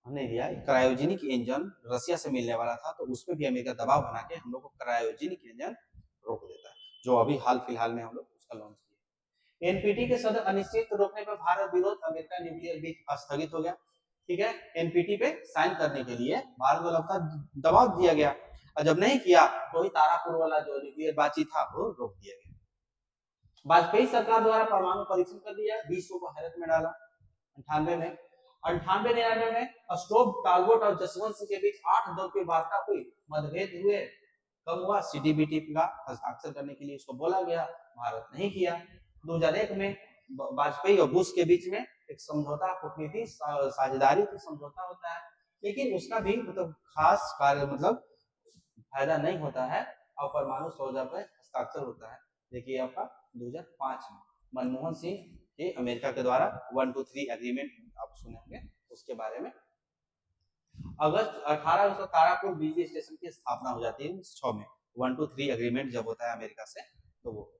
हमने दिया क्रायोजेनिक इंजन रसिया से मिलने वाला था, तो उसमें भी अमेरिका दबाव बना के हम लोग को क्रायोजेनिक इंजन रोक देता है, जो अभी हाल फिलहाल में हम लोग उसका लॉन्च किया। एनपीटी के सदस्य अनिश्चित रोकने पर भारत विरोध अमेरिका न्यूक्लियर डील स्थगित हो गया। ठीक है, एनपीटी पे साइन करने के लिए भारत को लगातार दबाव दिया गया, और जब नहीं किया तो ही तारापुर वाला जो न्यूक्लियर बातचीत था वो रोक दिया गया। वाजपेयी सरकार द्वारा परमाणु परीक्षण कर दिया, विश्व को हैरत में डाला। 98 में 98-99 में स्टोव टालबोट और जसवंत सिंह के बीच 8 दौर की वार्ता हुई, मतभेद हुए, कब हुआ, सीटीबीटी का हस्ताक्षर करने के लिए उसको बोला गया, भारत नहीं किया। 2001 में वाजपेयी और बुश के बीच में एक समझौता, कूटनीति साझेदारी की समझौता होता है, लेकिन उसका भी मतलब खास कार्य मतलब फायदा नहीं होता है, और परमाणु सौदा पर हस्ताक्षर होता है। देखिए आपका 2005 में मनमोहन सिंह के अमेरिका के द्वारा 123 एग्रीमेंट आप सुने होंगे उसके बारे में। अगस्त 18 को तारापुर बिजली स्टेशन की स्थापना हो जाती है 6 में, 123 एग्रीमेंट जब होता है अमेरिका से। तो वो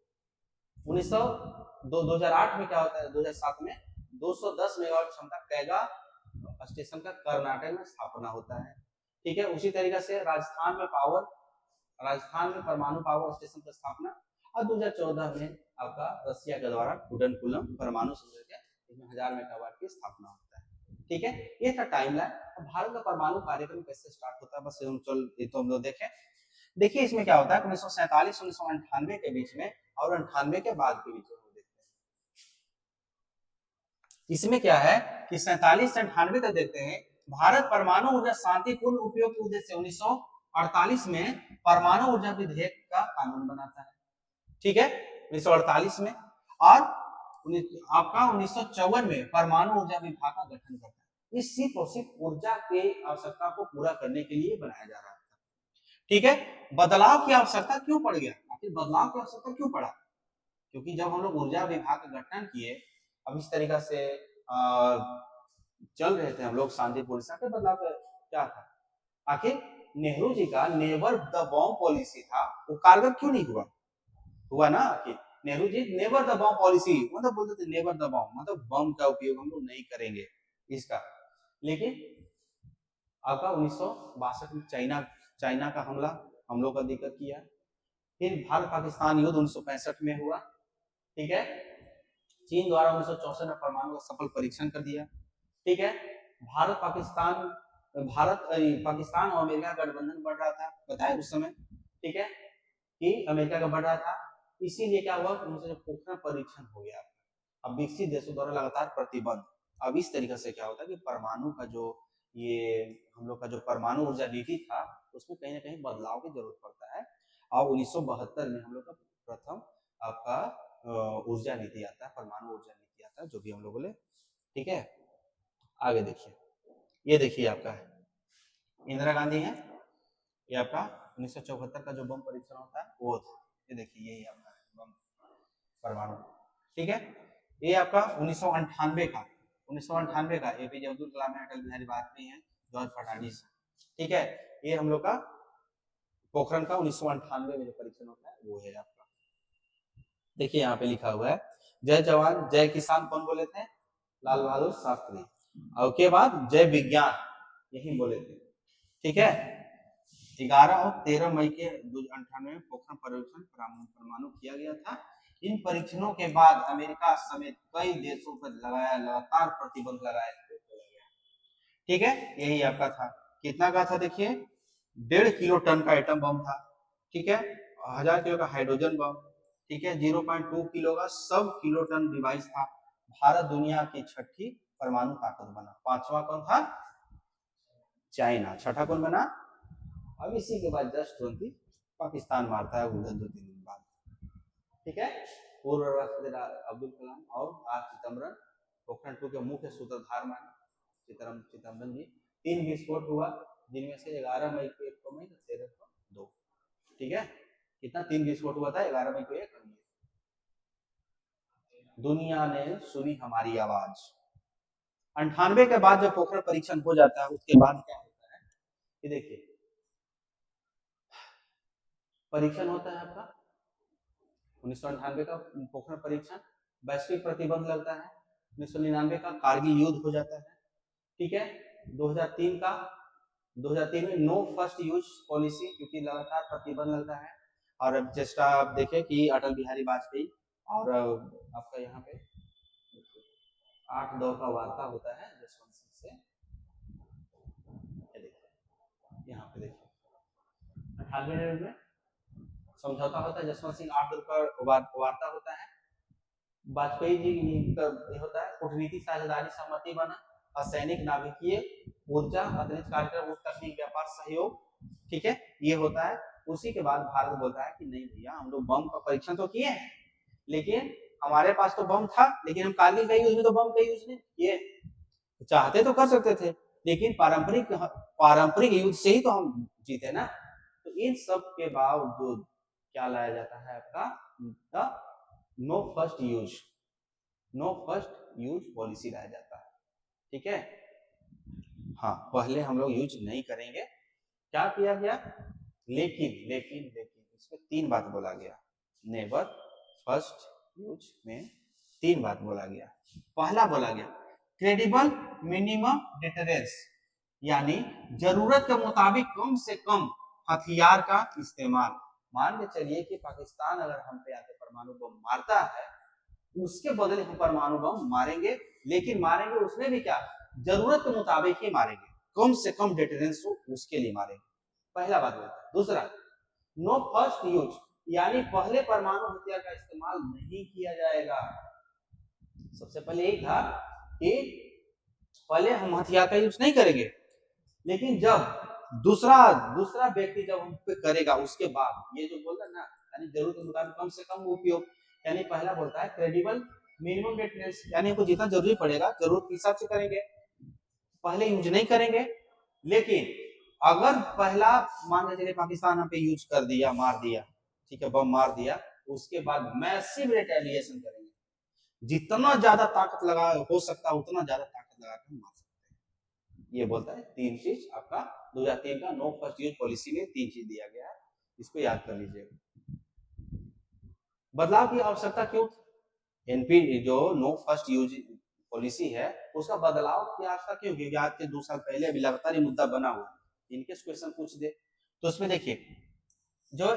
2008 में क्या होता है, 2007 में 210 मेगावाट क्षमता कैगा स्टेशन का कर्नाटक में स्थापना होता है। ठीक है, उसी तरीके से राजस्थान में परमाणु पावर स्टेशन की स्थापना, और 2014 में आपका रसिया के द्वारा कुडनकुलम परमाणु संयंत्र इसमें 1000 मेगावाट की स्थापना होता है। ठीक है, ये था टाइमलाइन। भारत का परमाणु कार्यक्रम कैसे स्टार्ट होता है, बस हम लोग देखें। देखिए इसमें क्या होता है, 1947 1998 के बीच में और 98 के बाद के बीच में देखते हैं। इसमें क्या है कि 47 से 98 तक देखते हैं, भारत परमाणु ऊर्जा शांतिपूर्ण उपयोग के उद्देश्य से 1948 में परमाणु ऊर्जा विधेयक का कानून बनाता है। ठीक है, 1948 में, और आपका 1954 में परमाणु ऊर्जा विभाग का गठन करता है। इस सिर्फ और सिर्फ ऊर्जा की आवश्यकता को पूरा करने के लिए बनाया जा रहा था। ठीक है, बदलाव की आवश्यकता क्यों पड़ गया, आखिर बदलाव की आवश्यकता क्यों पड़ा, क्योंकि जब हम लोग ऊर्जा विभाग का गठन किए, अब इस तरीका से चल रहे थे हम लोग शांतिपूर्ण से, बदलाव क्या था, आखिर नेहरू जी का नेवर द बॉम्ब पॉलिसी था, वो कारगर क्यों नहीं हुआ ना, आखिर Nehru ji never the bomb policy मतलब बोलते थे नेवर द बॉम्ब मतलब बम का उपयोग हम लोग नहीं करेंगे इसका। लेकिन आपका 1962 में चाइना का हमला हम लोग का दिक्कत किया, फिर भारत पाकिस्तान युद्ध 1965 में हुआ। ठीक है, चीन द्वारा 1964 में परमाणु का सफल परीक्षण कर दिया। ठीक है, पाकिस्तान और अमेरिका का गठबंधन बढ़ रहा था, बताया उस समय। ठीक है, कि अमेरिका का बढ़ रहा था, इसीलिए क्या हुआ, उनसे पोखरण परीक्षण हो गया। अब विकसित देशों द्वारा लगातार प्रतिबंध, अब इस तरीके से क्या होता है कि परमाणु का जो ये हम लोग का जो परमाणु ऊर्जा नीति था उसमें कहीं ना कहीं बदलाव की जरूरत पड़ता है, और 1972 में हम लोग का प्रथम आपका ऊर्जा नीति आता है, परमाणु ऊर्जा नीति आता है, जो भी हम लोग बोले। ठीक है, आगे देखिए, ये देखिए आपका है इंदिरा गांधी है, ये आपका 1974 का जो बम परीक्षण होता है वो था, ये देखिए यही आपका बम परमाणु। ठीक है, ये आपका 1998 का एपीजे अब्दुल कलाम है, अटल बिहारी वाजपेयी है, जॉर्ज फर्नांडिस। ठीक है, ये हम लोग का पोखरण का 1998 में जो परीक्षण होता है वो है आपका। देखिए यहाँ पे लिखा हुआ है जय जवान जय किसान कौन बोले थे, लाल बहादुर शास्त्री, और के बाद जय विज्ञान यही बोले थे। ठीक है, 11 और 13 मई के 1998 में पोखरण परीक्षण परमाणु किया गया था। इन परीक्षणों के बाद अमेरिका समेत कई देशों पर लगातार प्रतिबंध लगाया गया। ठीक है, यही आपका था, कितना का था देखिए, 1.5 किलो टन का एटम बम था। ठीक है, 1000 किलो का हाइड्रोजन बम। ठीक है, 0.2 किलो का सब किलो टन डिवाइस था। भारत दुनिया की 6ठी परमाणु ताकत बना, 5वां कौन था, चाइना, 6ठा कौन बना, अब इसी के बाद जस्ट तुरंत पाकिस्तान मारता है उधर 2-3 दिन बाद। ठीक है, पूर्व राष्ट्रपति अब्दुल कलाम और आर चिदम्बरम पोखरण 2 के मुख्य सूत्रधार माने चिदम्बरम जी। 3 विस्फोट हुआ, जिनमें से 11 मई को 1 मई 13 को 2। ठीक है, कितना 3 विस्फोट हुआ था, 11 मई को 1, दुनिया ने सुनी हमारी आवाज। 98 के बाद जब पोखरण परीक्षण हो जाता है उसके बाद क्या होता है कि देखिए परीक्षण होता है आपका 1998 का पोखरण परीक्षण, वैश्विक प्रतिबंध लगता है, 1999 का कारगिल युद्ध हो जाता है। ठीक है, 2003 का 2003 में नो फर्स्ट यूज पॉलिसी, क्योंकि लगातार प्रतिबंध लगता है। और अब जस्ट आप देखें कि अटल बिहारी वाजपेयी और आपका यहाँ पे 8 दौर का वार्ता होता है जसवंत सिंह से, यहाँ पे देखिए 98 में समझौता होता है, जसवंत सिंह 8 दौर का वार्ता होता है। वाजपेयी जी का होता है कूटनीति साझेदारी सहमति बना, असैनिक नाभिकीय ऊर्जा अतिरिक्त कार्यक्रम उच्च तकनीक व्यापार सहयोग, ठीक है, ये होता है। उसी के बाद भारत बोलता है कि नहीं भैया, हम लोग बम का परीक्षण तो किए हैं, लेकिन हमारे पास तो बम था, लेकिन हम कारगिल का यूज में तो बम का यूज नहीं किए। चाहते तो कर सकते थे, लेकिन पारंपरिक युद्ध से ही तो हम जीते ना। तो इन सब के बावजूद क्या लाया जाता है आपका नो फर्स्ट यूज पॉलिसी लाया जाता है, ठीक है। हाँ, पहले हम लोग यूज नहीं करेंगे, क्या किया गया, लेकिन इसमें 3 बात बोला गया, नेवर फर्स्ट यूज में 3 बात बोला गया। पहला बोला गया क्रेडिबल मिनिमम डिटरेंस, यानी जरूरत के मुताबिक कम से कम हथियार का इस्तेमाल। मान के चलिए कि पाकिस्तान अगर हम पे आके परमाणु बम मारता है, उसके बदले हम परमाणु बम मारेंगे, लेकिन मारेंगे उसमें भी क्या, जरूरत के मुताबिक ही मारेंगे, कम से कम डिटरेंस हो उसके लिए मारेंगे। पहला बात होता है। दूसरा, नो फर्स्ट यूज, यानी पहले परमाणु हथियार का इस्तेमाल नहीं किया जाएगा। सबसे पहले यही था कि पहले हम हथियार का यूज नहीं करेंगे, लेकिन जब दूसरा व्यक्ति जब हम पे करेगा, उसके बाद ये जो बोल रहा है ना, यानी जरूरत के मुताबिक कम से कम उपयोग, यानी पहला बोलता है क्रेडिबल मिनिमम डिटरेंस, यानी हमको जितना जरूरी पड़ेगा जरूरत के हिसाब से करेंगे, पहले यूज नहीं करेंगे। लेकिन अगर पहला मान लीजिए पाकिस्तान हम पे यूज कर दिया, मार दिया, ठीक है, बम मार दिया, उसके बाद मैसिव रिटेलिएशन करेंगे, जितना ज्यादा ताकत लगा हो सकता है उतना ज्यादा ताकत लगा कर मार सकते हैं। ये बोलता है 3 चीज आपका 2003 का नो फर्स्ट यूज पॉलिसी में 3 चीज दिया गया है, इसको याद कर लीजिएगा। बदलाव की आवश्यकता क्यों, एनपी जो नो फर्स्ट यूज पॉलिसी है उसका बदलाव की आवश्यकता क्यों, क्योंकि आज के 2 साल पहले अभी लगातार ये मुद्दा बना हुआ है, इनके क्वेश्चन पूछ दे तो उसमें देखिए जो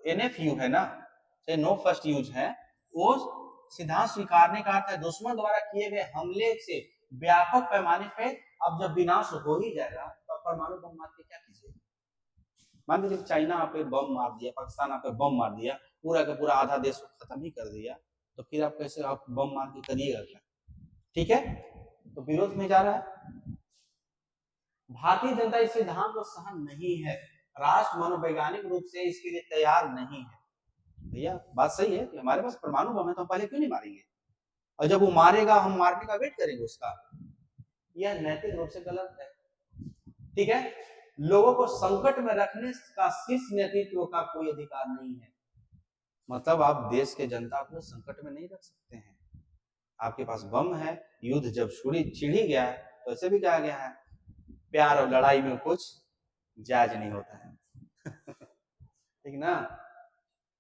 एनएफयू है ना, नो फर्स्ट यूज है, वो सिद्धांत स्वीकारने का अर्थ है दुश्मन द्वारा किए गए हमले से व्यापक पैमाने पे अब जब विनाश हो ही जाएगा तो परमाणु बम मार के क्या कीजिए। मान लीजिए चाइना आप पे बम मार दिया, पाकिस्तान आप पे बम मार दिया, पूरा का पूरा आधा देश को खत्म ही कर दिया, तो फिर आप कैसे आप बम मार के करिएगा क्या, ठीक है। तो विरोध में जा रहा है। भारतीय जनता इस सिद्धांत को सहन नहीं है, राष्ट्र मनोवैज्ञानिक रूप से इसके लिए तैयार नहीं है। भैया बात सही है कि हमारे पास परमाणु बम है तो हम पहले क्यों नहीं मारेंगे, और जब वो मारेगा हम मारने का वेट करेंगे उसका, यह नैतिक रूप से गलत है, ठीक है। लोगों को संकट में रखने का शीर्ष नेतृत्व का कोई अधिकार नहीं है, मतलब आप देश के जनता को संकट में नहीं रख सकते हैं। आपके पास बम है, युद्ध जब छिड़ी गया है तो ऐसे भी कहा गया है प्यार और लड़ाई में कुछ जायज नहीं होता है ठीक ना।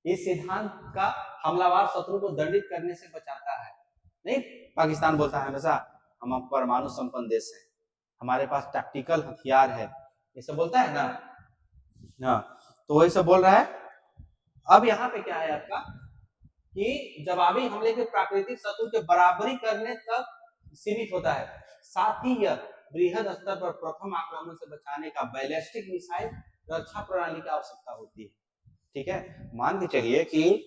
इस सिद्धांत का हमलावर शत्रु को दंडित करने से बचाता है। नहीं, पाकिस्तान बोलता है हमेशा हम परमाणु संपन्न देश है, हमारे पास टैक्टिकल हथियार है, ये सब बोलता है ना, तो वही सब बोल रहा है। अब यहाँ पे क्या है आपका कि जवाबी हमले के प्राकृतिक शत्रु के बराबरी करने तक सीमित होता है, साथ ही यह बृहद स्तर पर प्रथम आक्रमण से बचाने का बैलिस्टिक मिसाइल रक्षा प्रणाली की आवश्यकता होती है, ठीक है। मान के चलिए कि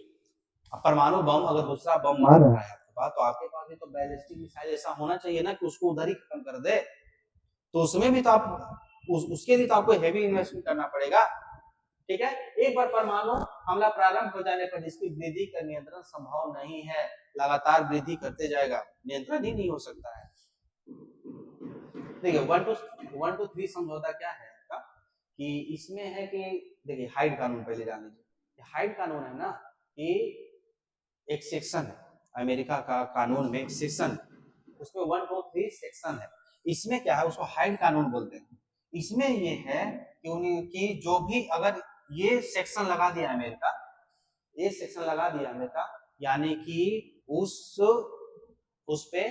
परमाणु बम अगर दूसरा बम मार रहा है आपके पास, तो आपके पास भी तो बैलिस्टिक मिसाइल ऐसा होना चाहिए ना कि उसको उधर ही खत्म कर दे, तो उसमें भी तो आप उसके लिए तो आपको हेवी इन्वेस्टमेंट करना पड़ेगा, ठीक है। एक बार परमाणु हमला प्रारंभ हो जाने पर इसकी वृद्धि का नियंत्रण संभव नहीं है, लगातार वृद्धि करते जाएगा, नियंत्रण ही नहीं हो सकता है। देखिए 1 to 3 समझौता क्या है आपका कि इसमें है कि देखिए हाइड कानून पहले जान लीजिए। हाइड कानून है ना कि एक सेक्शन है अमेरिका का कानून में, एक सेक्शन, उसमें 1 to 3 सेक्शन है। इसमें क्या है, उसको हाइड कानून बोलते हैं। इसमें ये है कि जो भी अगर ये सेक्शन लगा दिया अमेरिका, ये सेक्शन लगा दिया अमेरिका, यानी कि उस पे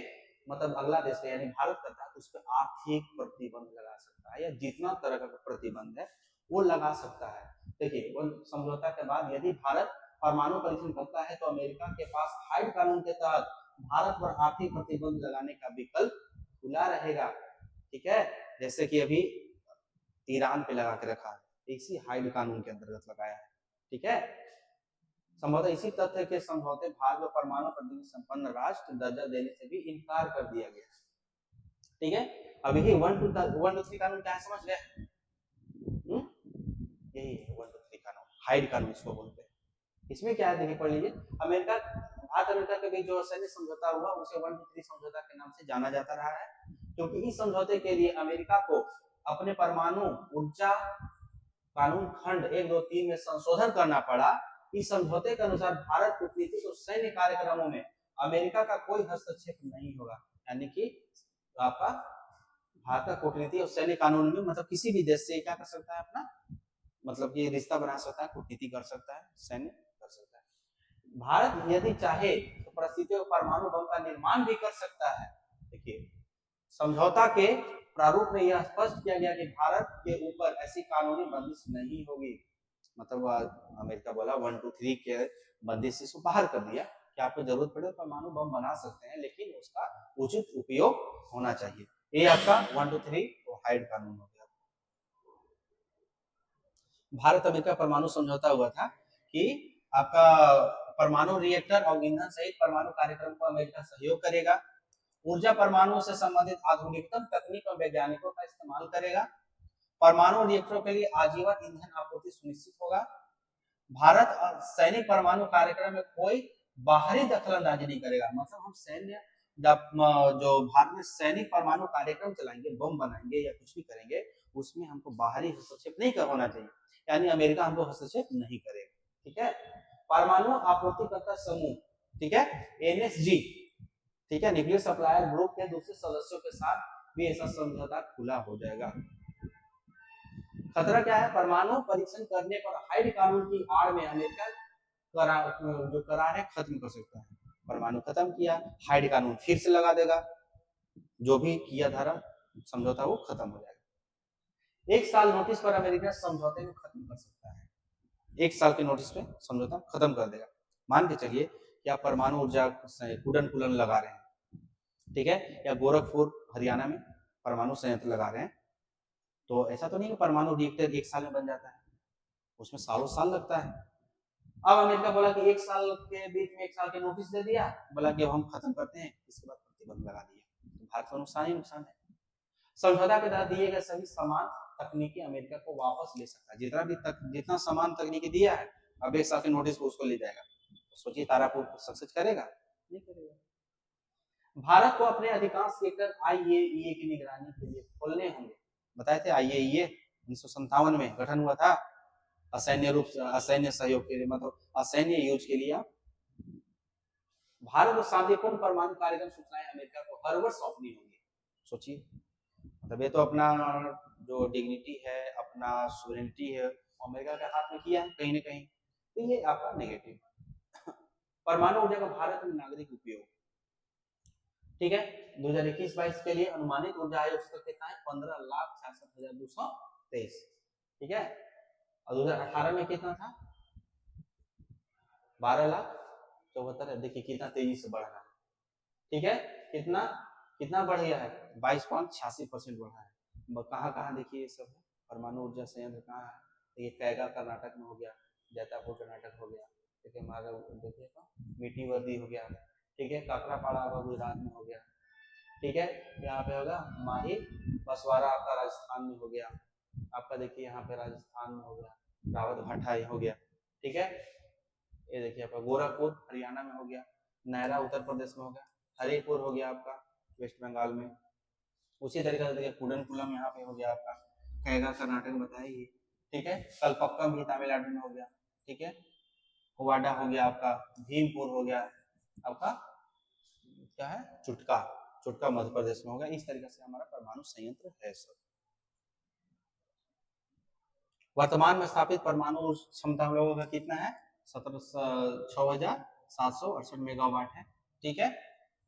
मतलब अगला देश है यानी भारत करता है तो उस पर आर्थिक प्रतिबंध लगा सकता है, या जितना तरह का प्रतिबंध है वो लगा सकता है। देखिए वो समझौता के बाद यदि भारत परमाणु परीक्षण करता है तो अमेरिका के पास हाइड कानून के तहत भारत पर आर्थिक प्रतिबंध लगाने का विकल्प खुला रहेगा। ठीक है, जैसे कि अभी ईरान पे लगा के रखा है, इसी हाइड कानून के अंतर्गत लगाया है। ठीक है, संभवतः इसी तथ्य के समझौते भारत को परमाणु प्रौद्योगिकी संपन्न राष्ट्र दर्जा देने से भी इनकार कर दिया गया। ठीक है, अब यही 1 to 3 कानून क्या है समझ गए? यही है 1 to 3 कानून, हाइड कानून इसको बोलते हैं। इसमें क्या है देखिए पढ़ लीजिए, अमेरिका भारत अमेरिका के बीच जो सैन्य समझौता हुआ उसे 1 to 3 समझौता के नाम से जाना जाता रहा है, क्योंकि इस समझौते के लिए अमेरिका को अपने परमाणु ऊर्जा कानून खंड 1, 2, 3 में संशोधन करना पड़ा। इस समझौते के अनुसार भारत कूटनीतिक और सैन्य कार्यक्रमों में अमेरिका का कोई हस्तक्षेप नहीं होगा, यानी कि आपका भारत का कूटनीति और सैन्य कानून में मतलब किसी भी देश से क्या कर सकता है अपना मतलब ये रिश्ता बना सकता है, कूटनीति कर सकता है, सैन्य कर सकता है। भारत यदि चाहे तो परिस्थितियों परमाणु बम का निर्माण भी कर सकता है। देखिए समझौता के प्रारूप में यह स्पष्ट किया गया कि भारत के ऊपर ऐसी कानूनी बंदिश नहीं होगी। मतलब अमेरिका बोला 1 to 3 के बंदिश से बाहर कर दिया कि आपको जरूरत पड़े परमाणु बम बना सकते हैं, लेकिन उसका उचित उपयोग होना चाहिए। ये आपका 1 to 3 हाइड कानून हो गया। भारत अमेरिका परमाणु समझौता हुआ था कि आपका परमाणु रिएक्टर और ईंधन सहित परमाणु कार्यक्रम को अमेरिका सहयोग करेगा, ऊर्जा परमाणु से संबंधित आधुनिकतम तकनीक और वैज्ञानिकों का इस्तेमाल करेगा, परमाणु रिएक्टरों के लिए आजीवन ईंधन आपूर्ति सुनिश्चित होगा, भारत सैनिक परमाणु कार्यक्रम में कोई बाहरी दखलंदाजी नहीं करेगा। मतलब हम सैन्य जो भारत में सैनिक परमाणु कार्यक्रम चलाएंगे, बम बनाएंगे या कुछ भी करेंगे, उसमें हमको बाहरी हस्तक्षेप नहीं होना चाहिए, यानी अमेरिका हमको हस्तक्षेप नहीं करेगा। ठीक है, परमाणु आपूर्तिकर्ता समूह, ठीक है, एनएसजी, ठीक है, न्यूक्लियर सप्लायर ग्रुप के दूसरे सदस्यों के साथ भी ऐसा समझौता खुला हो जाएगा। खतरा क्या है? परमाणु परीक्षण करने पर हाइड कानून की आड़ में अमेरिका जो करार है खत्म कर सकता है। परमाणु खत्म किया, हाइड कानून फिर से लगा देगा, जो भी किया धारा समझौता वो खत्म हो जाएगा। 1 साल नोटिस पर अमेरिका समझौते को खत्म कर सकता है। 1 साल के नोटिस पे समझौता खत्म कर देगा। मान के चलिए कि आप परमाणु ऊर्जा कुडन लगा रहे हैं, ठीक है, या गोरखपुर हरियाणा में परमाणु संयंत्र लगा रहे हैं, तो ऐसा तो नहीं कि परमाणु रिएक्टर 1 साल में बन जाता है, उसमें सालों साल लगता है। अब अमेरिका बोला कि 1 साल के बीच में 1 साल के नोटिस दे दिया, बोला कि अब हम खत्म करते हैं, इसके बाद प्रतिबंध लगा दिया, तो भारत को नुकसान ही नुकसान है। समझौता के तहत दिए गए सभी सामान तकनीकी अमेरिका को वापस ले सकता है, जितना सामान तकनीकी दिया है, अब 1 साल के नोटिस पे उसको ले जाएगा। तो सोचिए तारापुर सक्सेस करेगा? नहीं करेगा। भारत को अपने अधिकांश सेक्टर आईएईए की निगरानी के लिए खोलने होंगे। बताए थे आईएईए 1957 में गठन हुआ था, असैन्य रूप से असैन्य सहयोग के लिए, मतलब असैन्य यूज के लिए। भारत को शांतिपूर्ण परमाणु कार्यक्रम सूचनाएं अमेरिका को हर वर्ष सौंपनी होगी। सोचिए, मतलब ये तो अपना जो डिग्निटी है, अपना सोवरेनिटी है, अमेरिका के हाथ में किया है कहीं ना कहीं, तो ये आपका नेगेटिव। परमाणु ऊर्जा का भारत में नागरिक उपयोग, ठीक है, 2021-22 के लिए अनुमानित ऊर्जा आयोग स्तर कितना है? 15,66,223, ठीक है, और 2018 में कितना था? 12,74,000। देखिए कितना तेजी से बढ़ रहा है, ठीक है, कितना कितना बढ़ गया है? 22.86% बढ़ा है। कहाँ कहाँ देखिए ये सब है, परमाणु ऊर्जा संयंत्र कहाँ है? ये कैगा कर्नाटक में हो गया, जैतापुर कर्नाटक हो गया, ठीक है, हमारा देखिए तो मीठीवर्दी हो गया, ठीक है, काकरापाड़ा गुजरात में हो गया, ठीक है, यहाँ पे होगा माही बसवाड़ा आपका राजस्थान में हो गया, आपका देखिए यहाँ पे राजस्थान में हो गया, रावत भाटा हो गया, ठीक है, ये देखिए आपका गोरखपुर हरियाणा में हो गया, नैरा उत्तर प्रदेश में हो गया, हरिपुर हो गया आपका वेस्ट बंगाल में, उसी तरीके से देखिए कुडनकुलम यहाँ पे हो गया आपका, कैगा कर्नाटक बताइए, ठीक है, कलपक्कम भी तमिलनाडु में हो गया, ठीक है, वाडा हो गया आपका, भीमपुर हो गया आपका, क्या है, चुटका मध्य प्रदेश में होगा। इस तरीके से हमारा परमाणु संयंत्र है सर। वर्तमान में स्थापित परमाणु क्षमता हम लोगों का कितना है? 6,768 मेगावाट है, ठीक है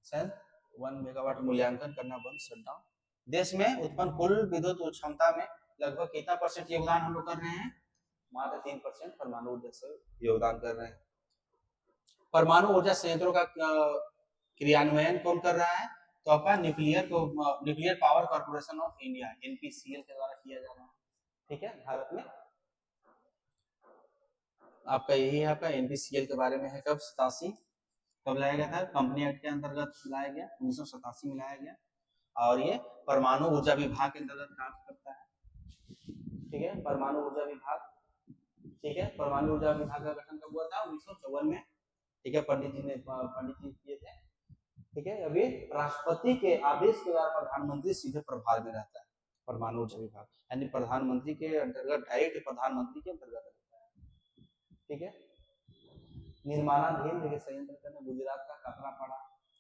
सर। 1 मेगावाट मूल्यांकन करना बंद, शट डाउन। देश में उत्पन्न कुल विद्युत क्षमता में लगभग कितना परसेंट योगदान हम लोग कर रहे हैं? मात्र 3% परमाणु ऊर्जा से योगदान कर रहे हैं। परमाणु ऊर्जा संयंत्रों का क्रियान्वयन कौन कर रहा है? तो आपका nuclear power corporation of India NPCL के द्वारा किया जा रहा है। ठीक है, भारत में आपका यही है, आपका एनपीसीएल के बारे में है। कब 87 कब लाया गया था? कंपनी एक्ट के अंतर्गत लाया गया, 1987 में लाया गया। और ये परमाणु ऊर्जा विभाग के अंतर्गत काम करता है। ठीक है, परमाणु ऊर्जा विभाग। ठीक है, परमाणु ऊर्जा विभाग का गठन कब हुआ था? 1954 में। ठीक है, पंडित जी किए थे। ठीक है, अभी राष्ट्रपति के आदेश के द्वारा प्रधानमंत्री सीधे प्रभार में रहता है परमाणु ऊर्जा विभाग, यानी प्रधानमंत्री के अंतर्गत, डायरेक्ट प्रधानमंत्री के अंतर्गत रहता है। ठीक है, निर्माणाधीन देखिए संयंत्र में गुजरात का काकरापाड़ा।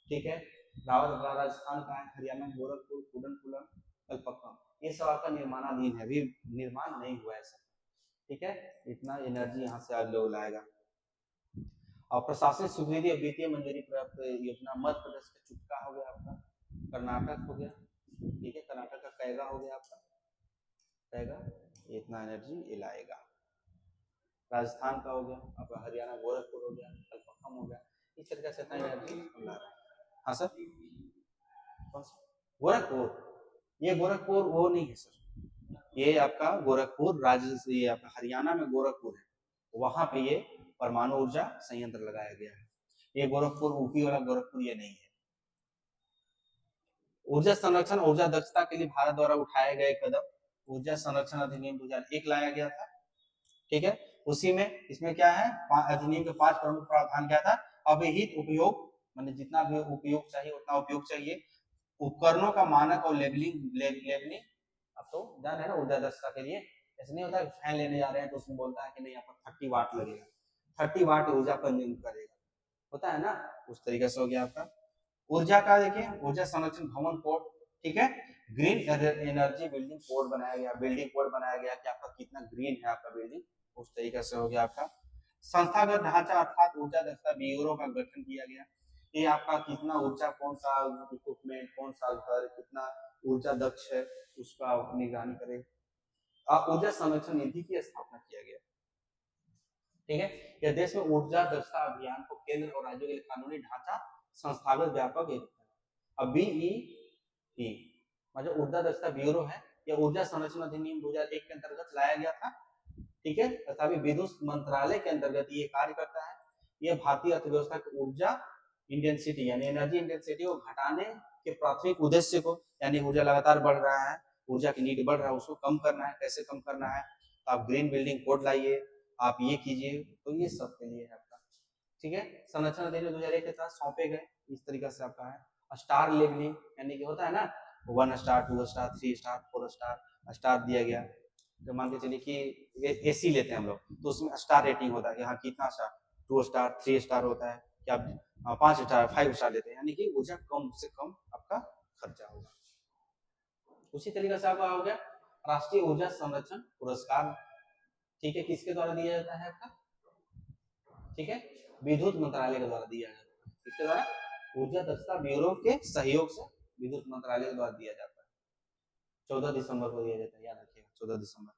ठीक है, राजस्थान का है, हरियाणा गोरखपुर, कुडनकुलम, कलपक्कम, ये सब आपका निर्माणाधीन है, अभी निर्माण नहीं हुआ है सब। ठीक है, इतना एनर्जी यहाँ से आप लोग लाएगा। और प्रशासनिक स्वीकृति और वित्तीय मंजूरी प्राप्त योजना मध्य प्रदेश का चुटका हो गया आपका, कर्नाटक हो गया। ठीक है, कर्नाटक का कैगा हो गया आपका, कैगा इतना एनर्जी ये लाएगा। राजस्थान का हो गया आपका, हरियाणा गोरखपुर हो गया, कलपक्कम हो गया। इस तरीके से इतना एनर्जी ला रहा है। हाँ सर, गोरखपुर, ये गोरखपुर वो नहीं है सर, ये आपका गोरखपुर राज्य, ये आपका हरियाणा में गोरखपुर है, वहां पे ये परमाणु ऊर्जा संयंत्र लगाया गया है। ये गोरखपुर ऊपी वाला गोरखपुर ये नहीं है। ऊर्जा संरक्षण ऊर्जा दक्षता के लिए भारत द्वारा उठाए गए कदम, ऊर्जा संरक्षण अधिनियम 2001 लाया गया था। ठीक है, उसी में इसमें क्या है, अधिनियम के 5 प्रमुख प्रावधान क्या था? अभिहित उपयोग, माने जितना भी उपयोग चाहिए उतना उपयोग चाहिए। उपकरणों का मानक और लेबलिंग अब तो जान है ना ऊर्जा दक्षता के लिए। ऐसे नहीं होता है फैन लेने जा रहे हैं तो उसमें बोलता है कि नहीं आपका 30 वाट लगेगा, 30 वाट ऊर्जा कंज्यूम करेगा, होता है ना, उस तरीके से हो गया आपका। ऊर्जा का देखिए, ऊर्जा संरक्षण भवन कोड। ठीक है, ग्रीन एनर्जी बिल्डिंग कोड बनाया गया, बिल्डिंग कोड बनाया गया कि आपका कितना ग्रीन है आपका बिल्डिंग, उस तरीके से हो गया आपका। संस्थागत ढांचा अर्थात ऊर्जा दक्षता ब्यूरो का गठन किया गया, ये आपका कितना ऊर्जा, कौन सा इक्विपमेंट, कौन सा घर कितना ऊर्जा दक्ष है उसका निगरानी करे। ऊर्जा संरक्षण निधि की स्थापना किया गया। ठीक है, यह देश में ऊर्जा दक्षता अभियान को केंद्र और राज्यों के लिए कानूनी ढांचा संस्थागत व्यापक है। अब बीईई मतलब ऊर्जा दक्षता ब्यूरो है, यह ऊर्जा संरक्षण अधिनियम 2001 के अंतर्गत लाया गया था। ठीक है, तथा विद्युत मंत्रालय के अंतर्गत ये कार्य करता है। यह भारतीय अर्थव्यवस्था की ऊर्जा इंटेंसिटी यानी एनर्जी इंटेंसिटी को घटाने के प्राथमिक उद्देश्य को, यानी ऊर्जा लगातार बढ़ रहा है, ऊर्जा की नीड बढ़ रहा है, उसको कम करना है। कैसे कम करना है? तो आप ग्रीन बिल्डिंग कोड लाइए, आप ये कीजिए, तो ये सब के लिए है आपका। ठीक है, संरक्षण अधिनियम 2001 के तहत सौंपे गए, इस तरीके से आपका है। स्टार लेबलिंग यानी कि होता है ना 1 star 2 star 3 star 4 star, star दिया गया। तो मान के चलिए कि एसी लेते हैं हम लोग, तो उसमें स्टार रेटिंग होता है कि हाँ कितना स्टार, 2 स्टार 3 स्टार होता है, क्या 5 स्टार 5 स्टार लेते हैं, यानी कि ऊर्जा कम से कम आपका खर्चा होगा। उसी तरीके से आपका हो गया राष्ट्रीय ऊर्जा संरक्षण पुरस्कार। ठीक है, किसके द्वारा दिया जाता है आपका? ठीक है, विद्युत मंत्रालय के द्वारा दिया जाता है। किसके द्वारा? ऊर्जा दक्षता ब्यूरो के सहयोग से विद्युत मंत्रालय के द्वारा दिया जाता है। 14 दिसंबर को दिया जाता है, याद रखिएगा 14 दिसंबर।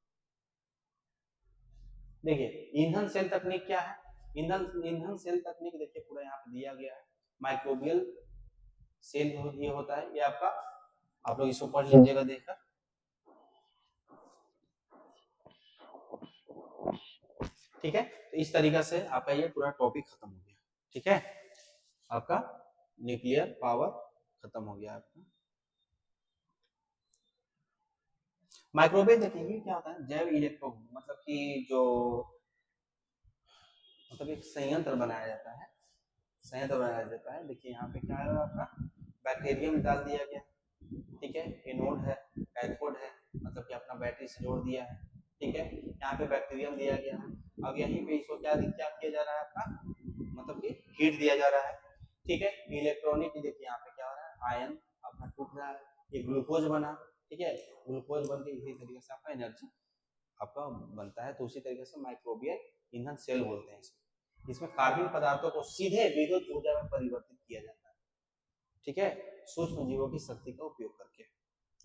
देखिए ईंधन सेल तकनीक क्या है? ईंधन सेल तकनीक देखिए पूरा यहाँ पे दिया गया है। माइक्रोबियल सेल ये होता है, ये आपका, आप लोग इसको पढ़ लीजिएगा देखकर। ठीक है, तो इस तरीके से आपका ये पूरा टॉपिक खत्म हो गया। ठीक है, आपका न्यूक्लियर पावर खत्म हो गया आपका। माइक्रोवेव देखिए क्या होता है, जैव इलेक्ट्रो, मतलब कि जो मतलब एक संयंत्र बनाया जाता है, संयंत्र बनाया जाता है। देखिए यहाँ पे क्या है आपका, बैक्टीरियम डाल दिया गया। ठीक है, एनोड है, कैथोड है, मतलब कि अपना बैटरी से जोड़ दिया है। ठीक है, यहाँ पे बैक्टीरियम दिया गया है। अब यहीं पे इसको क्या किया जा रहा है आपका, मतलब कि हीट दिया जा रहा है। ठीक है, इलेक्ट्रॉनिक देखिए यहाँ पे क्या हो रहा है, आयन अपना टूट रहा है, ये ग्लूकोज बना। ठीक है, ग्लूकोज बन के इसी तरीके से आपका एनर्जी आपका बनता है। तो उसी तरीके से माइक्रोबियल ईंधन सेल बोलते हैं इसमें। इसमें कार्बन पदार्थों को सीधे विद्युत ऊर्जा में परिवर्तित किया जाता है। ठीक है, सूक्ष्म जीवों की शक्ति का उपयोग करके।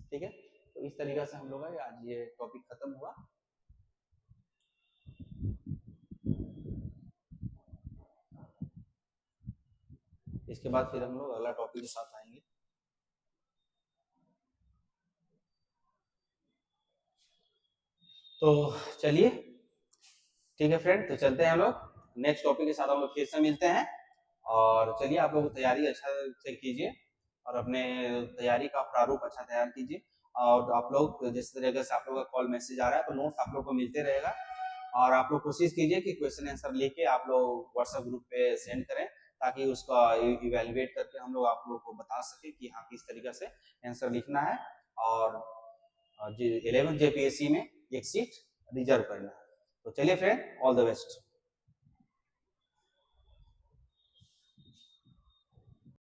ठीक है, तो इस तरीके से हम लोग का आज ये टॉपिक खत्म हुआ। इसके बाद फिर हम लोग अगला टॉपिक के साथ आएंगे। तो चलिए ठीक है फ्रेंड, तो चलते हैं हम लोग नेक्स्ट टॉपिक के साथ, हम लोग फिर से मिलते हैं। और चलिए आप लोग तैयारी अच्छा से कीजिए और अपने तैयारी का प्रारूप अच्छा तैयार कीजिए। और आप लोग जिस तरीके से आप लोग का कॉल मैसेज आ रहा है तो नोट्स आप लोग को मिलते रहेगा। और आप लोग कोशिश कीजिए कि क्वेश्चन आंसर लेके आप लोग व्हाट्सएप ग्रुप पे सेंड करें, ताकि उसका इवेलुएट करके हम लोग आप लोग को बता सके कि हाँ किस तरीके से आंसर लिखना है और 11 JPSC में एक सीट रिजर्व करना है। तो चलिए फ्रेंड, ऑल द बेस्ट।